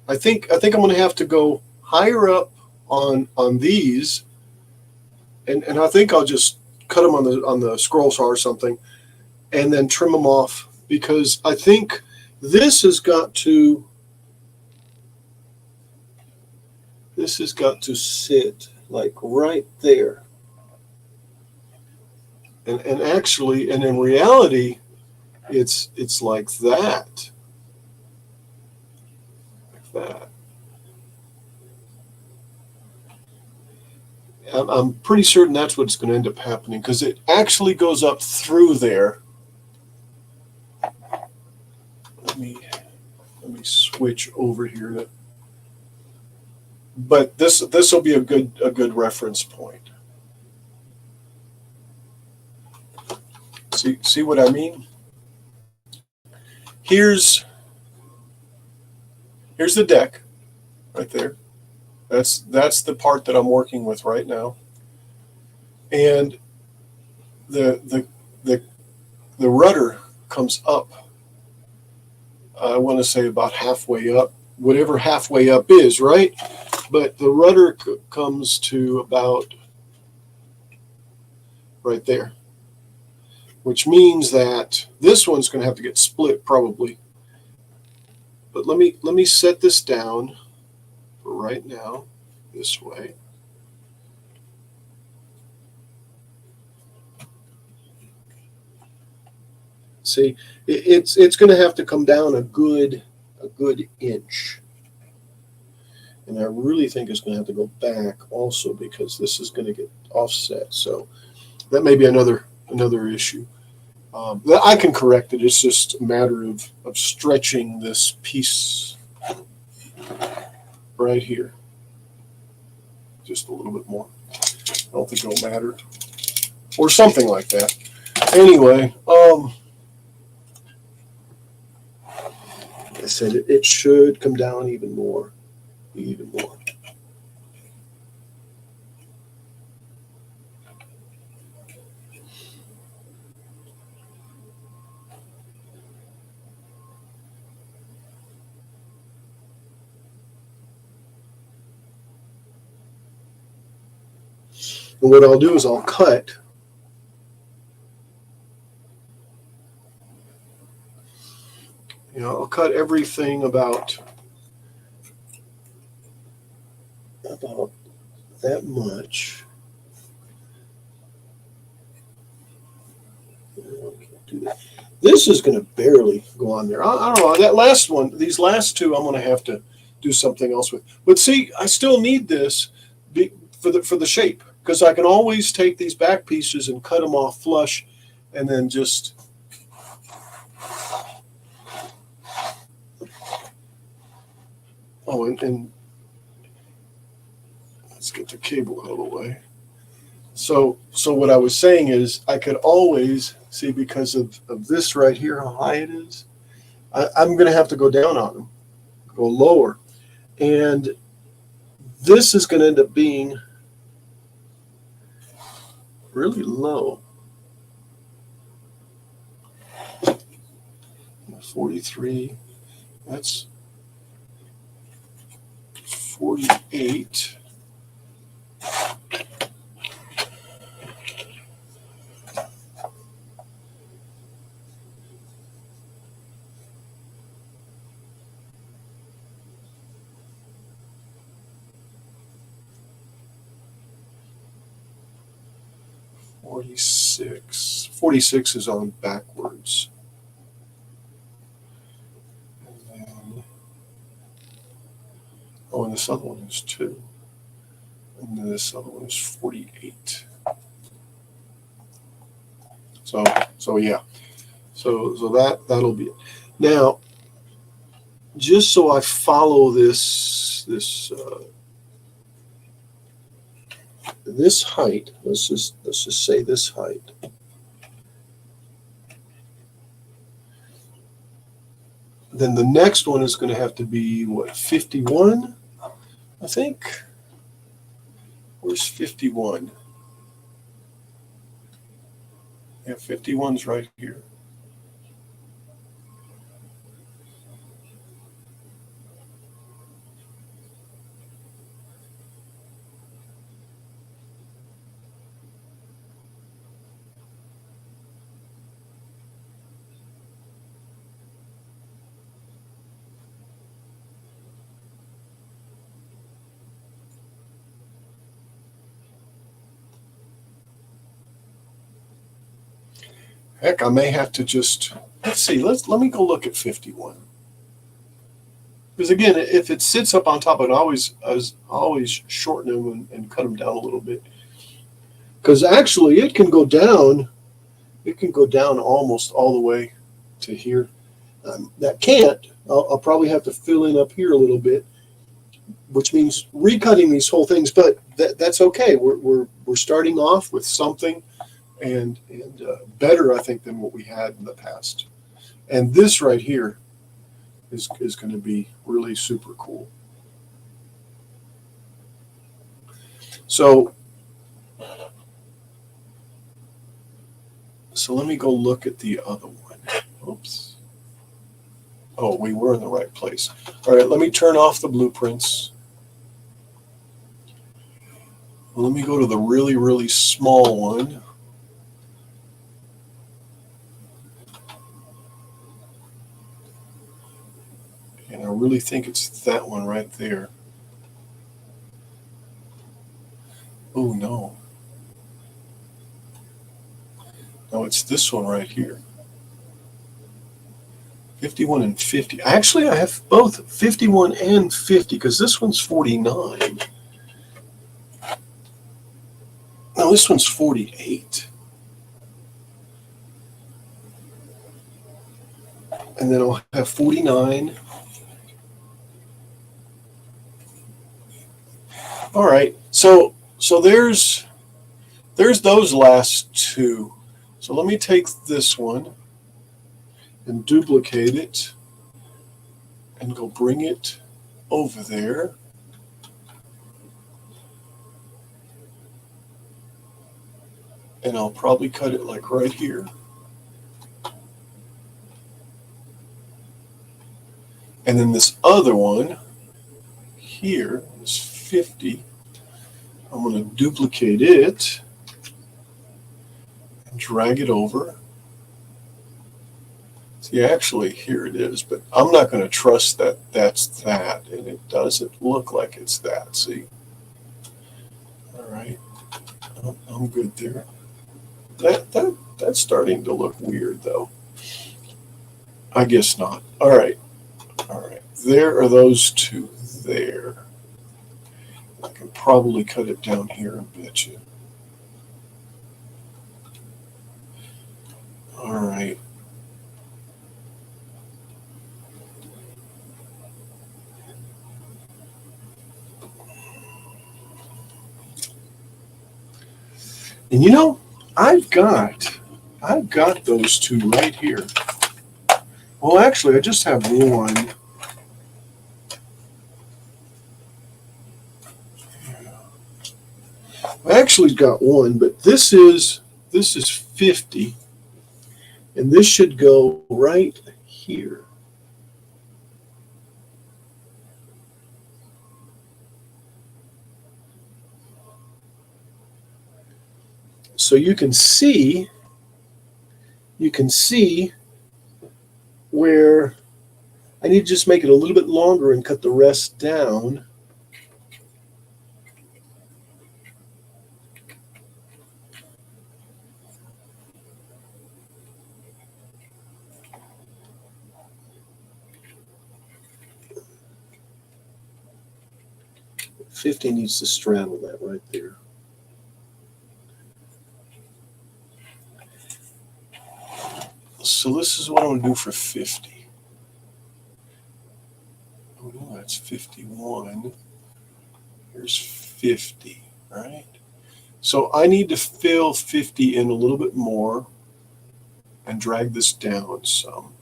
I think I'm going to have to go higher up on these, and I think I'll just cut them on the scroll saw or something, and then trim them off, because I think this has got to sit like right there. And actually, and in reality, it's like that. Like that. I'm pretty certain that's what's going to end up happening, because it actually goes up through there. Let me switch over here. But this will be a good reference point. See what I mean? Here's the deck right there. That's the part that I'm working with right now. And the rudder comes up. I want to say about halfway up, whatever halfway up is, right? But the rudder comes to about right there, which means that this one's going to have to get split probably. But let me set this down for right now this way. See, it's going to have to come down a good inch. And I really think it's going to have to go back also, because this is going to get offset. So that may be another issue. I can correct it. It's just a matter of stretching this piece right here just a little bit more. I don't think it'll matter, or something like that. Anyway, I said it should come down even more. And what I'll do is I'll cut I'll cut everything about that much. This is going to barely go on there. I don't know. That last one, these last two, I'm going to have to do something else with. But see, I still need this for the shape, because I can always take these back pieces and cut them off flush, and then just and let's get the cable out of the way. So what I was saying is, I could always see, because of this right here, how high it is, I'm going to have to go down on them, go lower. And this is going to end up being really low. 43, that's 48. Forty-six is on backwards. And then, and this other one is 2. And then this other one is 48. So yeah. So that'll be it. Now, just so I follow this height, let's just say this height. Then the next one is going to have to be, what, 51, I think? Where's 51? Yeah, 51's right here. Heck, I may have to just, let's see, let me go look at 51. Because again, if it sits up on top, I always shorten them and cut them down a little bit. Because actually, it can go down almost all the way to here. That can't. I'll probably have to fill in up here a little bit, which means recutting these whole things. But that's okay. We're starting off with something, and better, I think, than what we had in the past. And this right here is going to be really super cool. So let me go look at the other one. Oops. Oh, we were in the right place. All right, let me turn off the blueprints. Let me go to the really, really small one. And I really think it's that one right there. Oh, no. No, it's this one right here. 51 and 50. Actually, I have both 51 and 50 because this one's 49. No, this one's 48. And then I'll have 49. All right. So there's those last two. So let me take this one and duplicate it and go bring it over there. And I'll probably cut it like right here. And then this other one here is 50. I'm going to duplicate it and drag it over. See, actually, here it is, but I'm not going to trust that that's that, and it doesn't look like it's that, see? All right, I'm good there. That's starting to look weird, though. I guess not. All right, there are those two there. I can probably cut it down here a bit. All right. And you know, I've got those two right here. Well, actually, I just have one. I actually got one, but this is 50, and this should go right here. So you can see where I need to just make it a little bit longer and cut the rest down. $50 needs to straddle that right there. So this is what I'm going to do for 50. Oh no, that's 51. Here's 50, right? So I need to fill 50 in a little bit more and drag this down some.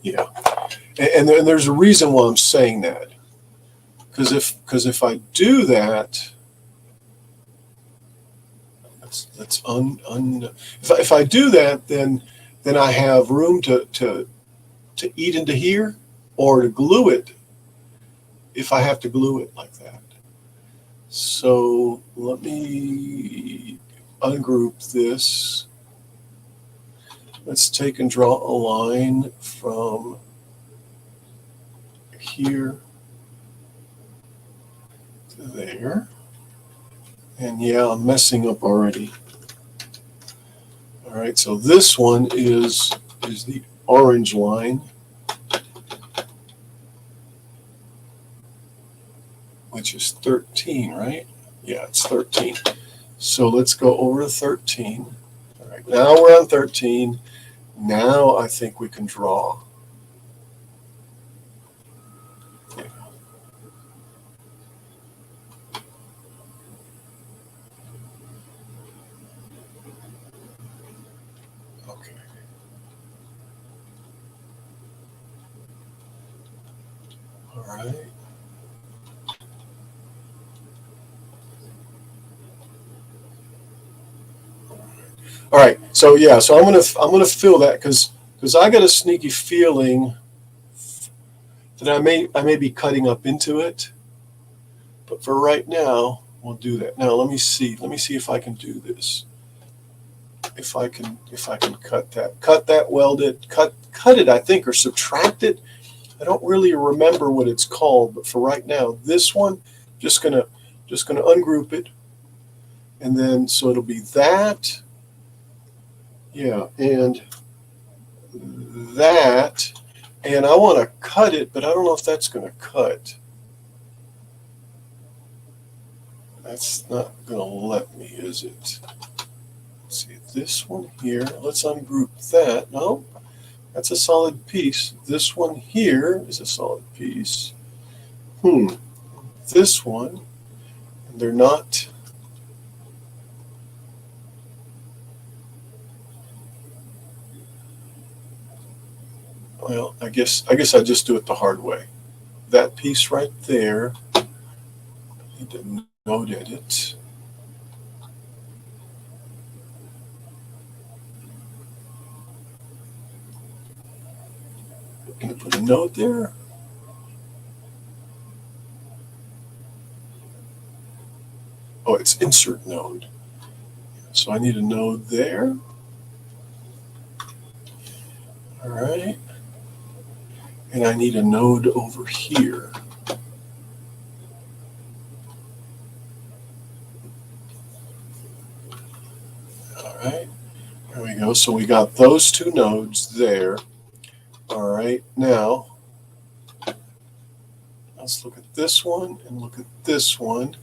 Yeah. And there's a reason why I'm saying that. Because if I do that, if I do that, then I have room to eat into here, or to glue it if I have to glue it like that. So let me ungroup this. Let's take and draw a line from here to there. And yeah, I'm messing up already. All right, so this one is the orange line, which is 13, right? Yeah, it's 13. So let's go over to 13. All right, now we're on 13. Now I think we can draw. Yeah. Okay. All right. All right. So yeah. So I'm gonna fill that because I got a sneaky feeling that I may be cutting up into it. But for right now, we'll do that. Now let me see. Let me see if I can do this. If I can cut that, weld it, cut it, I think, or subtract it. I don't really remember what it's called, but for right now, this one, just gonna ungroup it, and then so it'll be that, yeah, and that, and I want to cut it, but I don't know if that's gonna cut. That's not gonna let me, is it? Let's see this one here. Let's ungroup that. No. That's a solid piece. This one here is a solid piece. This one, they're not. Well, I guess I just do it the hard way. That piece right there, I need to node edit. Can I put a node there? Oh, it's insert node. So I need a node there. All right. And I need a node over here. All right. There we go. So we got those two nodes there. All right. Now, let's look at this one and look at this one.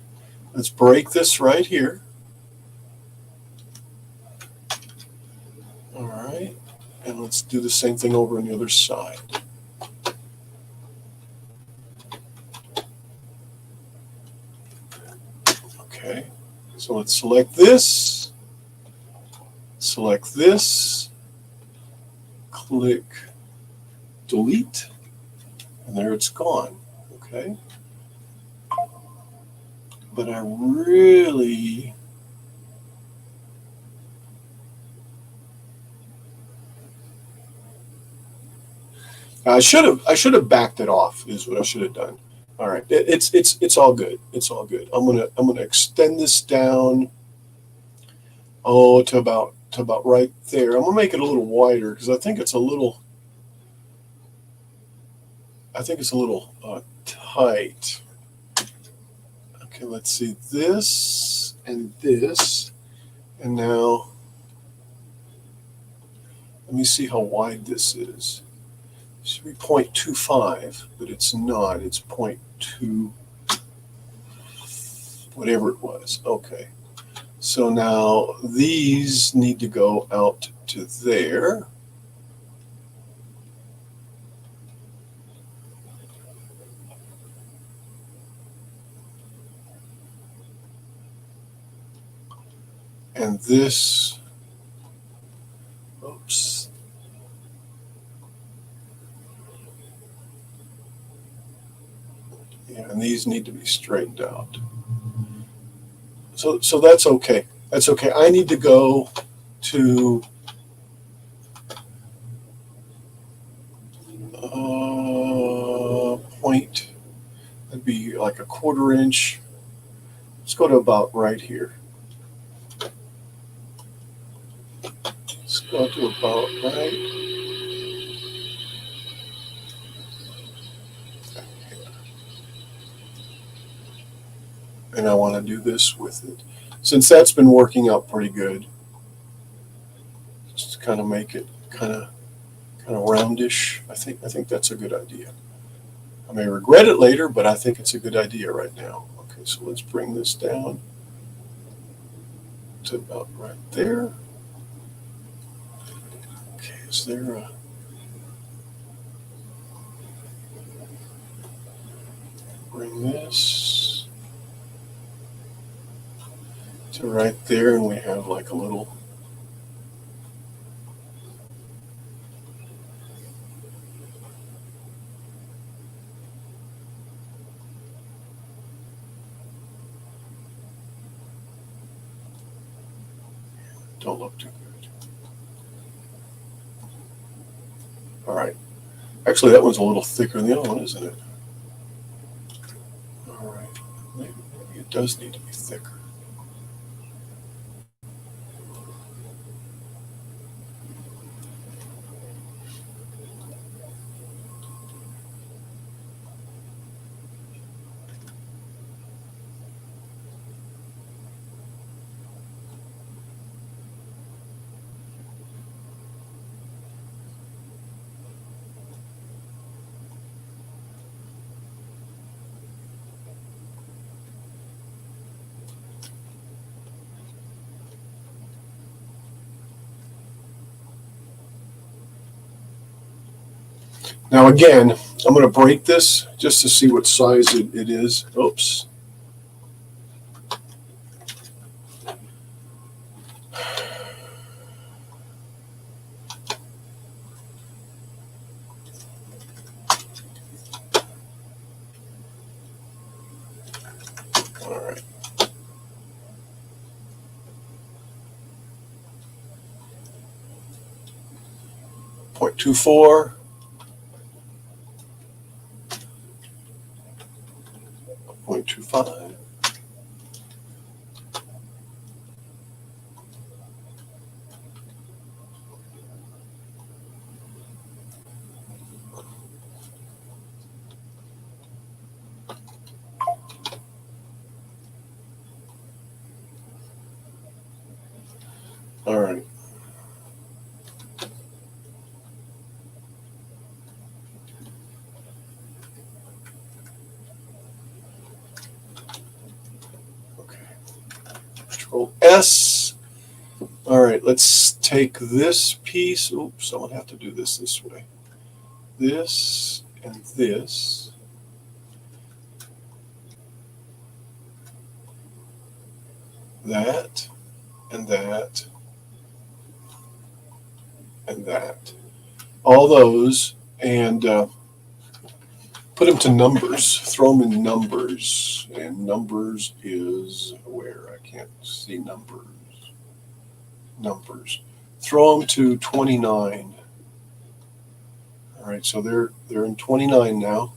Let's break this right here. All right. And let's do the same thing over on the other side. Okay. So let's select this, click delete, and there it's gone. Okay. But I really should have backed it off, is what I should have done. All right, it's all good. It's all good. I'm gonna extend this down, to about right there. I'm gonna make it a little wider because I think it's a little tight. Okay, let's see this and this, and now let me see how wide this is. It should be 0.25, but it's not. It's 0.2, whatever it was. Okay. So now these need to go out to there. And this, oops. these need to be straightened out. So that's okay. That's okay. I need to go to point. That'd be like a 1/4 inch. Let's go to about right here. Let's go to about right. And I want to do this with it. Since that's been working out pretty good, just to kind of make it kind of roundish. I think that's a good idea. I may regret it later, but I think it's a good idea right now. Okay, so let's bring this down to about right there. Okay, is there a... Bring this to right there, and we have like a little... Don't look too good. All right. Actually, that one's a little thicker than the other one, isn't it? All right. Maybe it does need to be thicker. Now again, I'm going to break this just to see what size it is. Oops. All right. .24. 0.25. All right. Control S. All right, let's take this piece. Oops, I'm gonna have to do this way. This and this. That and that and that. All those, and put them to numbers. Throw them in numbers. And numbers is where? I can't see numbers. Numbers. Throw them to 29. All right, so they're in 29 now.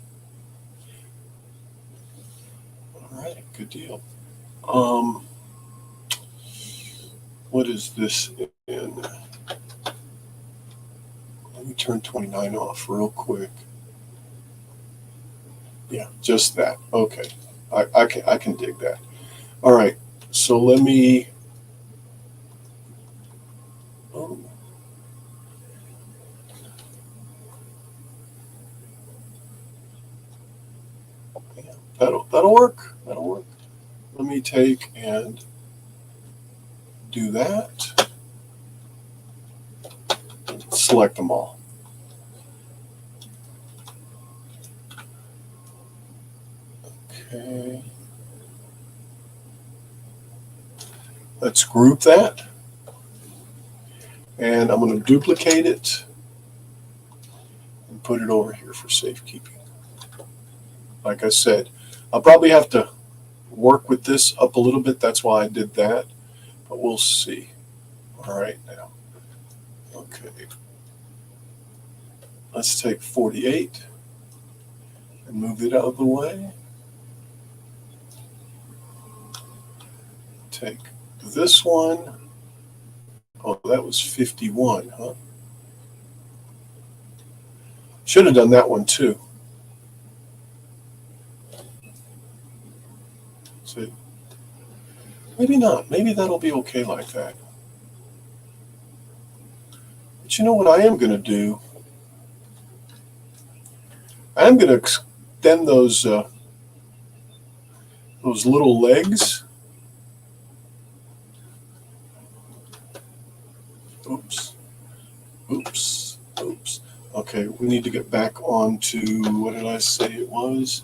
All right, good deal. What is this in? Let me turn 29 off real quick. Yeah, just that. Okay, I can dig that. All right, so let me. Oh. Yeah, that'll work. That'll work. Let me take and do that. Select them all. Okay. Let's group that. And I'm going to duplicate it and put it over here for safekeeping. Like I said, I'll probably have to work with this up a little bit. That's why I did that, but we'll see. All right, now. Okay. Let's take 48 and move it out of the way. Take this one. Oh, that was 51, huh? Should have done that one too. See? Maybe not. Maybe that'll be okay like that. But you know what I am going to do? I am going to extend those little legs. Oops. Oops. Oops. Okay, we need to get back on to, what did I say it was?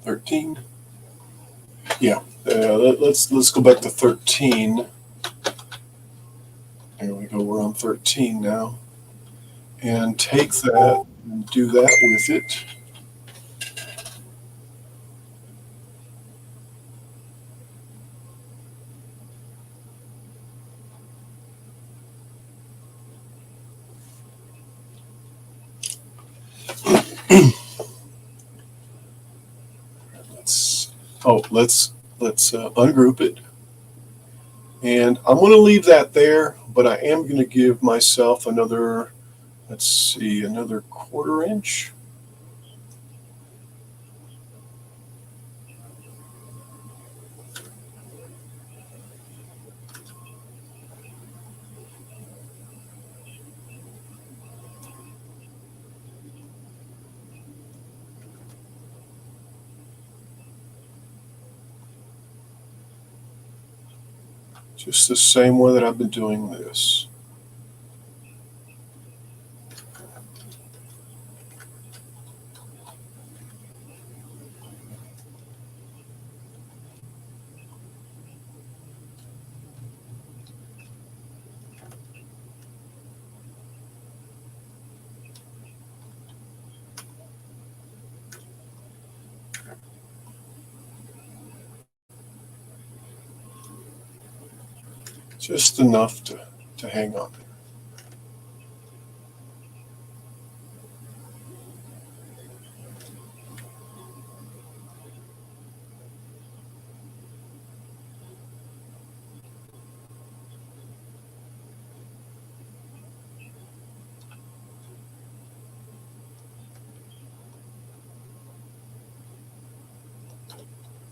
13? Yeah, let's go back to 13. There we go, we're on 13 now. And take that and do that with it. let's ungroup it. And I'm going to leave that there, but I am going to give myself another, let's see, another 1/4 inch. Just the same way that I've been doing this. Just enough to hang on.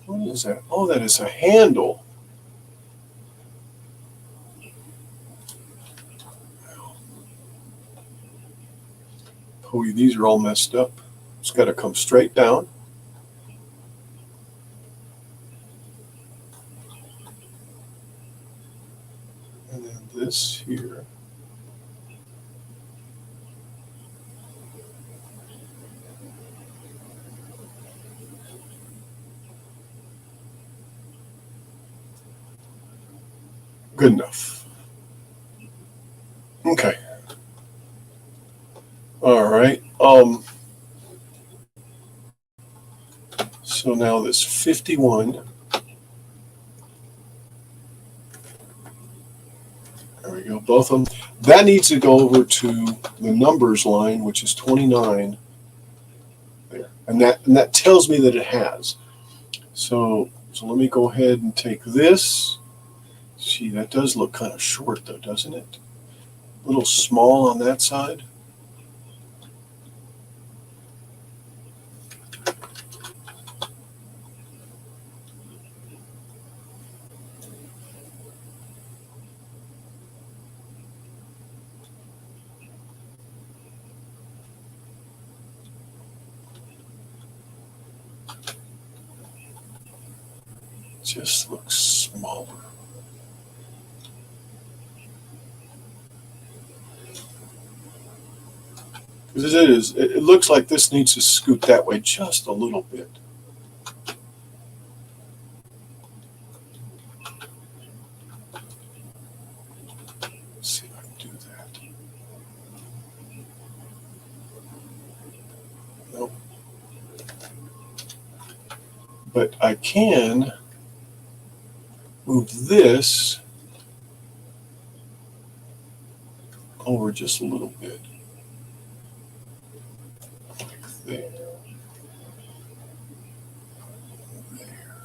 What is that? Oh, that is a handle. Oh, these are all messed up. It's got to come straight down. And then this here. Good enough. Okay. All right. So now this 51. There we go. Both of them. That needs to go over to the numbers line, which is 29. There. And that tells me that it has. So let me go ahead and take this. Gee, that does look kind of short though, doesn't it? A little small on that side. Just looks smaller. Because it looks like this needs to scoot that way just a little bit. Let's see if I can do that. Nope. but I can move this over just a little bit. Like there. There.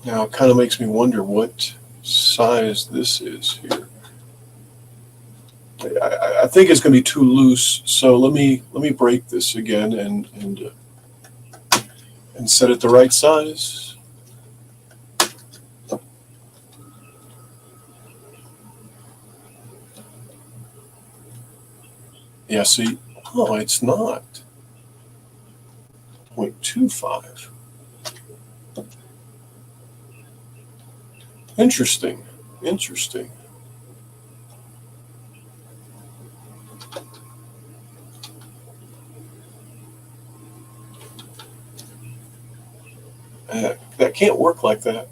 Now it kind of makes me wonder what size this is here. I think it's going to be too loose, so let me break this again and set it the right size. Yeah, see, oh, it's not 0.25. Interesting, interesting. That can't work like that.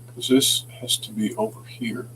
Because this has to be over here.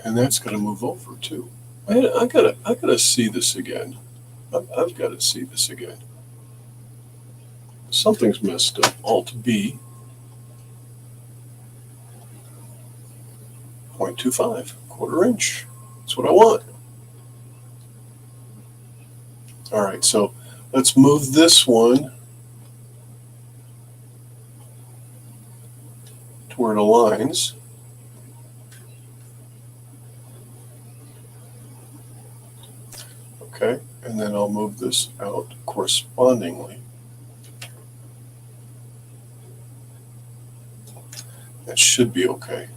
And that's going to move over too. I gotta see this again. I've got to see this again. Something's messed up. Alt B. 0.25, quarter inch. That's what I want. All right, so let's move this one to where it aligns. Okay, and then I'll move this out correspondingly. That should be okay.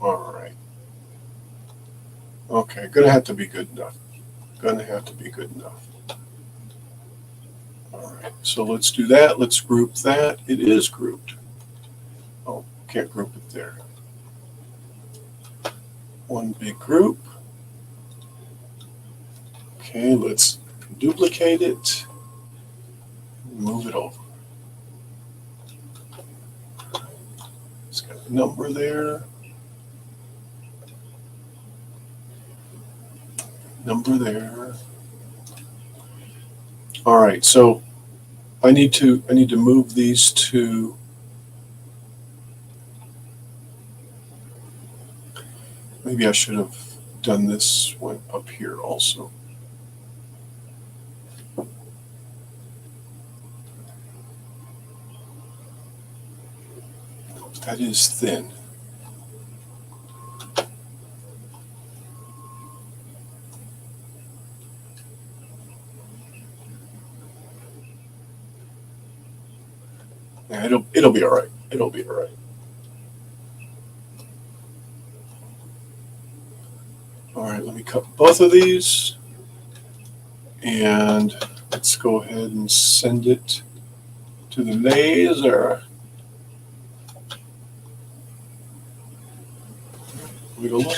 All right. Okay, gonna have to be good enough. Gonna have to be good enough. All right, so let's do that. Let's group that. It is grouped. Oh, can't group it there. One big group. Okay, let's duplicate it. Move it over. It's got a number there. Number there. All right, so I need to move these to maybe I should have done this one up here also. That is thin. Yeah, it'll be all right. It'll be all right. All right, let me cut both of these, and let's go ahead and send it to the laser. Let me go look.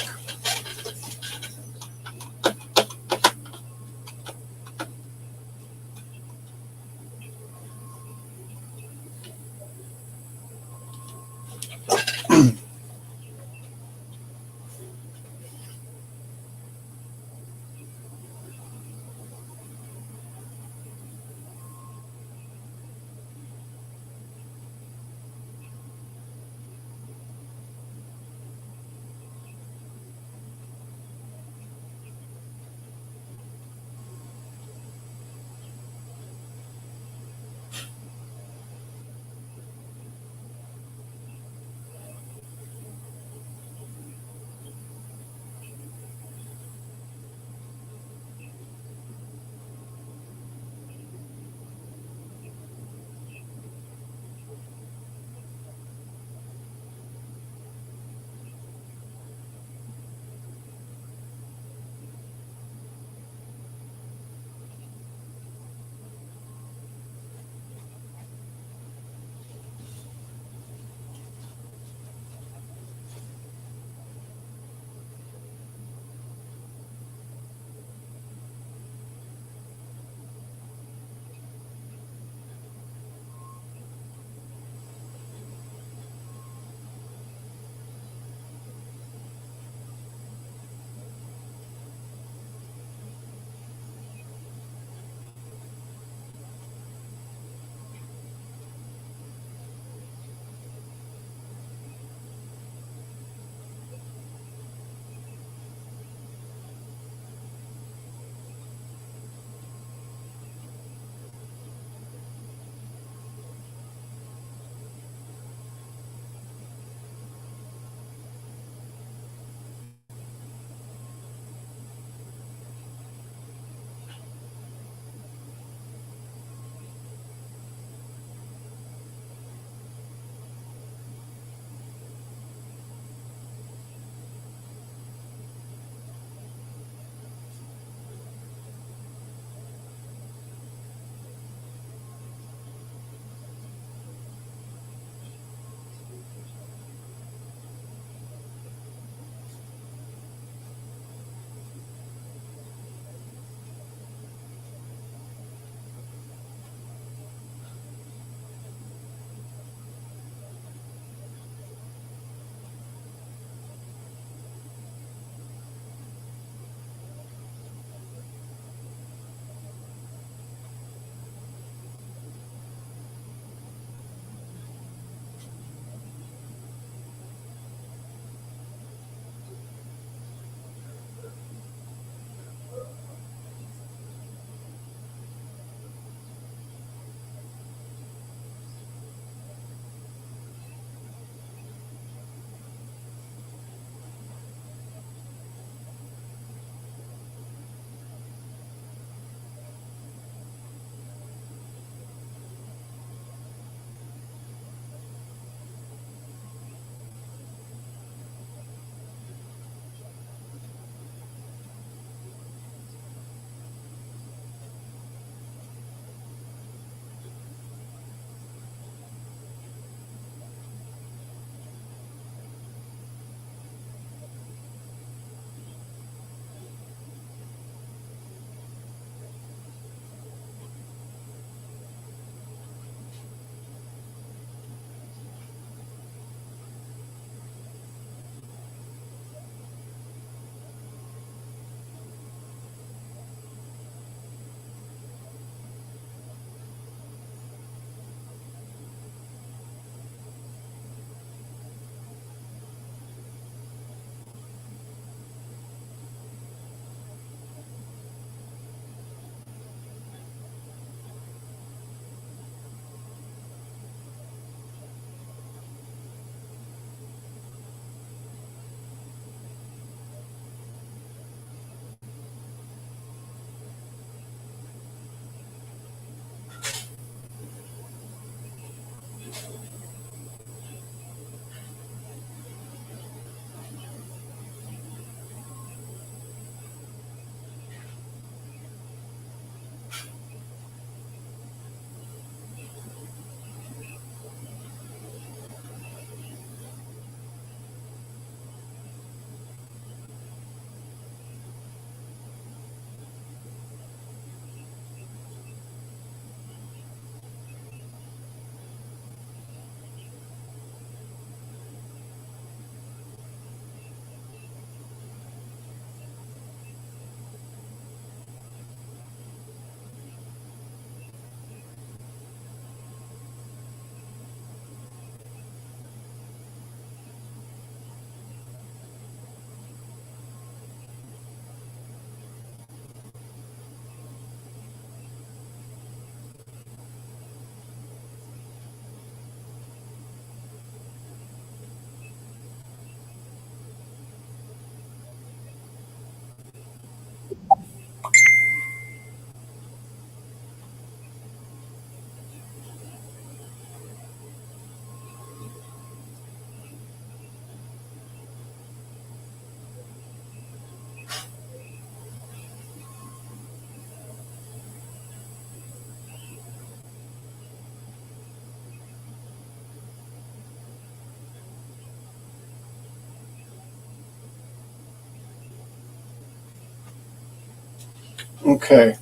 Okay.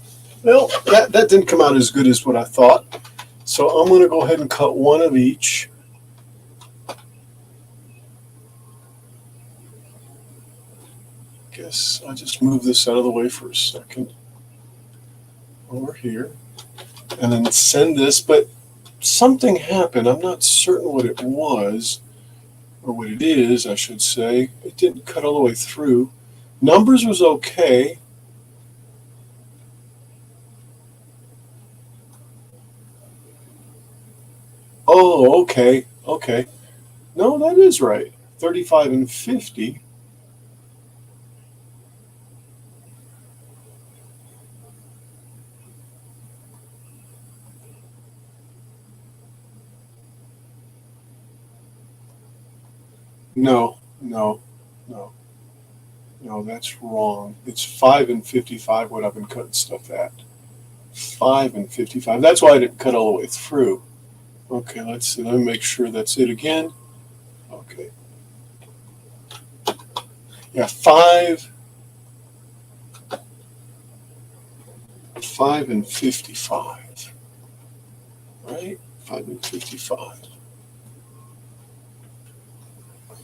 Well, that didn't come out as good as what I thought. So I'm going to go ahead and cut one of each. Guess I'll just move this out of the way for a second. Over here. And then send this, but something happened. I'm not certain what it was, or what it is, I should say. It didn't cut all the way through. Numbers was okay. Oh, okay, okay. No, that is right. 35 and 50. No, no, no, no, that's wrong. It's 5 and 55 what I've been cutting stuff at. 5 and 55. That's why I didn't cut all the way through. Okay, let's see. Let me make sure that's it again. Okay. Yeah, 5 and 55. Right? 5 and 55.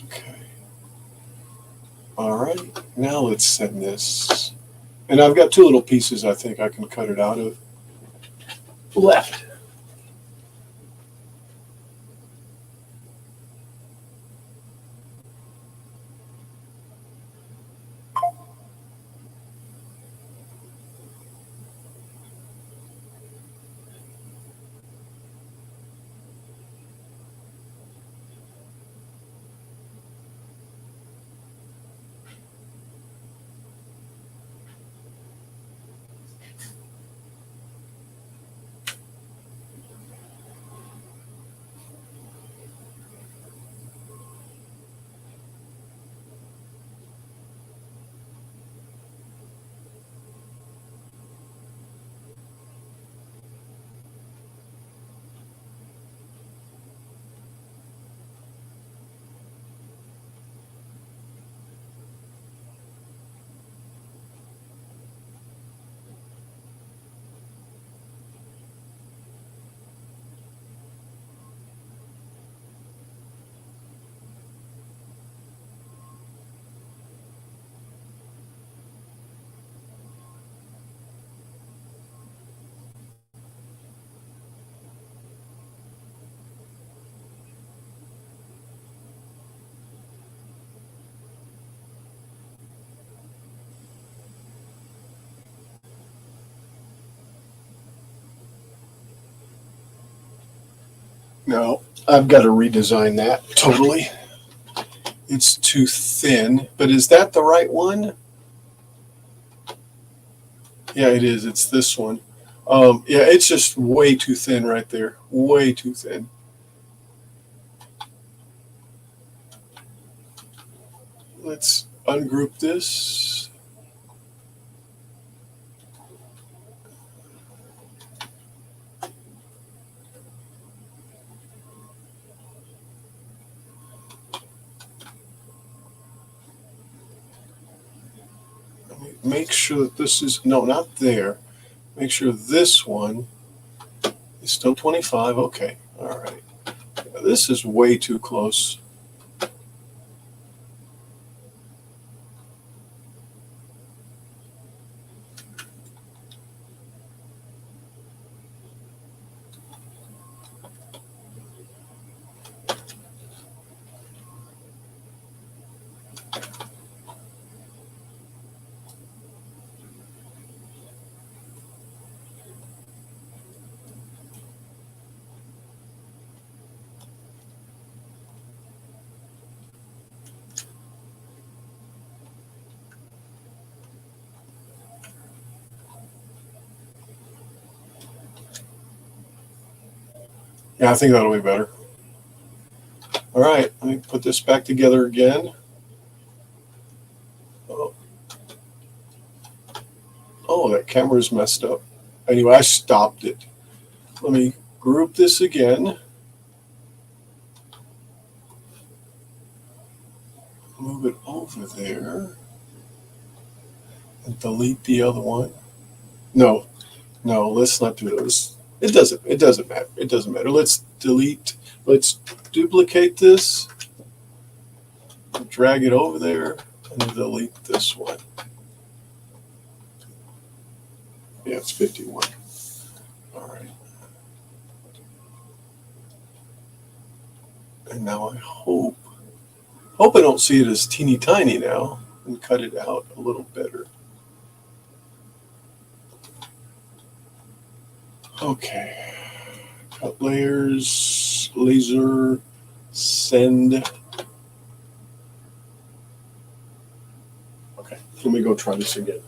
Okay. All right. Now let's send this. And I've got two little pieces I think I can cut it out of. Left. No, I've got to redesign that totally. It's too thin, but is that the right one? Yeah, it is. It's this one. Yeah, it's just way too thin right there. Way too thin. Let's ungroup this. Make sure that this is, no, not there. Make sure this one is still 25. Okay, all right. This is way too close. Yeah, I think that'll be better. All right, let me put this back together again. Oh, that camera's messed up. Anyway, I stopped it. Let me group this again. Move it over there. And delete the other one. No, no, let's not do those. It doesn't matter. It doesn't matter. Let's duplicate this, drag it over there, and delete this one. Yeah, it's 51. All right. And now I hope I don't see it as teeny tiny now, and cut it out a little better. Okay. Cut layers, laser, send. Okay, let me go try this again.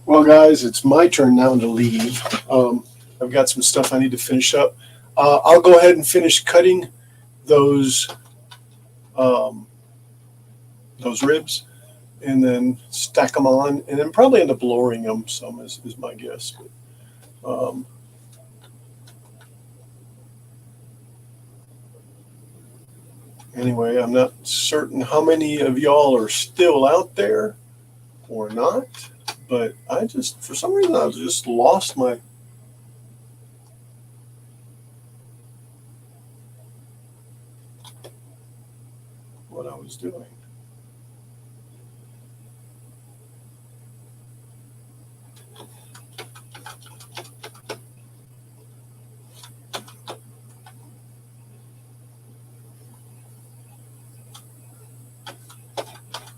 Well, guys, it's my turn now to leave. I've got some stuff I need to finish up. I'll go ahead and finish cutting those ribs, and then stack them on, and then probably end up lowering them some is my guess. But, anyway, I'm not certain how many of y'all are still out there or not, but for some reason, I just lost what I was doing.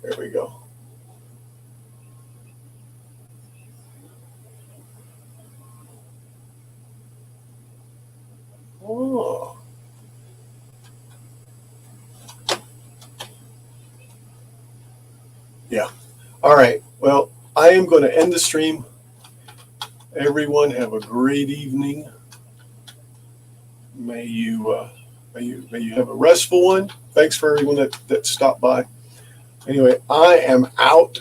There we go. Oh. Yeah. All right. Well, I am going to end the stream. Everyone have a great evening. May you have a restful one. Thanks for everyone that stopped by. Anyway, I am out.